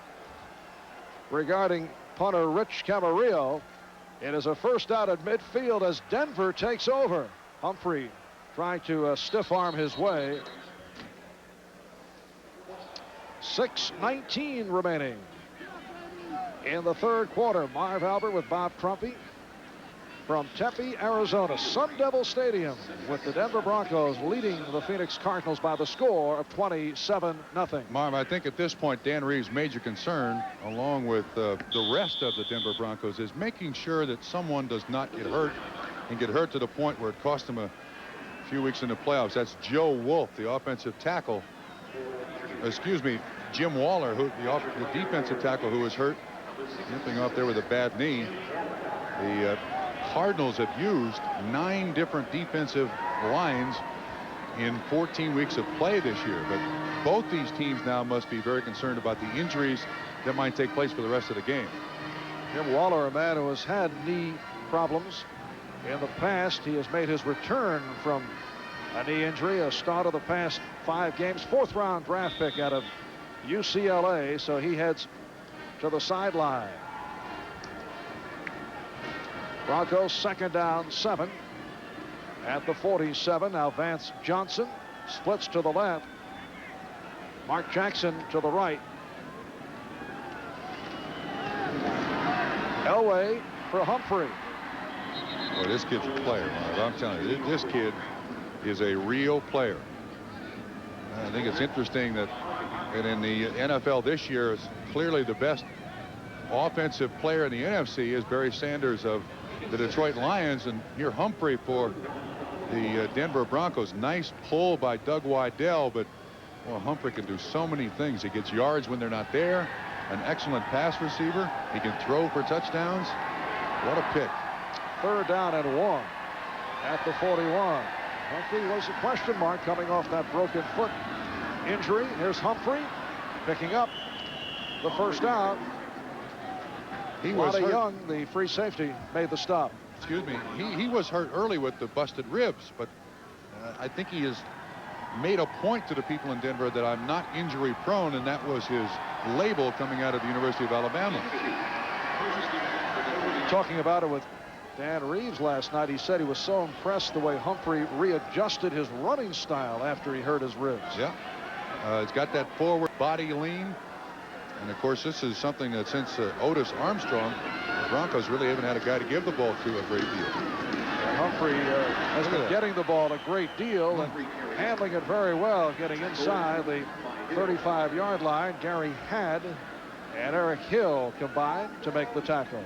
regarding punter Rich Camarillo. It is a first out at midfield as Denver takes over. Humphrey trying to stiff arm his way. 6:19 remaining in the third quarter. Marv Albert with Bob Trumpy from Tempe, Arizona, Sun Devil Stadium, with the Denver Broncos leading the Phoenix Cardinals by the score of 27-0. Marv, I think at this point, Dan Reeves' major concern, along with the rest of the Denver Broncos, is making sure that someone does not get hurt, and get hurt to the point where it cost him a few weeks in the playoffs. That's Joe Wolf, the offensive tackle. Excuse me, Jim Waller, who the defensive tackle, who was hurt, limping off there with a bad knee. The Cardinals have used 9 different defensive lines in 14 weeks of play this year, but both these teams now must be very concerned about the injuries that might take place for the rest of the game. Jim Waller, a man who has had knee problems in the past. He has made his return from a knee injury, a start of the past 5 games. 4th-round draft pick out of UCLA, so he heads to the sideline. Broncos 2nd down 7 at the 47. Now Vance Johnson splits to the left. Mark Jackson to the right. Elway for Humphrey. Well, this kid's a player, Marv. I'm telling you, this kid is a real player. think it's interesting that in the NFL this year is clearly the best offensive player in the NFC is Barry Sanders of the Detroit Lions, and here Humphrey for the Denver Broncos. Nice pull by Doug Weidel, but well, Humphrey can do so many things. He gets yards when they're not there. An excellent pass receiver. He can throw for touchdowns. What a pick. 3rd down and 1 at the 41. Humphrey was a question mark coming off that broken foot injury. Here's Humphrey picking up the 1st down. He was hurt. Young, the free safety, made the stop. Excuse me. He was hurt early with the busted ribs, but I think he has made a point to the people in Denver that I'm not injury prone, and that was his label coming out of the University of Alabama. Talking about it with Dan Reeves last night, he said he was so impressed the way Humphrey readjusted his running style after he hurt his ribs. Yeah. It's got that forward body lean. And of course, this is something that since Otis Armstrong, the Broncos really haven't had a guy to give the ball to a great deal. Humphrey has been getting the ball a great deal and handling it very well, getting inside the 35-yard line. Gary Hadd and Eric Hill combined to make the tackle.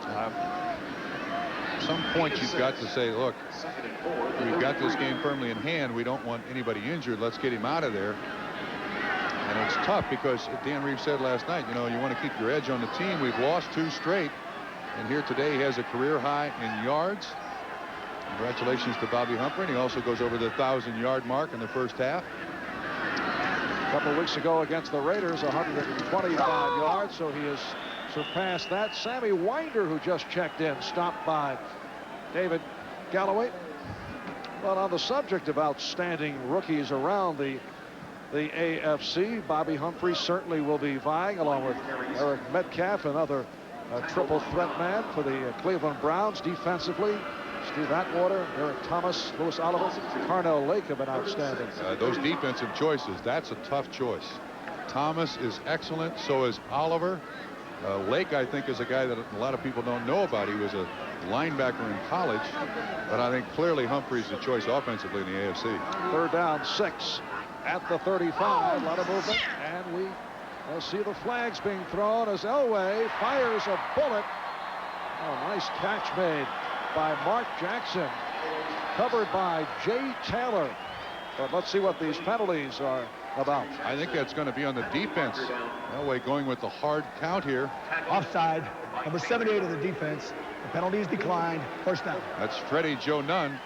At some point, you've got to say, look, we've got this game firmly in hand. We don't want anybody injured. Let's get him out of there. And it's tough because Dan Reeves said last night, you know, you want to keep your edge on the team. We've lost 2 straight. And here today he has a career high in yards. Congratulations to Bobby Humphrey. And he also goes over the 1,000-yard mark in the first half. A couple of weeks ago against the Raiders, 125 yards. So he has surpassed that. Sammy Winder, who just checked in, stopped by David Galloway. Well, on the subject of outstanding rookies around the AFC, Bobby Humphrey certainly will be vying along with Eric Metcalf, another triple threat man for the Cleveland Browns. Defensively, Steve Atwater, Eric Thomas, Louis Oliver, Carnell Lake have been outstanding. Those defensive choices, that's a tough choice. Thomas is excellent. So is Oliver. Lake, I think, is a guy that a lot of people don't know about. He was a linebacker in college, but I think clearly Humphrey's the choice offensively in the AFC. 3rd down, 6 at the 35. A lot of movement, and we see the flags being thrown as Elway fires a bullet. Oh, nice catch made by Mark Jackson, covered by Jay Taylor. But let's see what these penalties are about. I think that's going to be on the defense. Elway going with the hard count here. Offside. Number 78 of the defense. The penalty is declined. 1st down. That's Freddie Joe Nunn.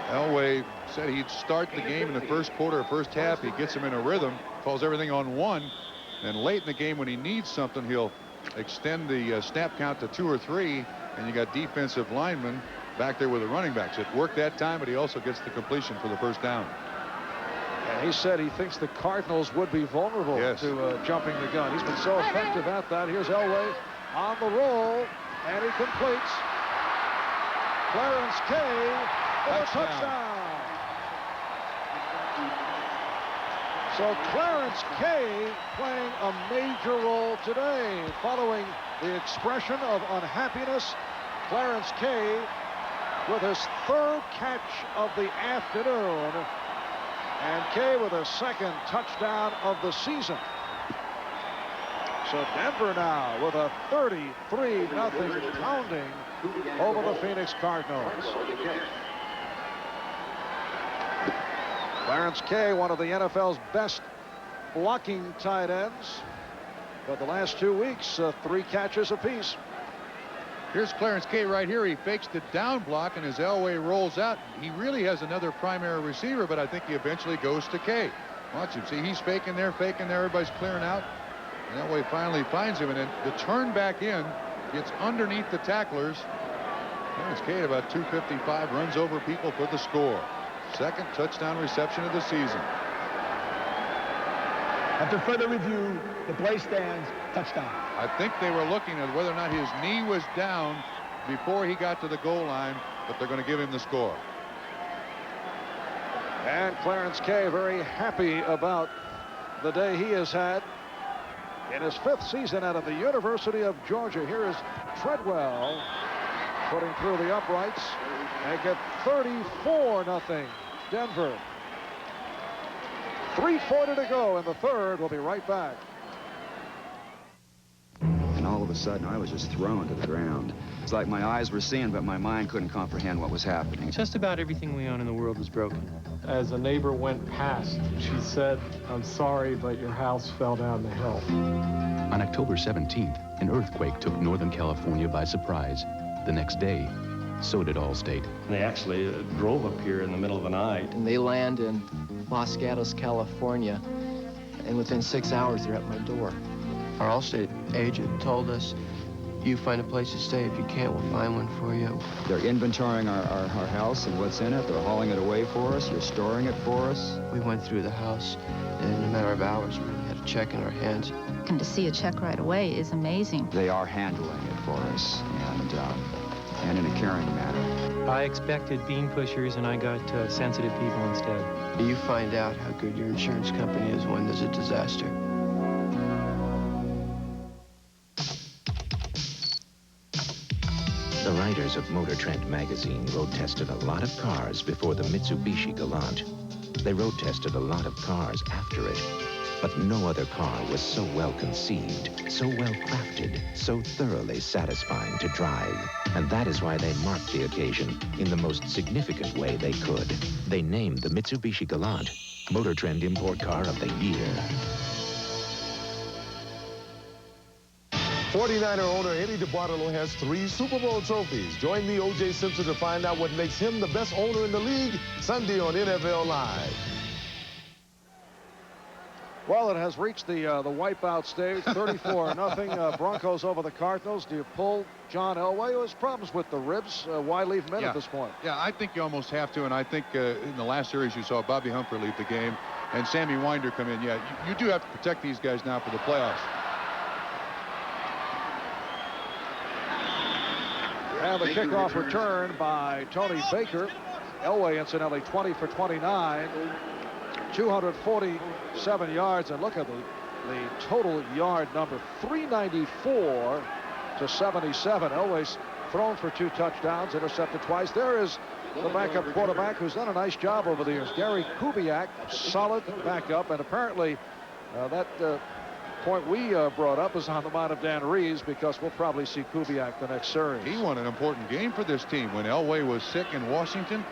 Elway said he'd start the game in the first quarter, first half. He gets him in a rhythm, calls everything on 1. And late in the game when he needs something, he'll extend the snap count to 2 or 3. And you got defensive linemen back there with the running backs. It worked that time, but he also gets the completion for the 1st down. And he said he thinks the Cardinals would be vulnerable to jumping the gun. He's been so effective at that. Here's Elway on the roll, and he completes. Clarence Kay for a touchdown. So Clarence Kay playing a major role today. Following the expression of unhappiness, Clarence Kay with his 3rd catch of the afternoon. And Kay with a 2nd touchdown of the season. So Denver now with a 33-0 pounding over the Phoenix Cardinals. Clarence Kay, one of the NFL's best blocking tight ends. But the last 2 weeks, 3 catches apiece. Here's Clarence Kay right here. He fakes the down block, and as Elway rolls out, he really has another primary receiver, but I think he eventually goes to Kay. Watch him. See, he's faking there, everybody's clearing out. And Elway finally finds him, and then the turn back in gets underneath the tacklers. Clarence Kay at about 255 runs over people for the score. 2nd touchdown reception of the season. After further review, the play stands. Touchdown. I think they were looking at whether or not his knee was down before he got to the goal line, but they're going to give him the score. And Clarence Kay very happy about the day he has had in his 5th season out of the University of Georgia. Here is Treadwell putting through the uprights. They get 34-0 Denver. 3:40 to go in the third. We'll be right back. And all of a sudden, I was just thrown to the ground. It's like my eyes were seeing, but my mind couldn't comprehend what was happening. Just about everything we own in the world was broken. As a neighbor went past, she said, "I'm sorry, but your house fell down the hill." On October 17th, an earthquake took Northern California by surprise. The next day, so did Allstate. They actually drove up here in the middle of the night. And they land in Los Gatos, California, and within 6 hours, they're at my door. Our Allstate agent told us, "You find a place to stay. If you can't, we'll find one for you." They're inventorying our house and what's in it. They're hauling it away for us. You're storing it for us. We went through the house, and in a matter of hours, we had a check in our hands. And to see a check right away is amazing. They are handling it for us, and in a caring manner. I expected bean pushers, and I got sensitive people instead. You find out how good your insurance company is when there's a disaster. The writers of Motor Trend magazine road tested a lot of cars before the Mitsubishi Galant. They road tested a lot of cars after it. But no other car was so well conceived, so well crafted, so thoroughly satisfying to drive. And that is why they marked the occasion in the most significant way they could. They named the Mitsubishi Galant Motor Trend Import Car of the Year. 49er owner Eddie DeBartolo has 3 Super Bowl trophies. Join me, O.J. Simpson, to find out what makes him the best owner in the league Sunday on NFL Live. Well, it has reached the wipeout stage, 34-0. Broncos over the Cardinals. Do you pull John Elway, who has problems with the ribs? Why leave him in at this point? Yeah, I think you almost have to, and I think in the last series you saw Bobby Humphrey leave the game and Sammy Winder come in. Yeah, you do have to protect these guys now for the playoffs. And the kickoff return by Tony Baker. Elway, incidentally, 20 for 29. 247 yards, and look at the total yard number, 394 to 77. Elway's thrown for 2 touchdowns, intercepted twice. There is the backup quarterback who's done a nice job over the years. Gary Kubiak, solid backup, and apparently that point we brought up is on the mind of Dan Reeves, because we'll probably see Kubiak the next series. He won an important game for this team when Elway was sick in Washington.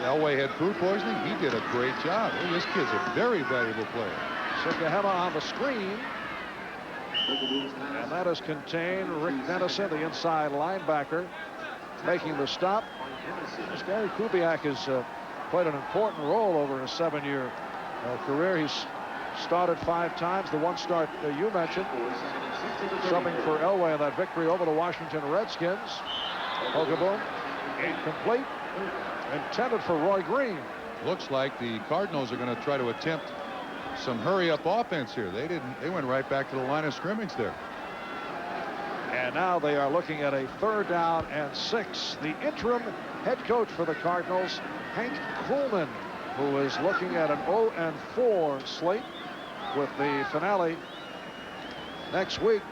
Elway had food poisoning. He did a great job. This kid's a very valuable player. Sikahema on the screen. And that is contained. Rick Dennison, the inside linebacker, making the stop. As Gary Kubiak has played an important role over his 7-year career. He's started 5 times. The one start you mentioned, subbing for Elway in that victory over the Washington Redskins. Hogaboom, incomplete. Intended for Roy Green. Looks like the Cardinals are going to try to attempt some hurry-up offense here. They didn't. They went right back to the line of scrimmage there. And now they are looking at a 3rd down and 6. The interim head coach for the Cardinals, Hank Kuhlman, who is looking at an 0-4 slate with the finale next week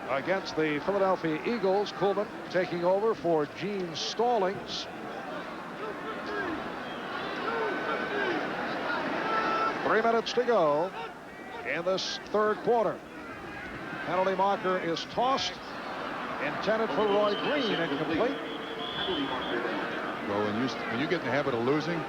against the Philadelphia Eagles. Kuhlman taking over for Gene Stallings. 3 minutes to go in this 3rd quarter. Penalty marker is tossed. Intended for Roy Green, incomplete. Well, when you get in the habit of losing,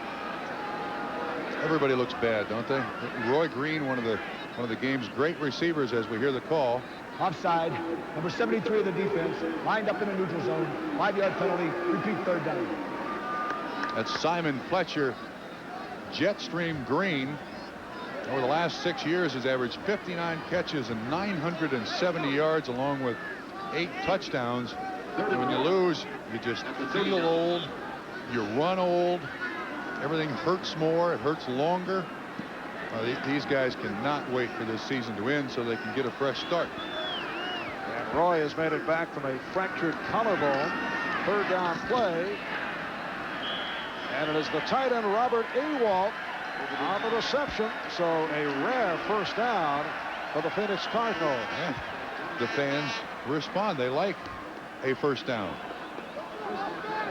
everybody looks bad, don't they? Roy Green, one of the game's great receivers, as we hear the call. Offside, number 73 of the defense, lined up in the neutral zone. 5-yard penalty, repeat 3rd down. That's Simon Fletcher. Jetstream Green, over the last 6 years, has averaged 59 catches and 970 yards, along with 8 touchdowns. And when you lose, you just feel old, you run old, everything hurts more, it hurts longer. These guys cannot wait for this season to end so they can get a fresh start. And Roy has made it back from a fractured collarbone. 3rd down play. And it is the tight end, Robert Ewald, on the reception. So a rare 1st down for the Phoenix Cardinals. Yeah. The fans respond. They like a 1st down.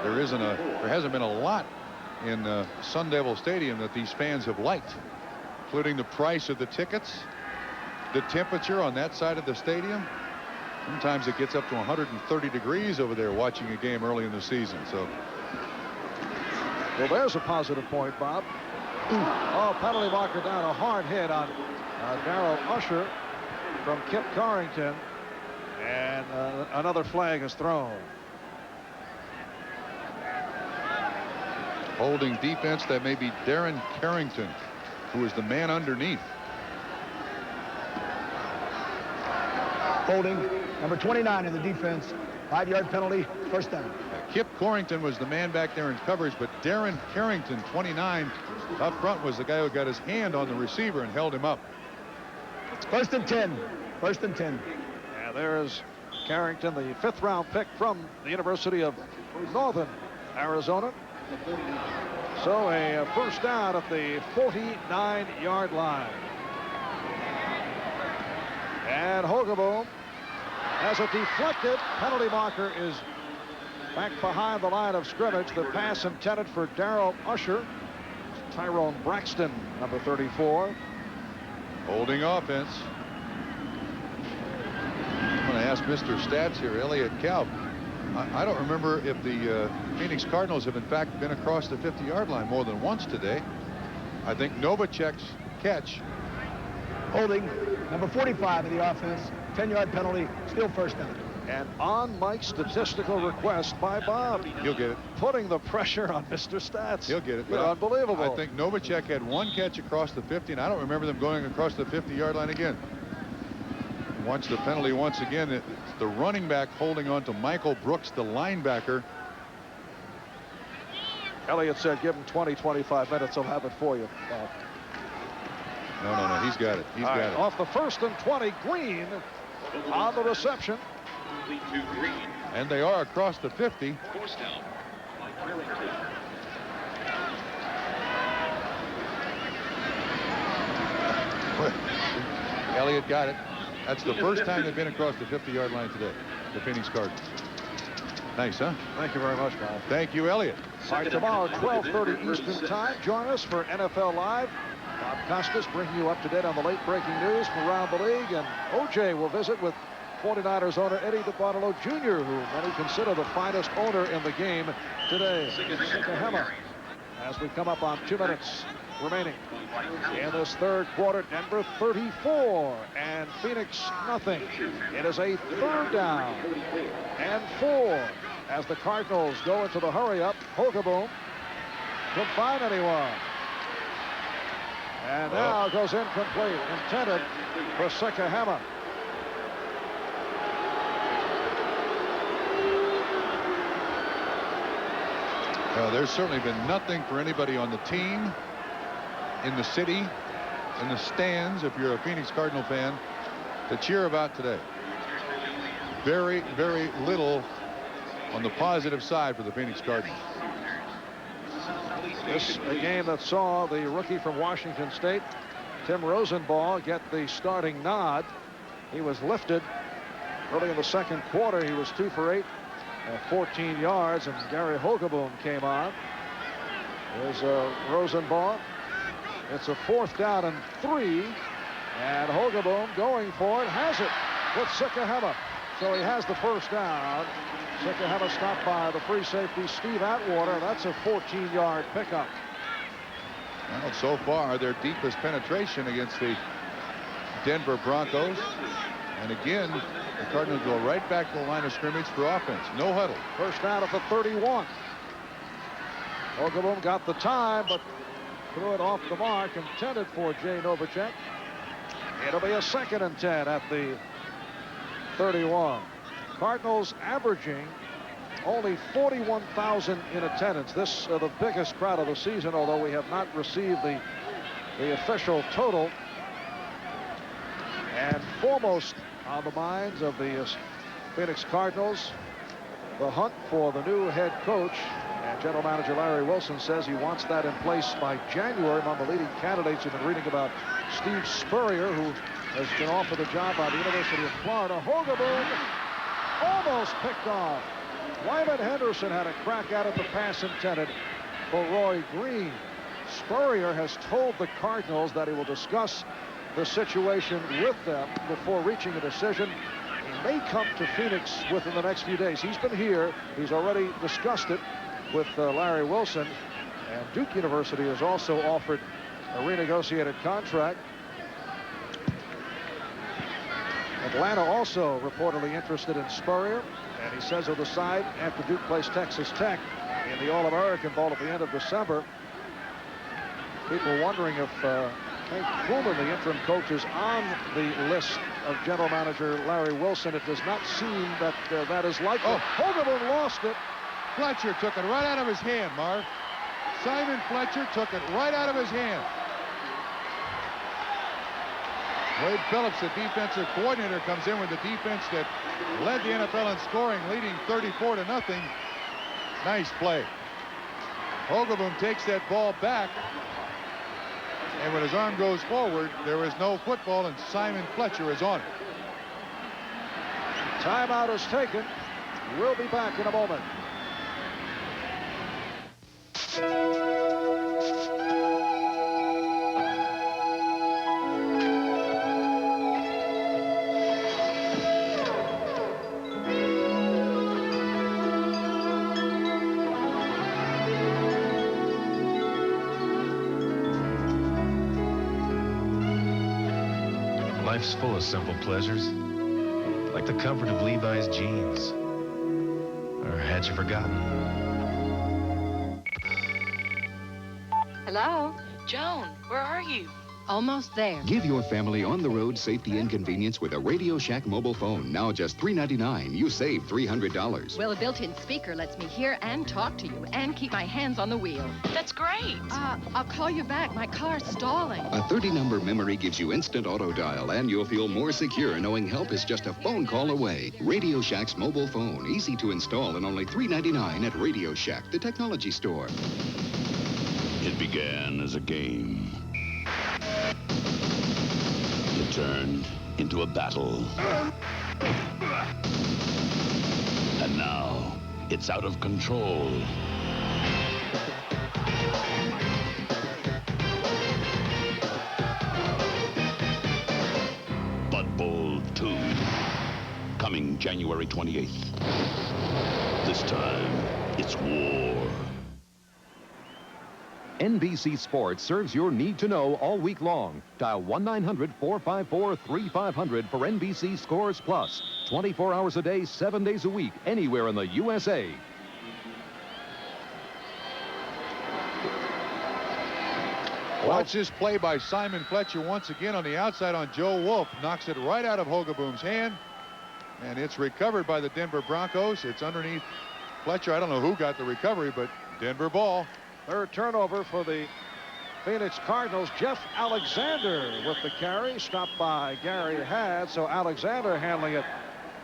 There hasn't been a lot in Sun Devil Stadium that these fans have liked, including the price of the tickets, the temperature on that side of the stadium. Sometimes it gets up to 130 degrees over there watching a game early in the season. So, well, there's a positive point, Bob. Oh, penalty marker down. A hard hit on Darrell Usher from Kip Carrington. And another flag is thrown. Holding defense, that may be Darren Carrington, who is the man underneath. Holding, number 29 in the defense. 5-yard penalty, first down. Kip Carrington was the man back there in coverage, but Darren Carrington, 29, up front was the guy who got his hand on the receiver and held him up. First and 10. First and 10. And there's Carrington, the 5th-round pick from the University of Northern Arizona. So a first down at the 49-yard line. And Hogeboom has a deflected. Penalty marker is back behind the line of scrimmage. The pass intended for Darrell Usher. Tyrone Braxton, number 34. Holding offense. I'm going to ask Mr. Stats here, Elliot Kalb. I don't remember if the Phoenix Cardinals have in fact been across the 50-yard line more than once today. I think Novacek's catch. Holding, number 45 in the offense. 10-yard penalty, still first down. And on Mike's statistical request by Bob. He'll get it. Putting the pressure on Mr. Stats. He'll get it. But unbelievable. I think Novacek had one catch across the 50, and I don't remember them going across the 50-yard line again. Watch the penalty once again. It's the running back holding on to Michael Brooks, the linebacker. Elliott said give him 20, 25 minutes. He'll have it for you. No. He's got it. He's got it. Off the 1st and 20, Green on the reception. And they are across the 50. Elliott got it. That's the first time they've been across the 50-yard line today, the Phoenix Cardinals. Nice, huh? Thank you very much, Bob. Thank you, Elliott. All right, tomorrow, 12:30 Eastern Time. Join us for NFL Live. Bob Costas bringing you up to date on the late-breaking news from around the league. And OJ will visit with 49ers owner Eddie DeBartolo Jr., who many consider the finest owner in the game today. Sikahema, as we come up on 2 minutes remaining. In this third quarter, Denver 34 and Phoenix nothing. It is a 3rd down and 4 as the Cardinals go into the hurry-up. Hogeboom couldn't find anyone. And now goes incomplete, intended for Sikahema. Well, there's certainly been nothing for anybody on the team, in the city, in the stands, if you're a Phoenix Cardinal fan, to cheer about today. Very, very little on the positive side for the Phoenix Cardinals. This a game that saw the rookie from Washington State, Tim Rosenball, get the starting nod. He was lifted early in the 2nd quarter. He was 2 for 8 at 14 yards, and Gary Hogeboom came on. There's Rosenball. It's a 4th down and 3, and Hogeboom going for it, has it with Sikahema. So he has the first down. Sikahema stopped by the free safety Steve Atwater. That's a 14-yard pickup. Well, so far, their deepest penetration against the Denver Broncos. And again, the Cardinals go right back to the line of scrimmage for offense. No huddle. First down at the 31. Hogeboom got the time, but threw it off the mark, intended for Jay Novacek. It'll be a 2nd and 10 at the 31. Cardinals averaging only 41,000 in attendance. This the biggest crowd of the season, although we have not received the official total. And foremost on the minds of the Phoenix Cardinals, the hunt for the new head coach. And General Manager Larry Wilson says he wants that in place by January. Among the leading candidates, you've been reading about Steve Spurrier, who has been offered the job by the University of Florida. Hogeboom almost picked off. Wyman Henderson had a crack at it. The pass intended for Roy Green. Spurrier has told the Cardinals that he will discuss the situation with them before reaching a decision. He may come to Phoenix within the next few days. He's been here. He's already discussed it with Larry Wilson. And Duke University has also offered a renegotiated contract. Atlanta also reportedly interested in Spurrier, and he says he'll decide after Duke plays Texas Tech in the All-American Bowl at the end of December. People wondering if Hank Pullman, the interim coach, is on the list of general manager Larry Wilson. It does not seem that that is likely. Oh. Hogeman lost it. Fletcher took it right out of his hand, Marv. Simon Fletcher took it right out of his hand. Wade Phillips, the defensive coordinator, comes in with the defense that led the NFL in scoring, leading 34-0. Nice play. Hogeboom takes that ball back, and when his arm goes forward, there is no football, and Simon Fletcher is on it. Timeout is taken. We'll be back in a moment. Life's full of simple pleasures, like the comfort of Levi's jeans. Or had you forgotten? Hello? Joan, where are you? Almost there. Give your family on-the-road safety and convenience with a Radio Shack mobile phone. Now just $399. You save $300. Well, a built-in speaker lets me hear and talk to you and keep my hands on the wheel. That's great. I'll call you back. My car's stalling. A 30-number memory gives you instant auto dial, and you'll feel more secure knowing help is just a phone call away. Radio Shack's mobile phone. Easy to install and only $399 at Radio Shack, the technology store. It began as a game. It turned into a battle. And now, it's out of control. Bud Bowl 2, coming January 28th. This time, it's war. NBC Sports serves your need to know all week long. Dial 1-900-454-3500 for NBC Scores Plus. 24 hours a day, 7 days a week, anywhere in the USA. Watch this play by Simon Fletcher once again on the outside on Joe Wolf. Knocks it right out of Hogeboom's hand. And it's recovered by the Denver Broncos. It's underneath Fletcher. I don't know who got the recovery, but Denver ball. Third turnover for the Phoenix Cardinals. Jeff Alexander with the carry, stopped by Gary Had. So Alexander handling it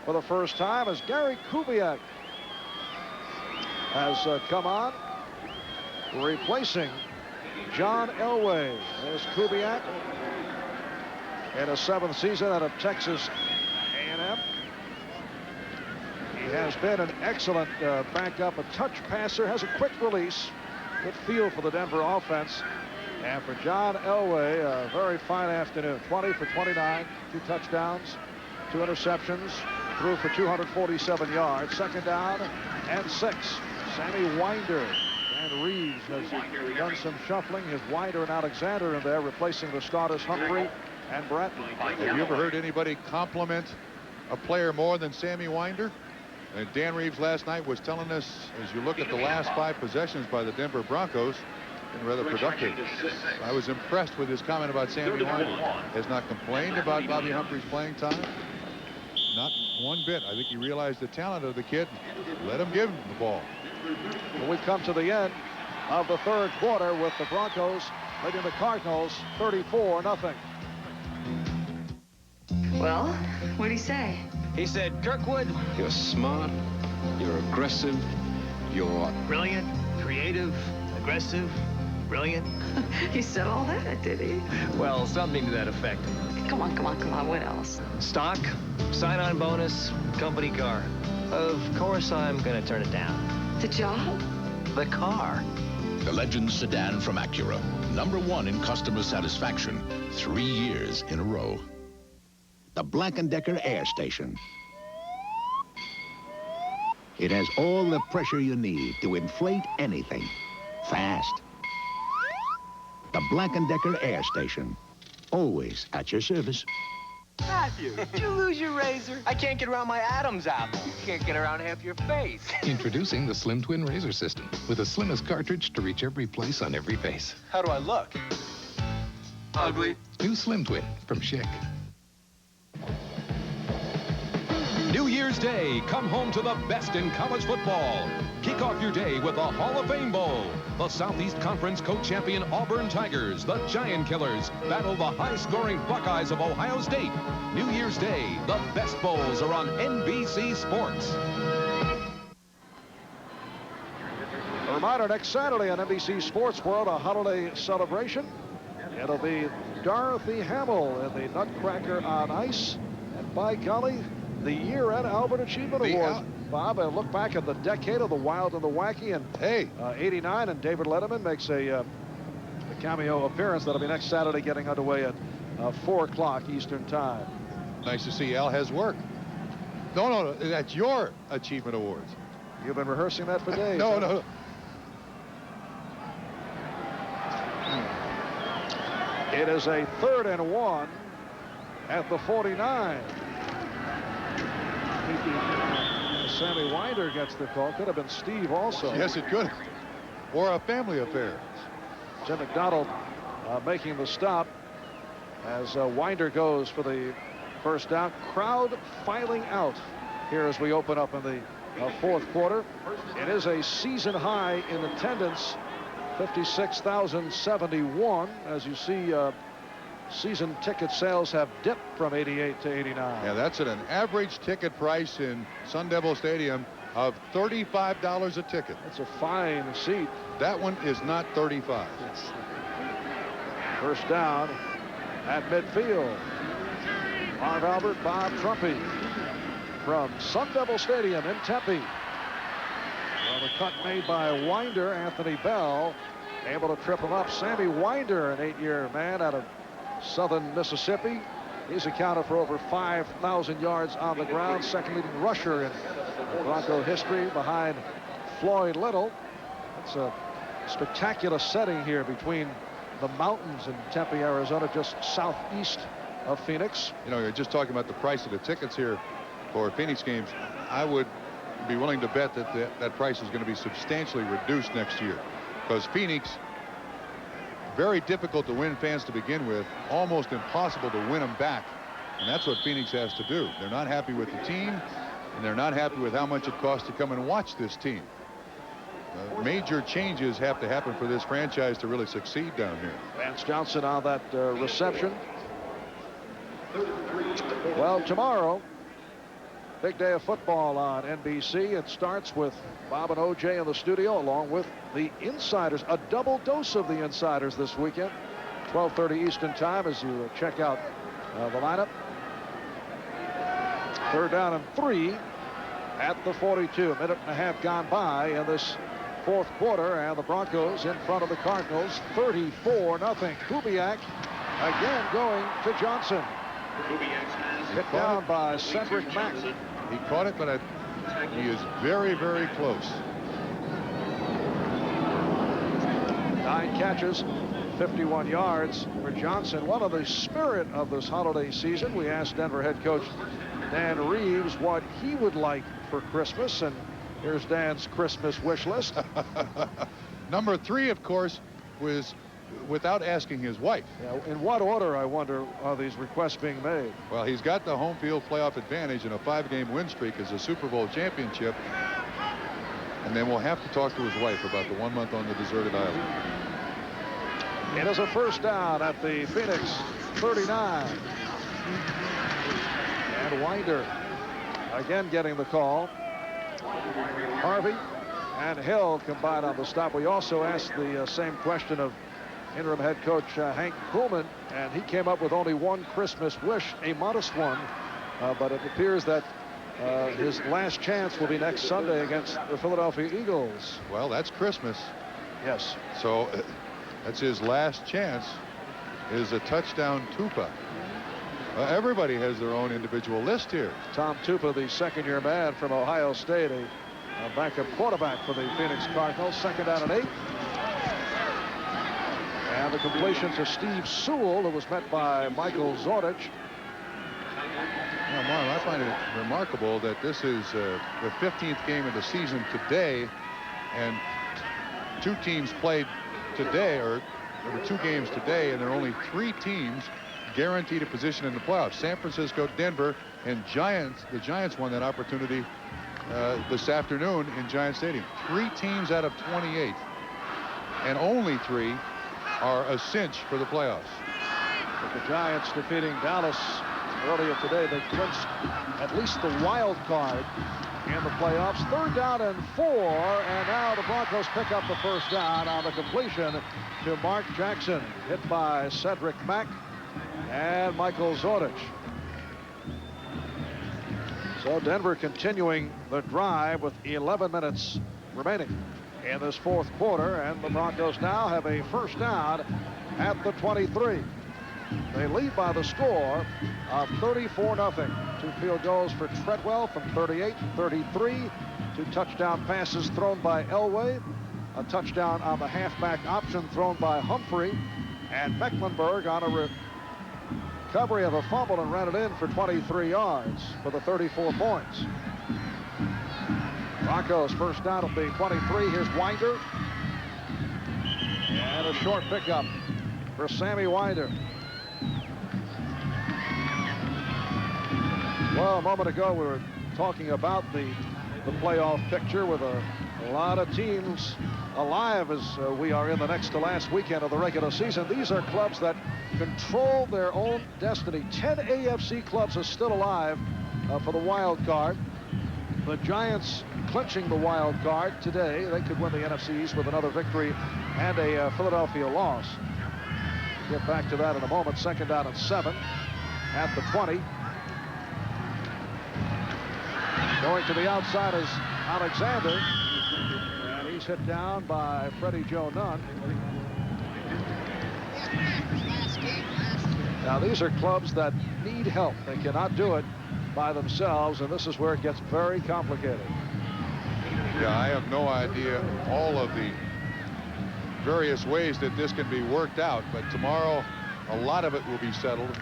for the first time as Gary Kubiak has come on, replacing John Elway. There's Kubiak in a 7th season out of Texas A&M. He has been an excellent backup, a touch passer, has a quick release. Good feel for the Denver offense. And for John Elway, a very fine afternoon. 20 for 29, 2 touchdowns, 2 interceptions, threw for 247 yards. Second down and 6. Sammy Winder. Dan Reeves has done some shuffling. His Winder and Alexander in there, replacing the starters Humphrey and Brett. Have you ever heard anybody compliment a player more than Sammy Winder? And Dan Reeves last night was telling us, as you look at the last 5 possessions by the Denver Broncos, been rather productive. I was impressed with his comment about Sammy Winder. Has not complained about Bobby Humphrey's playing time. Not one bit. I think he realized the talent of the kid. Let him give him the ball. We come to the end of the third quarter with the Broncos leading the Cardinals 34-0. Well, what'd he say? He said, Kirkwood, you're smart, you're aggressive, you're brilliant, creative, aggressive, brilliant. He said all that, did he? Well, something to that effect. Come on, come on, come on. What else? Stock, sign-on bonus, company car. Of course, I'm gonna turn it down. The job? The car. The Legend sedan from Acura. #1 in customer satisfaction 3 years in a row. The Black & Decker Air Station. It has all the pressure you need to inflate anything. Fast. The Black & Decker Air Station. Always at your service. Matthew, did you lose your razor? I can't get around my Adam's apple. Can't get around half your face. Introducing the Slim Twin Razor System with the slimmest cartridge to reach every place on every face. How do I look? Ugly. New Slim Twin from Schick. New Year's Day, come home to the best in college football. Kick off your day with the Hall of Fame Bowl. The Southeast Conference co-champion Auburn Tigers, the Giant Killers, battle the high-scoring Buckeyes of Ohio State. New Year's Day, the best bowls are on NBC Sports. A reminder, next Saturday on NBC Sports World, a holiday celebration. It'll be Dorothy Hamill in the Nutcracker on Ice. And by golly, the year-end Albert Achievement Award. Bob, look back at the decade of the wild and the wacky, and 89, and David Letterman makes a cameo appearance. That'll be next Saturday, getting underway at 4 o'clock Eastern Time. Nice to see Al has work. No, that's your Achievement Awards. You've been rehearsing that for days. No. It is a 3rd and 1 at the 49. Sammy Winder gets the call. Could have been Steve also. Yes, it could. Or a family affair. Jim McDonald making the stop as Winder goes for the first down. Crowd filing out here as we open up in the 4th quarter. It is a season high in attendance, 56,071. As you see, season ticket sales have dipped from 88 to 89. Yeah, that's at an average ticket price in Sun Devil Stadium of $35 a ticket. That's a fine seat. That one is not 35. Yes. First down at midfield. Marv Albert, Bob Trumpy from Sun Devil Stadium in Tempe. Well, the cut made by Winder, Anthony Bell, able to trip him up. Sammy Winder, an 8-year man out of Southern Mississippi. He's accounted for over 5,000 yards on the ground, second leading rusher in Bronco history behind Floyd Little. It's a spectacular setting here between the mountains in Tempe, Arizona, just southeast of Phoenix. You know, you're just talking about the price of the tickets here for Phoenix games. I would be willing to bet that that price is going to be substantially reduced next year, because Phoenix, very difficult to win fans to begin with, almost impossible to win them back, and that's what Phoenix has to do. They're not happy with the team, and they're not happy with how much it costs to come and watch this team. Major changes have to happen for this franchise to really succeed down here. Vance Johnson on that reception. Well, tomorrow, big day of football on NBC. It starts with Bob and OJ in the studio, along with the Insiders. A double dose of the Insiders this weekend. 12:30 Eastern Time as you check out the lineup. 3rd down and 3 at the 42. A minute and a half gone by in this 4th quarter, and the Broncos in front of the Cardinals, 34-0. Kubiak again going to Johnson. Hit down by Cedric Mack. He caught it, but he is very, very close. 9 catches, 51 yards for Johnson. One of the spirit of this holiday season. We asked Denver head coach Dan Reeves what he would like for Christmas, and here's Dan's Christmas wish list. Number 3, of course, was without asking his wife. Yeah, in what order, I wonder, are these requests being made? Well, he's got the home field playoff advantage in a 5-game win streak as a Super Bowl championship. And then we'll have to talk to his wife about the 1 month on the deserted island. It is a first down at the Phoenix 39. And Winder again getting the call. Harvey and Hill combined on the stop. We also asked the same question of interim head coach Hank Kuhlman, and he came up with only one Christmas wish, a modest one, but it appears that his last chance will be next Sunday against the Philadelphia Eagles. Well, that's Christmas. Yes. So that's his last chance, is a touchdown Tupa. Everybody has their own individual list here. Tom Tupa, the second-year man from Ohio State, a backup quarterback for the Phoenix Cardinals. 2nd down and 8. And the completion to Steve Sewell, who was met by Michael Zordich. Now, Marlon, I find it remarkable that this is the 15th game of the season today, and 2 teams played today, or there were 2 games today, and there are only 3 teams guaranteed a position in the playoffs. San Francisco, Denver, and the Giants won that opportunity this afternoon in Giant Stadium. 3 teams out of 28, and only 3 are a cinch for the playoffs. With the Giants defeating Dallas earlier today, they clinched at least the wild card in the playoffs. 3rd down and 4, and now the Broncos pick up the 1st down on the completion to Mark Jackson, hit by Cedric Mack and Michael Zordich. So Denver continuing the drive with 11 minutes remaining in this 4th quarter, and the Broncos now have a 1st down at the 23. They lead by the score of 34-0. 2 field goals for Treadwell from 38, 33. 2 touchdown passes thrown by Elway. A touchdown on the halfback option thrown by Humphrey. And Mecklenburg on a recovery of a fumble and ran it in for 23 yards for the 34 points. Broncos 1st down at the 23. Here's Winder. And a short pickup for Sammy Winder. Well, a moment ago we were talking about the playoff picture with a lot of teams alive as we are in the next to last weekend of the regular season. These are clubs that control their own destiny. 10 AFC clubs are still alive for the wild card. The Giants clinching the wild card today. They could win the NFC East with another victory and a Philadelphia loss. Get back to that in a moment. 2nd down and 7 at the 20. Going to the outside is Alexander, and he's hit down by Freddie Joe Nunn. Now these are clubs that need help. They cannot do it by themselves, and this is where it gets very complicated. Yeah, I have no idea all of the various ways that this can be worked out, but tomorrow a lot of it will be settled.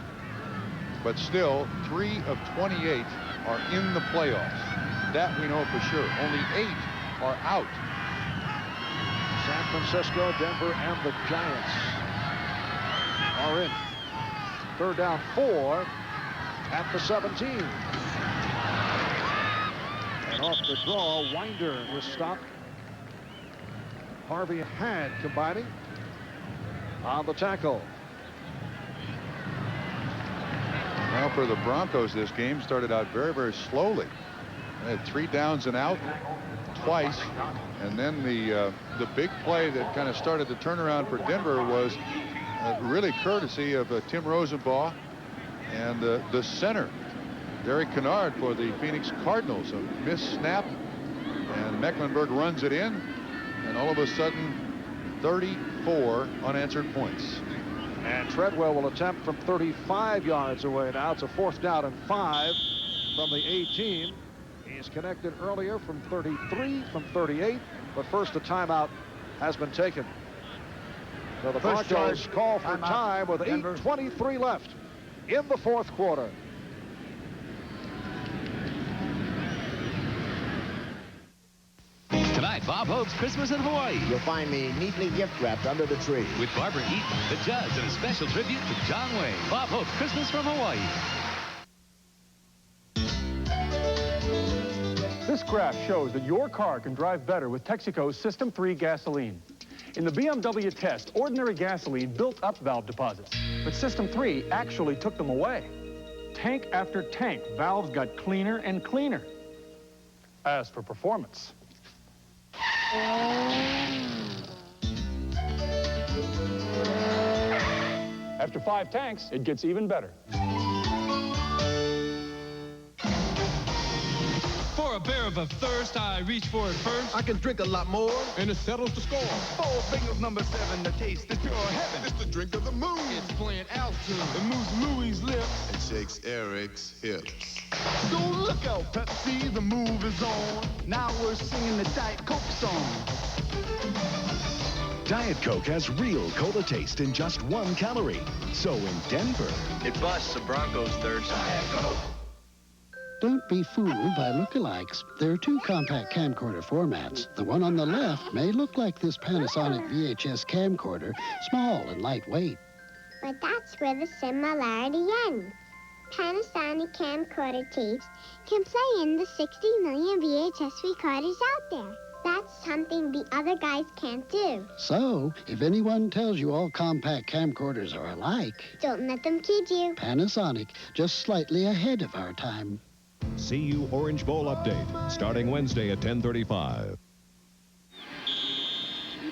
But still, 3 of 28 are in the playoffs. That we know for sure. Only 8 are out. San Francisco, Denver, and the Giants are in. 3rd down 4 at the 17. And off the draw, Winder was stopped. Harvey and Had combining on the tackle. Now for the Broncos, this game started out very, very slowly. They had 3 downs and out twice, and then the big play that kind of started the turnaround for Denver was really courtesy of Tim Rosenbaugh and the center, Derek Kennard, for the Phoenix Cardinals. A missed snap, and Mecklenburg runs it in, and all of a sudden 34 unanswered points. And Treadwell will attempt from 35 yards away now. It's a 4th down and 5 from the 18. He's connected earlier from 33, from 38, but first a timeout has been taken. So the Broncos call for time with 8:23 left in the 4th quarter. Tonight, Bob Hope's Christmas in Hawaii. You'll find me neatly gift-wrapped under the tree. With Barbara Eaton, the judge, and a special tribute to John Wayne. Bob Hope's Christmas from Hawaii. This graph shows that your car can drive better with Texaco's System 3 gasoline. In the BMW test, ordinary gasoline built up valve deposits, but System 3 actually took them away. Tank after tank, valves got cleaner and cleaner. As for performance, after 5 tanks, it gets even better. For a bear of a thirst, I reach for it first. I can drink a lot more, and it settles the score. 4 fingers, number 7, the taste is pure heaven. It's the drink of the moon. It's playing altitude. It moves Louis' lips. It shakes Eric's hips. So look out, Pepsi, the move is on. Now we're singing the Diet Coke song. Diet Coke has real cola taste in just 1 calorie. So in Denver, It busts the Broncos' thirst. Don't be fooled by lookalikes. There are 2 compact camcorder formats. The one on the left may look like this Panasonic VHS camcorder, small and lightweight. But that's where the similarity ends. Panasonic camcorder tapes can play in the 60 million VHS recorders out there. That's something the other guys can't do. So, if anyone tells you all compact camcorders are alike, don't let them kid you. Panasonic, just slightly ahead of our time. CU Orange Bowl update, starting Wednesday at 10:35.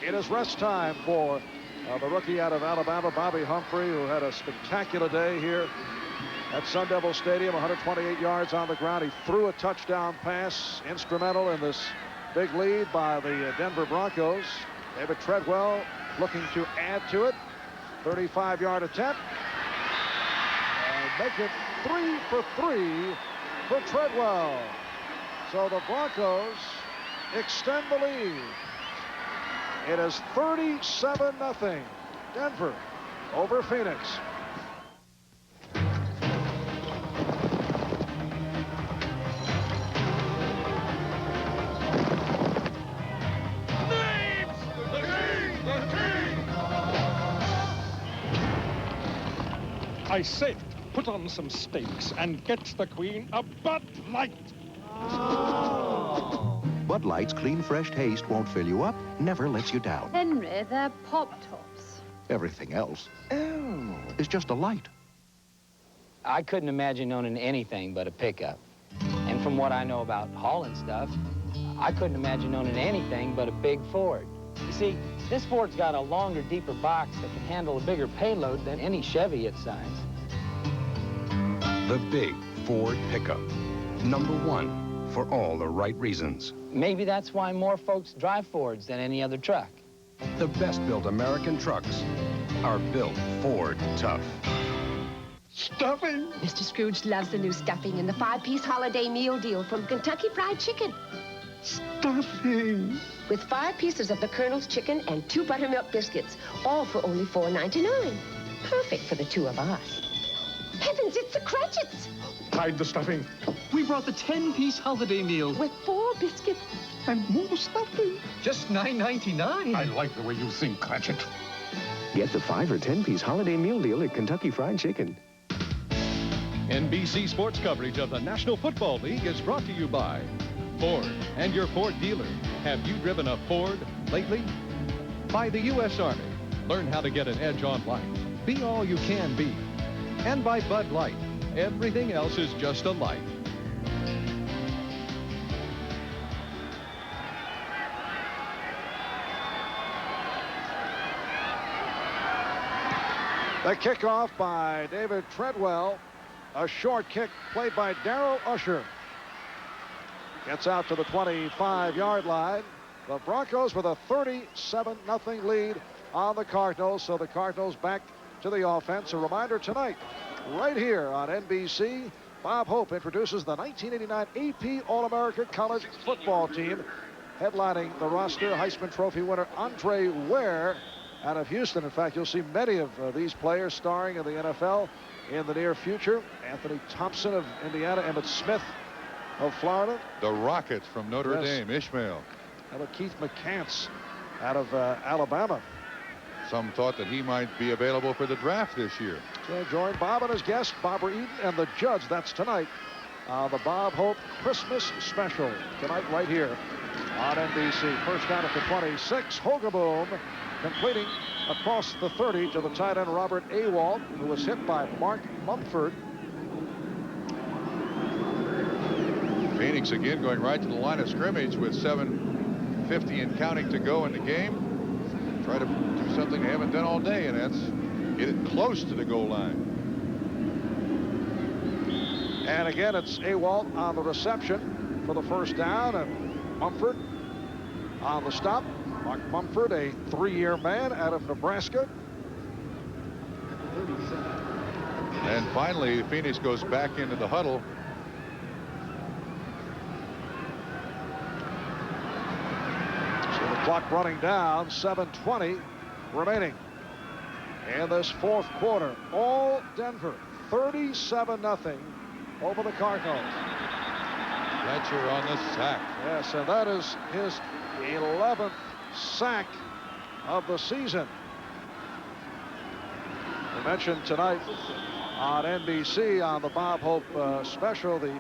It is rest time for the rookie out of Alabama, Bobby Humphrey, who had a spectacular day here at Sun Devil Stadium, 128 yards on the ground. He threw a touchdown pass, instrumental in this big lead by the Denver Broncos. David Treadwell looking to add to it. 35-yard attempt. And make it 3 for 3 for Treadwell. So the Broncos extend the lead. It is 37-0. Denver over Phoenix. I say, put on some steaks and get the Queen a Bud Light. Bud Light's clean, fresh taste won't fill you up, never lets you down. Henry, they're Pop-Tops. Everything else is just a light. I couldn't imagine owning anything but a pickup. And from what I know about hauling stuff, I couldn't imagine owning anything but a big Ford. You see, this Ford's got a longer, deeper box that can handle a bigger payload than any Chevy its size. The big Ford pickup. #1 for all the right reasons. Maybe that's why more folks drive Fords than any other truck. The best-built American trucks are built Ford tough. Stuffing? Mr. Scrooge loves the new stuffing in the 5-piece holiday meal deal from Kentucky Fried Chicken. Stuffing. With 5 pieces of the Colonel's chicken and 2 buttermilk biscuits, all for only $4.99. Perfect for the 2 of us. Heavens, it's the Cratchits! Hide the stuffing. We brought the 10-piece holiday meal. With 4 biscuits. And more stuffing. Just $9.99. I like the way you think, Cratchit. Get the 5 or 10-piece holiday meal deal at Kentucky Fried Chicken. NBC sports coverage of the National Football League is brought to you by Ford and your Ford dealer. Have you driven a Ford lately? By the U.S. Army. Learn how to get an edge on life. Be all you can be. And by Bud Light. Everything else is just a light. The kickoff by David Treadwell. A short kick played by Darrell Usher. Gets out to the 25-yard line. The Broncos with a 37-0 lead on the Cardinals. So the Cardinals back to the offense. A reminder tonight, right here on NBC, Bob Hope introduces the 1989 AP All-America College football team. Headlining the roster, Heisman Trophy winner Andre Ware out of Houston. In fact, you'll see many of these players starring in the NFL in the near future. Anthony Thompson of Indiana, Emmitt Smith of Florida. The Rockets from Notre Dame, Ishmael. How about Keith McCants out of Alabama? Some thought that he might be available for the draft this year. So join Bob and his guest, Barbara Eden, and the judge. That's tonight on the Bob Hope Christmas Special. Tonight right here on NBC. First down at the 26. Hogaboom completing across the 30 to the tight end Robert Awalt, who was hit by Mark Mumford. Phoenix again going right to the line of scrimmage with 7:50 and counting to go in the game. Try to do something they haven't done all day, and that's get it close to the goal line. And again, it's Awalt on the reception. for the first down, and Mumford on the stop. Mark Mumford, a 3-year man out of Nebraska. And finally, Phoenix goes back into the huddle. So the clock running down, 7:20 remaining in this fourth quarter. All Denver, 37-0 over the Cardinals. Fletcher on the sack. Yes, and that is his 11th sack of the season. We mentioned tonight on NBC on the Bob Hope special, the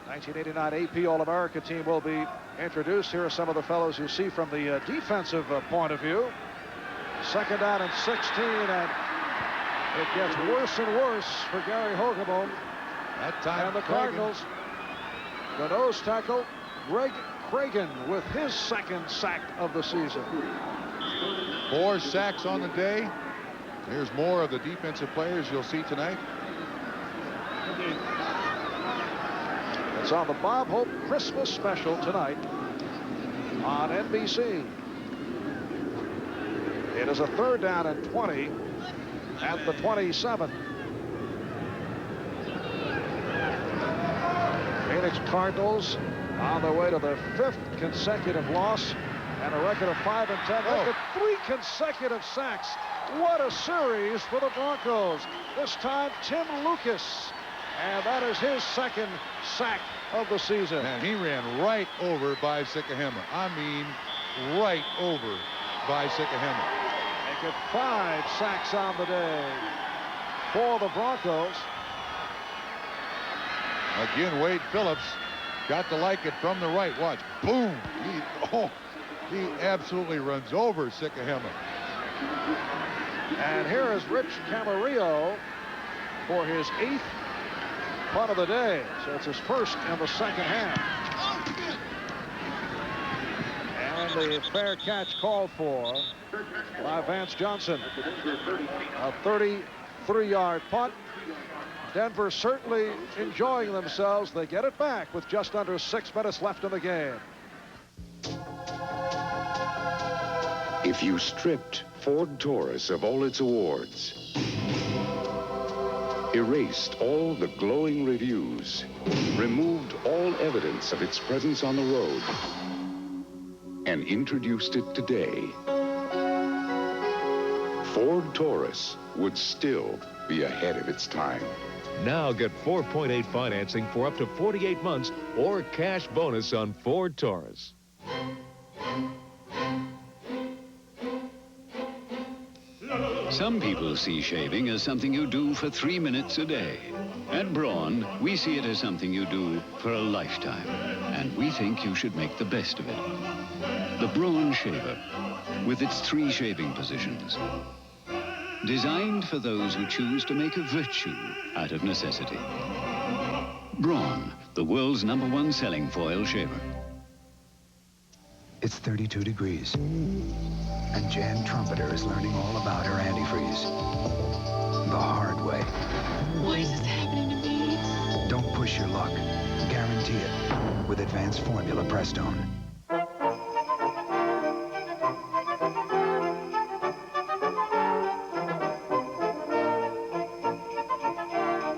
1989 AP All-America team will be introduced. Here are some of the fellows you see from the defensive point of view. Second down and 16, and it gets worse and worse for Gary Hogaboom. That time, and the Cardinals, the nose tackle, Greg Cragen, with his second sack of the season. 4 sacks on the day. Here's more of the defensive players you'll see tonight. It's on the Bob Hope Christmas special tonight on NBC. It is a third down and 20 at the 27. Phoenix Cardinals on their way to their 5th consecutive loss and a record of 5 and 10. Look at 3 consecutive sacks. What a series for the Broncos. This time, Tim Lucas. And that is his second sack of the season. And he ran right over by Sikahema. I mean, right over by Sikahema. Make it 5 sacks on the day for the Broncos. Again, Wade Phillips got to like it from the right. Watch. Boom. He absolutely runs over Sikahema. And here is Rich Camarillo for his 8th punt of the day. So it's his first in the second half. And the fair catch called for by Vance Johnson. A 33-yard punt. Denver certainly enjoying themselves. They get it back with just under 6 minutes left in the game. If you stripped Ford Taurus of all its awards, erased all the glowing reviews, removed all evidence of its presence on the road, and introduced it today, Ford Taurus would still be ahead of its time. Now get 4.8 financing for up to 48 months or cash bonus on Ford Taurus. Some people see shaving as something you do for 3 minutes a day. At Braun, we see it as something you do for a lifetime. And we think you should make the best of it. The Braun Shaver, with its 3 shaving positions. Designed for those who choose to make a virtue out of necessity. Braun, the world's #1 selling foil shaver. It's 32 degrees. And Jan Trumpeter is learning all about her antifreeze. The hard way. Why is this happening to me? Don't push your luck. Guarantee it with Advanced Formula Prestone.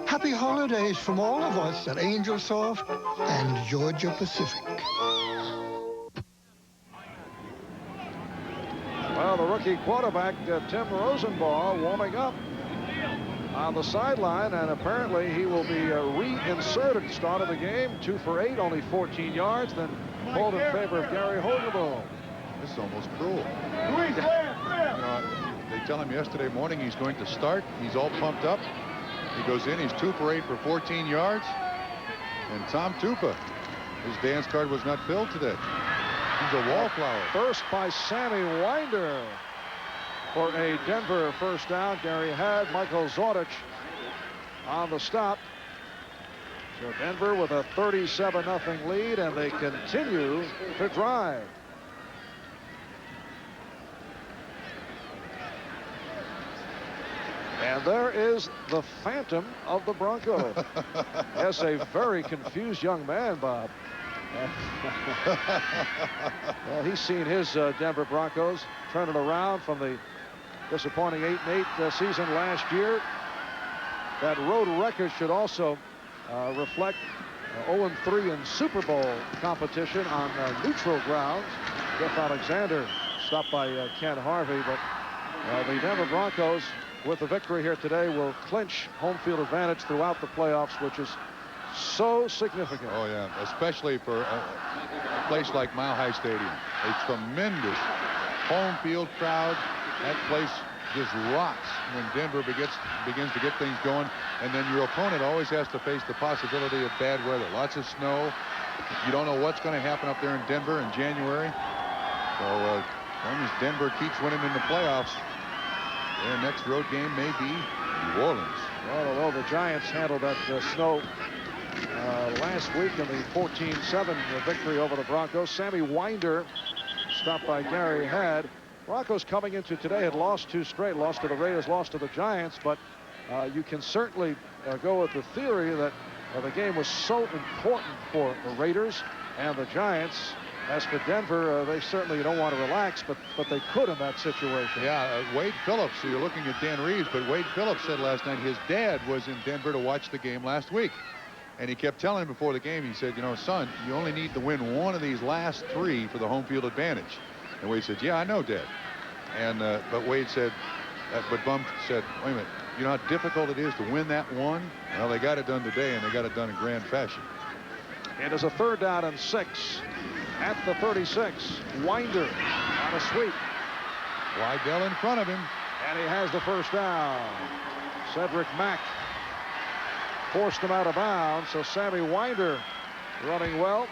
Happy holidays from all of us at Angel Soft and Georgia Pacific. Well, the rookie quarterback, Tim Rosenbaugh, warming up on the sideline, and apparently he will be reinserted. Start of the game, 2 for 8, only 14 yards, then pulled in favor of Gary Hogaboom. This is almost cruel. They tell him yesterday morning he's going to start. He's all pumped up. He goes in, he's 2 for 8 for 14 yards. And Tom Tupa, his dance card was not filled today. He's a wallflower. First by Sammy Winder for a Denver first down. Gary had Michael Zordich on the stop. So Denver with a 37-0 lead, and they continue to drive. And there is the phantom of the Broncos. Yes, a very confused young man, Bob. Well, he's seen his Denver Broncos turn it around from the disappointing 8-8 season last year. That road record should also reflect 0-3 in Super Bowl competition on neutral grounds. Jeff Alexander stopped by Ken Harvey, but the Denver Broncos, with the victory here today, will clinch home field advantage throughout the playoffs, which is so significant. Oh, yeah, especially for a place like Mile High Stadium. A tremendous home field crowd. That place just rocks when Denver begins to get things going. And then your opponent always has to face the possibility of bad weather. Lots of snow. You don't know what's going to happen up there in Denver in January. So as long as Denver keeps winning in the playoffs, their next road game may be New Orleans. Well, although the Giants handled that snow last week in the 14-7 victory over the Broncos, Sammy Winder stopped by Gary Head. Broncos coming into today had lost 2 straight, lost to the Raiders, lost to the Giants, but you can certainly go with the theory that the game was so important for the Raiders and the Giants. As for Denver, they certainly don't want to relax, but they could in that situation. Yeah, Wade Phillips, so you're looking at Dan Reeves, but Wade Phillips said last night his dad was in Denver to watch the game last week. And he kept telling him before the game, he said, you know, son, you only need to win 1 of these last 3 for the home field advantage. And Wade said, yeah, I know, Dad. And but Wade said, but Bum said, wait a minute, you know how difficult it is to win that 1? Well, they got it done today, and they got it done in grand fashion. It is a 3rd down and 6 at the 36. Winder on a sweep. Wydell in front of him. And he has the 1st down. Cedric Mack forced him out of bounds, so Sammy Winder running well.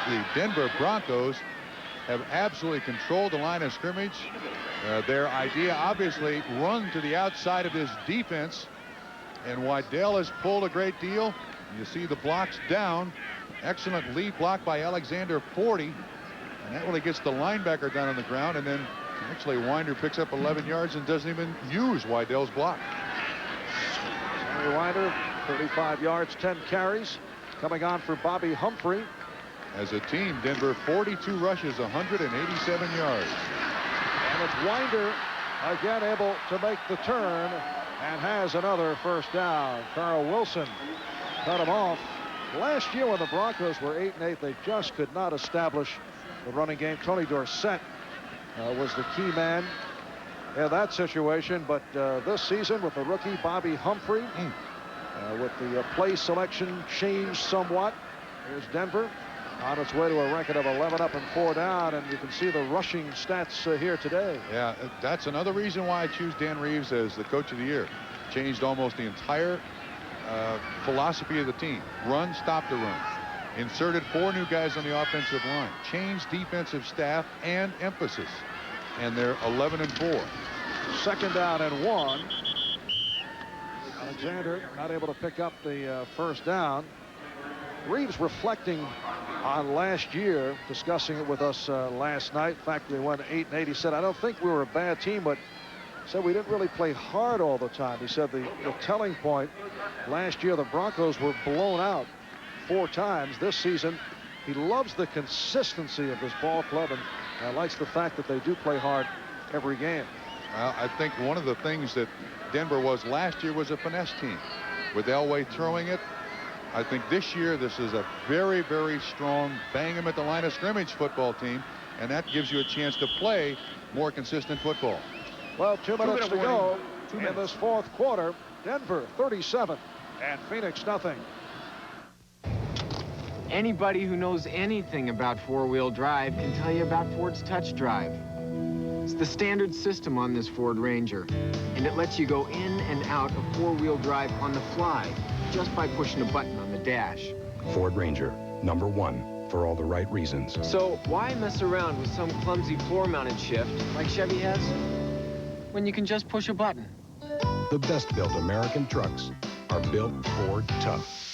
The Denver Broncos have absolutely controlled the line of scrimmage. Their idea, obviously, run to the outside of this defense. And Wydell has pulled a great deal. You see the blocks down. Excellent lead block by Alexander 40. And that really gets the linebacker down on the ground. And then actually Winder picks up 11 yards and doesn't even use Wydell's block. Sammy Winder, 35 yards, 10 carries. Coming on for Bobby Humphrey. As a team, Denver 42 rushes, 187 yards. And it's Winder again able to make the turn and has another 1st down. Carl Wilson cut him off. Last year when the Broncos were 8-8, they just could not establish the running game. Tony Dorsett was the key man in that situation. But this season with the rookie Bobby Humphrey, with the play selection changed somewhat, here's Denver on its way to a record of 11 up and 4 down, and you can see the rushing stats here today. Yeah, that's another reason why I choose Dan Reeves as the coach of the year. Changed almost the entire philosophy of the team. Run, stop the run. Inserted 4 new guys on the offensive line. Changed defensive staff and emphasis. And they're 11 and 4. 2nd down and 1. Alexander not able to pick up the 1st down. Reeves reflecting on last year, discussing it with us last night. In fact, they won 8-8. He said, I don't think we were a bad team, but said we didn't really play hard all the time. He said the telling point last year, the Broncos were blown out 4 times. This season, he loves the consistency of this ball club and likes the fact that they do play hard every game. Well, I think one of the things that Denver was last year was a finesse team. With Elway throwing it, I think this year this is a very, very strong bang him at the line of scrimmage football team, and that gives you a chance to play more consistent football. Well, 2 minutes to go in this 4th quarter. Denver 37 and Phoenix nothing. Anybody who knows anything about 4-wheel drive can tell you about Ford's Touch Drive. It's the standard system on this Ford Ranger, and it lets you go in and out of 4-wheel drive on the fly just by pushing a button on the dash. Ford Ranger, #1 for all the right reasons. So why mess around with some clumsy floor-mounted shift like Chevy has when you can just push a button? The best-built American trucks are built Ford tough.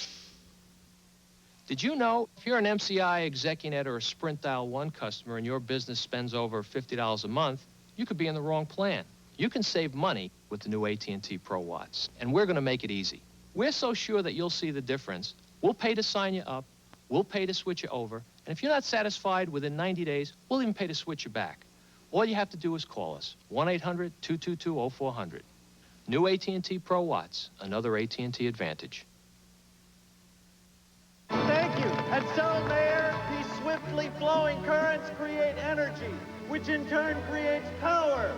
Did you know if you're an MCI, Execunet, or a Sprint Dial 1 customer and your business spends over $50 a month, you could be in the wrong plan. You can save money with the new AT&T Pro Watts, and we're going to make it easy. We're so sure that you'll see the difference, We'll pay to sign you up. We'll pay to switch you over. And if you're not satisfied within 90 days, we'll even pay to switch you back. All you have to do is call us, 1-800-222-0400. New AT&T Pro Watts, another AT&T advantage. Thank you. And so, Mayor, these swiftly flowing currents create energy, which in turn creates power,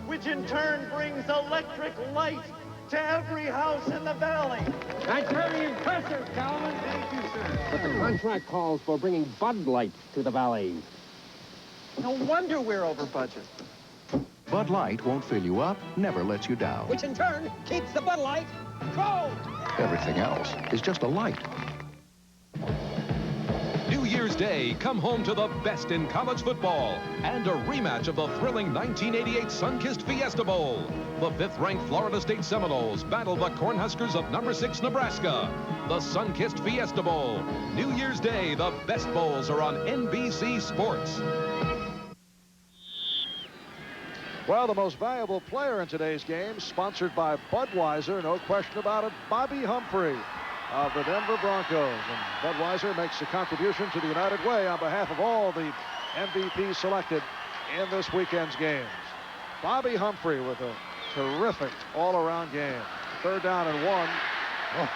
which in turn brings electric light to every house in the valley. That's very impressive, Calvin. Thank you, sir. But the contract calls for bringing Bud Light to the valley. No wonder we're over budget. Bud Light won't fill you up, never lets you down. Which in turn keeps the Bud Light cold. Everything else is just a light. New Year's Day, come home to the best in college football and a rematch of the thrilling 1988 Sun-Kissed Fiesta Bowl. The 5th-ranked Florida State Seminoles battle the Cornhuskers of number 6 Nebraska. The Sun-Kissed Fiesta Bowl. New Year's Day, the best bowls are on NBC Sports. Well, the most valuable player in today's game, sponsored by Budweiser, no question about it, Bobby Humphrey of the Denver Broncos. And Budweiser makes a contribution to the United Way on behalf of all the MVP selected in this weekend's games. Bobby Humphrey with a terrific all-around game. 3rd down and 1. Oh,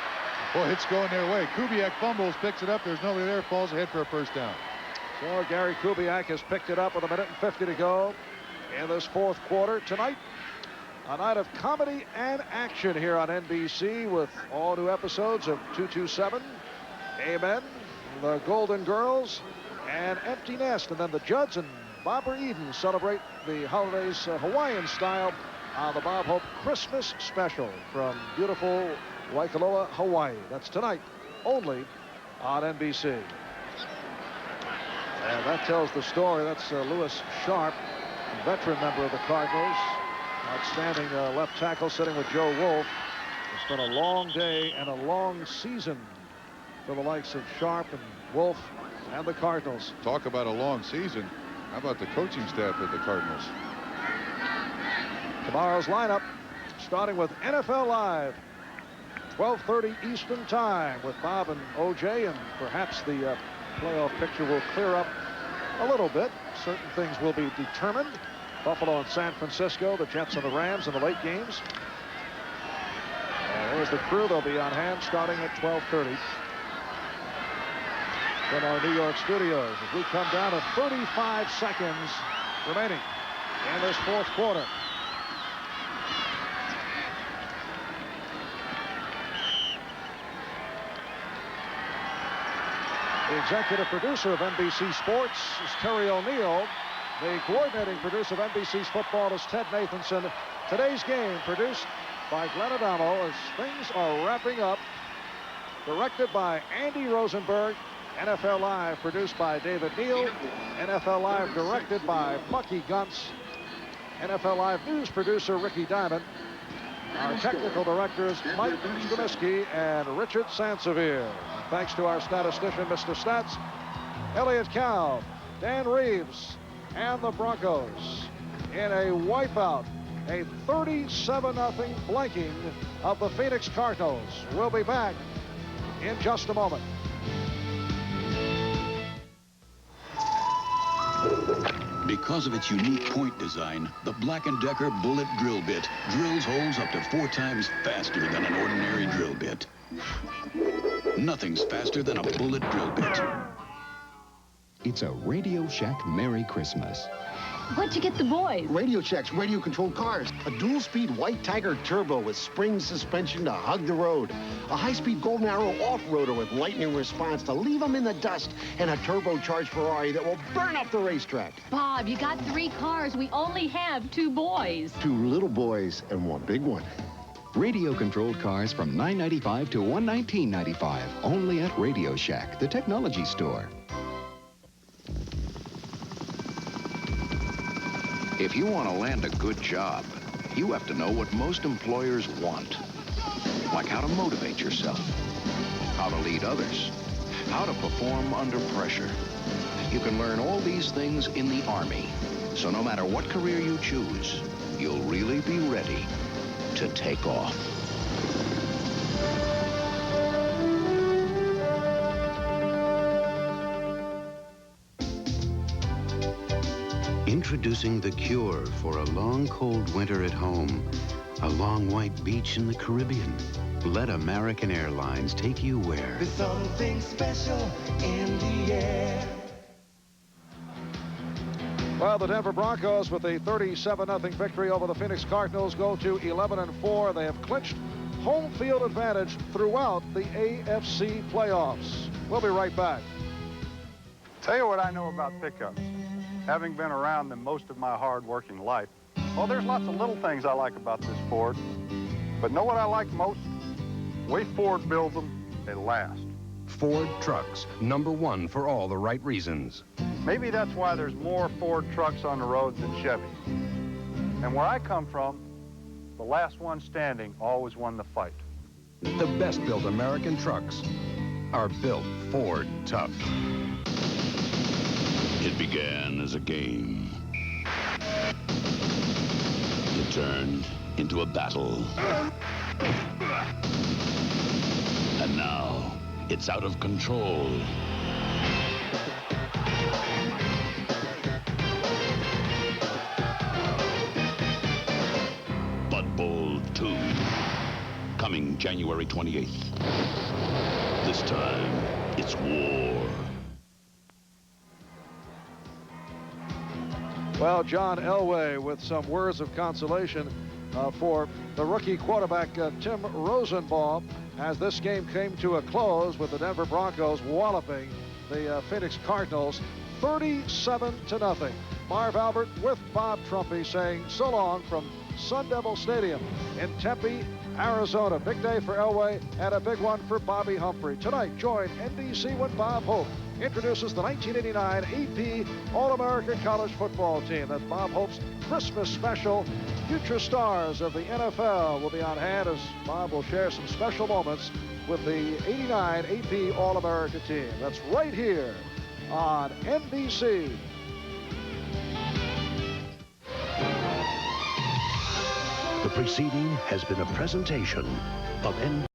boy, it's going their way. Kubiak fumbles, picks it up. There's nobody there, falls ahead for a 1st down. So Gary Kubiak has picked it up with 1:50 to go in this 4th quarter. Tonight, a night of comedy and action here on NBC with all new episodes of 227, Amen, The Golden Girls, and Empty Nest. And then the Judds and Barbara Eden celebrate the holidays Hawaiian style on the Bob Hope Christmas special from beautiful Waikoloa, Hawaii. That's tonight only on NBC. And that tells the story. That's Lewis Sharp, veteran member of the Cardinals. Outstanding left tackle sitting with Joe Wolf. It's been a long day and a long season for the likes of Sharp and Wolf and the Cardinals. Talk about a long season. How about the coaching staff of the Cardinals? Tomorrow's lineup, starting with NFL Live, 12:30 Eastern Time with Bob and OJ, and perhaps the playoff picture will clear up a little bit. Certain things will be determined. Buffalo and San Francisco, the Jets and the Rams in the late games. And there's the crew. They'll be on hand starting at 12:30 from our New York studios as we come down to 35 seconds remaining in this 4th quarter. The executive producer of NBC Sports is Terry O'Neill. The coordinating producer of NBC's football is Ted Nathanson. Today's game produced by Glenn Adamo as things are wrapping up. Directed by Andy Rosenberg. NFL Live produced by David Neal. NFL Live directed by Bucky Gunts. NFL Live news producer Ricky Diamond. Our technical directors Mike Stremiski and Richard Sansevier. Thanks to our statistician, Mr. Stats, Elliot Cow, Dan Reeves, and the Broncos in a wipeout, a 37-0 blanking of the Phoenix Cardinals. We'll be back in just a moment. Because of its unique point design, the Black & Decker Bullet Drill Bit drills holes up to 4 times faster than an ordinary drill bit. Nothing's faster than a bullet drill bit. It's a Radio Shack Merry Christmas. What'd you get the boys? Radio Shack's radio-controlled cars. A dual-speed White Tiger Turbo with spring suspension to hug the road. A high-speed Golden Arrow off-roader with lightning response to leave them in the dust. And a turbocharged Ferrari that will burn up the racetrack. Bob, you got 3 cars. We only have 2 boys. 2 little boys and 1 big one. Radio-controlled cars from $9.95 to $119.95. Only at Radio Shack, the technology store. If you want to land a good job, you have to know what most employers want. Like how to motivate yourself, how to lead others, how to perform under pressure. You can learn all these things in the Army. So no matter what career you choose, you'll really be ready to take off. Introducing the cure for a long, cold winter at home. A long white beach in the Caribbean. Let American Airlines take you where? There's something special in the air. Well, the Denver Broncos with a 37-0 victory over the Phoenix Cardinals go to 11-4. They have clinched home field advantage throughout the AFC playoffs. We'll be right back. Tell you what I know about pickups. Having been around them most of my hard-working life, well, there's lots of little things I like about this Ford. But know what I like most? The way Ford builds them, they last. Ford trucks, #1 for all the right reasons. Maybe that's why there's more Ford trucks on the road than Chevy. And where I come from, the last one standing always won the fight. The best-built American trucks are built Ford tough. It began as a game. It turned into a battle. And now, it's out of control. Bud Bowl 2, coming January 28th. This time, it's war. Well, John Elway with some words of consolation for the rookie quarterback Tim Rosenbaum as this game came to a close with the Denver Broncos walloping the Phoenix Cardinals 37-0. Marv Albert with Bob Trumpy saying so long from Sun Devil Stadium in Tempe, Arizona. Big day for Elway and a big one for Bobby Humphrey. Tonight, join NBC when Bob Hope introduces the 1989 AP All-American College Football Team. That's Bob Hope's Christmas special. Future stars of the NFL will be on hand as Bob will share some special moments with the 89 AP All-American Team. That's right here on NBC. The preceding has been a presentation of NBC.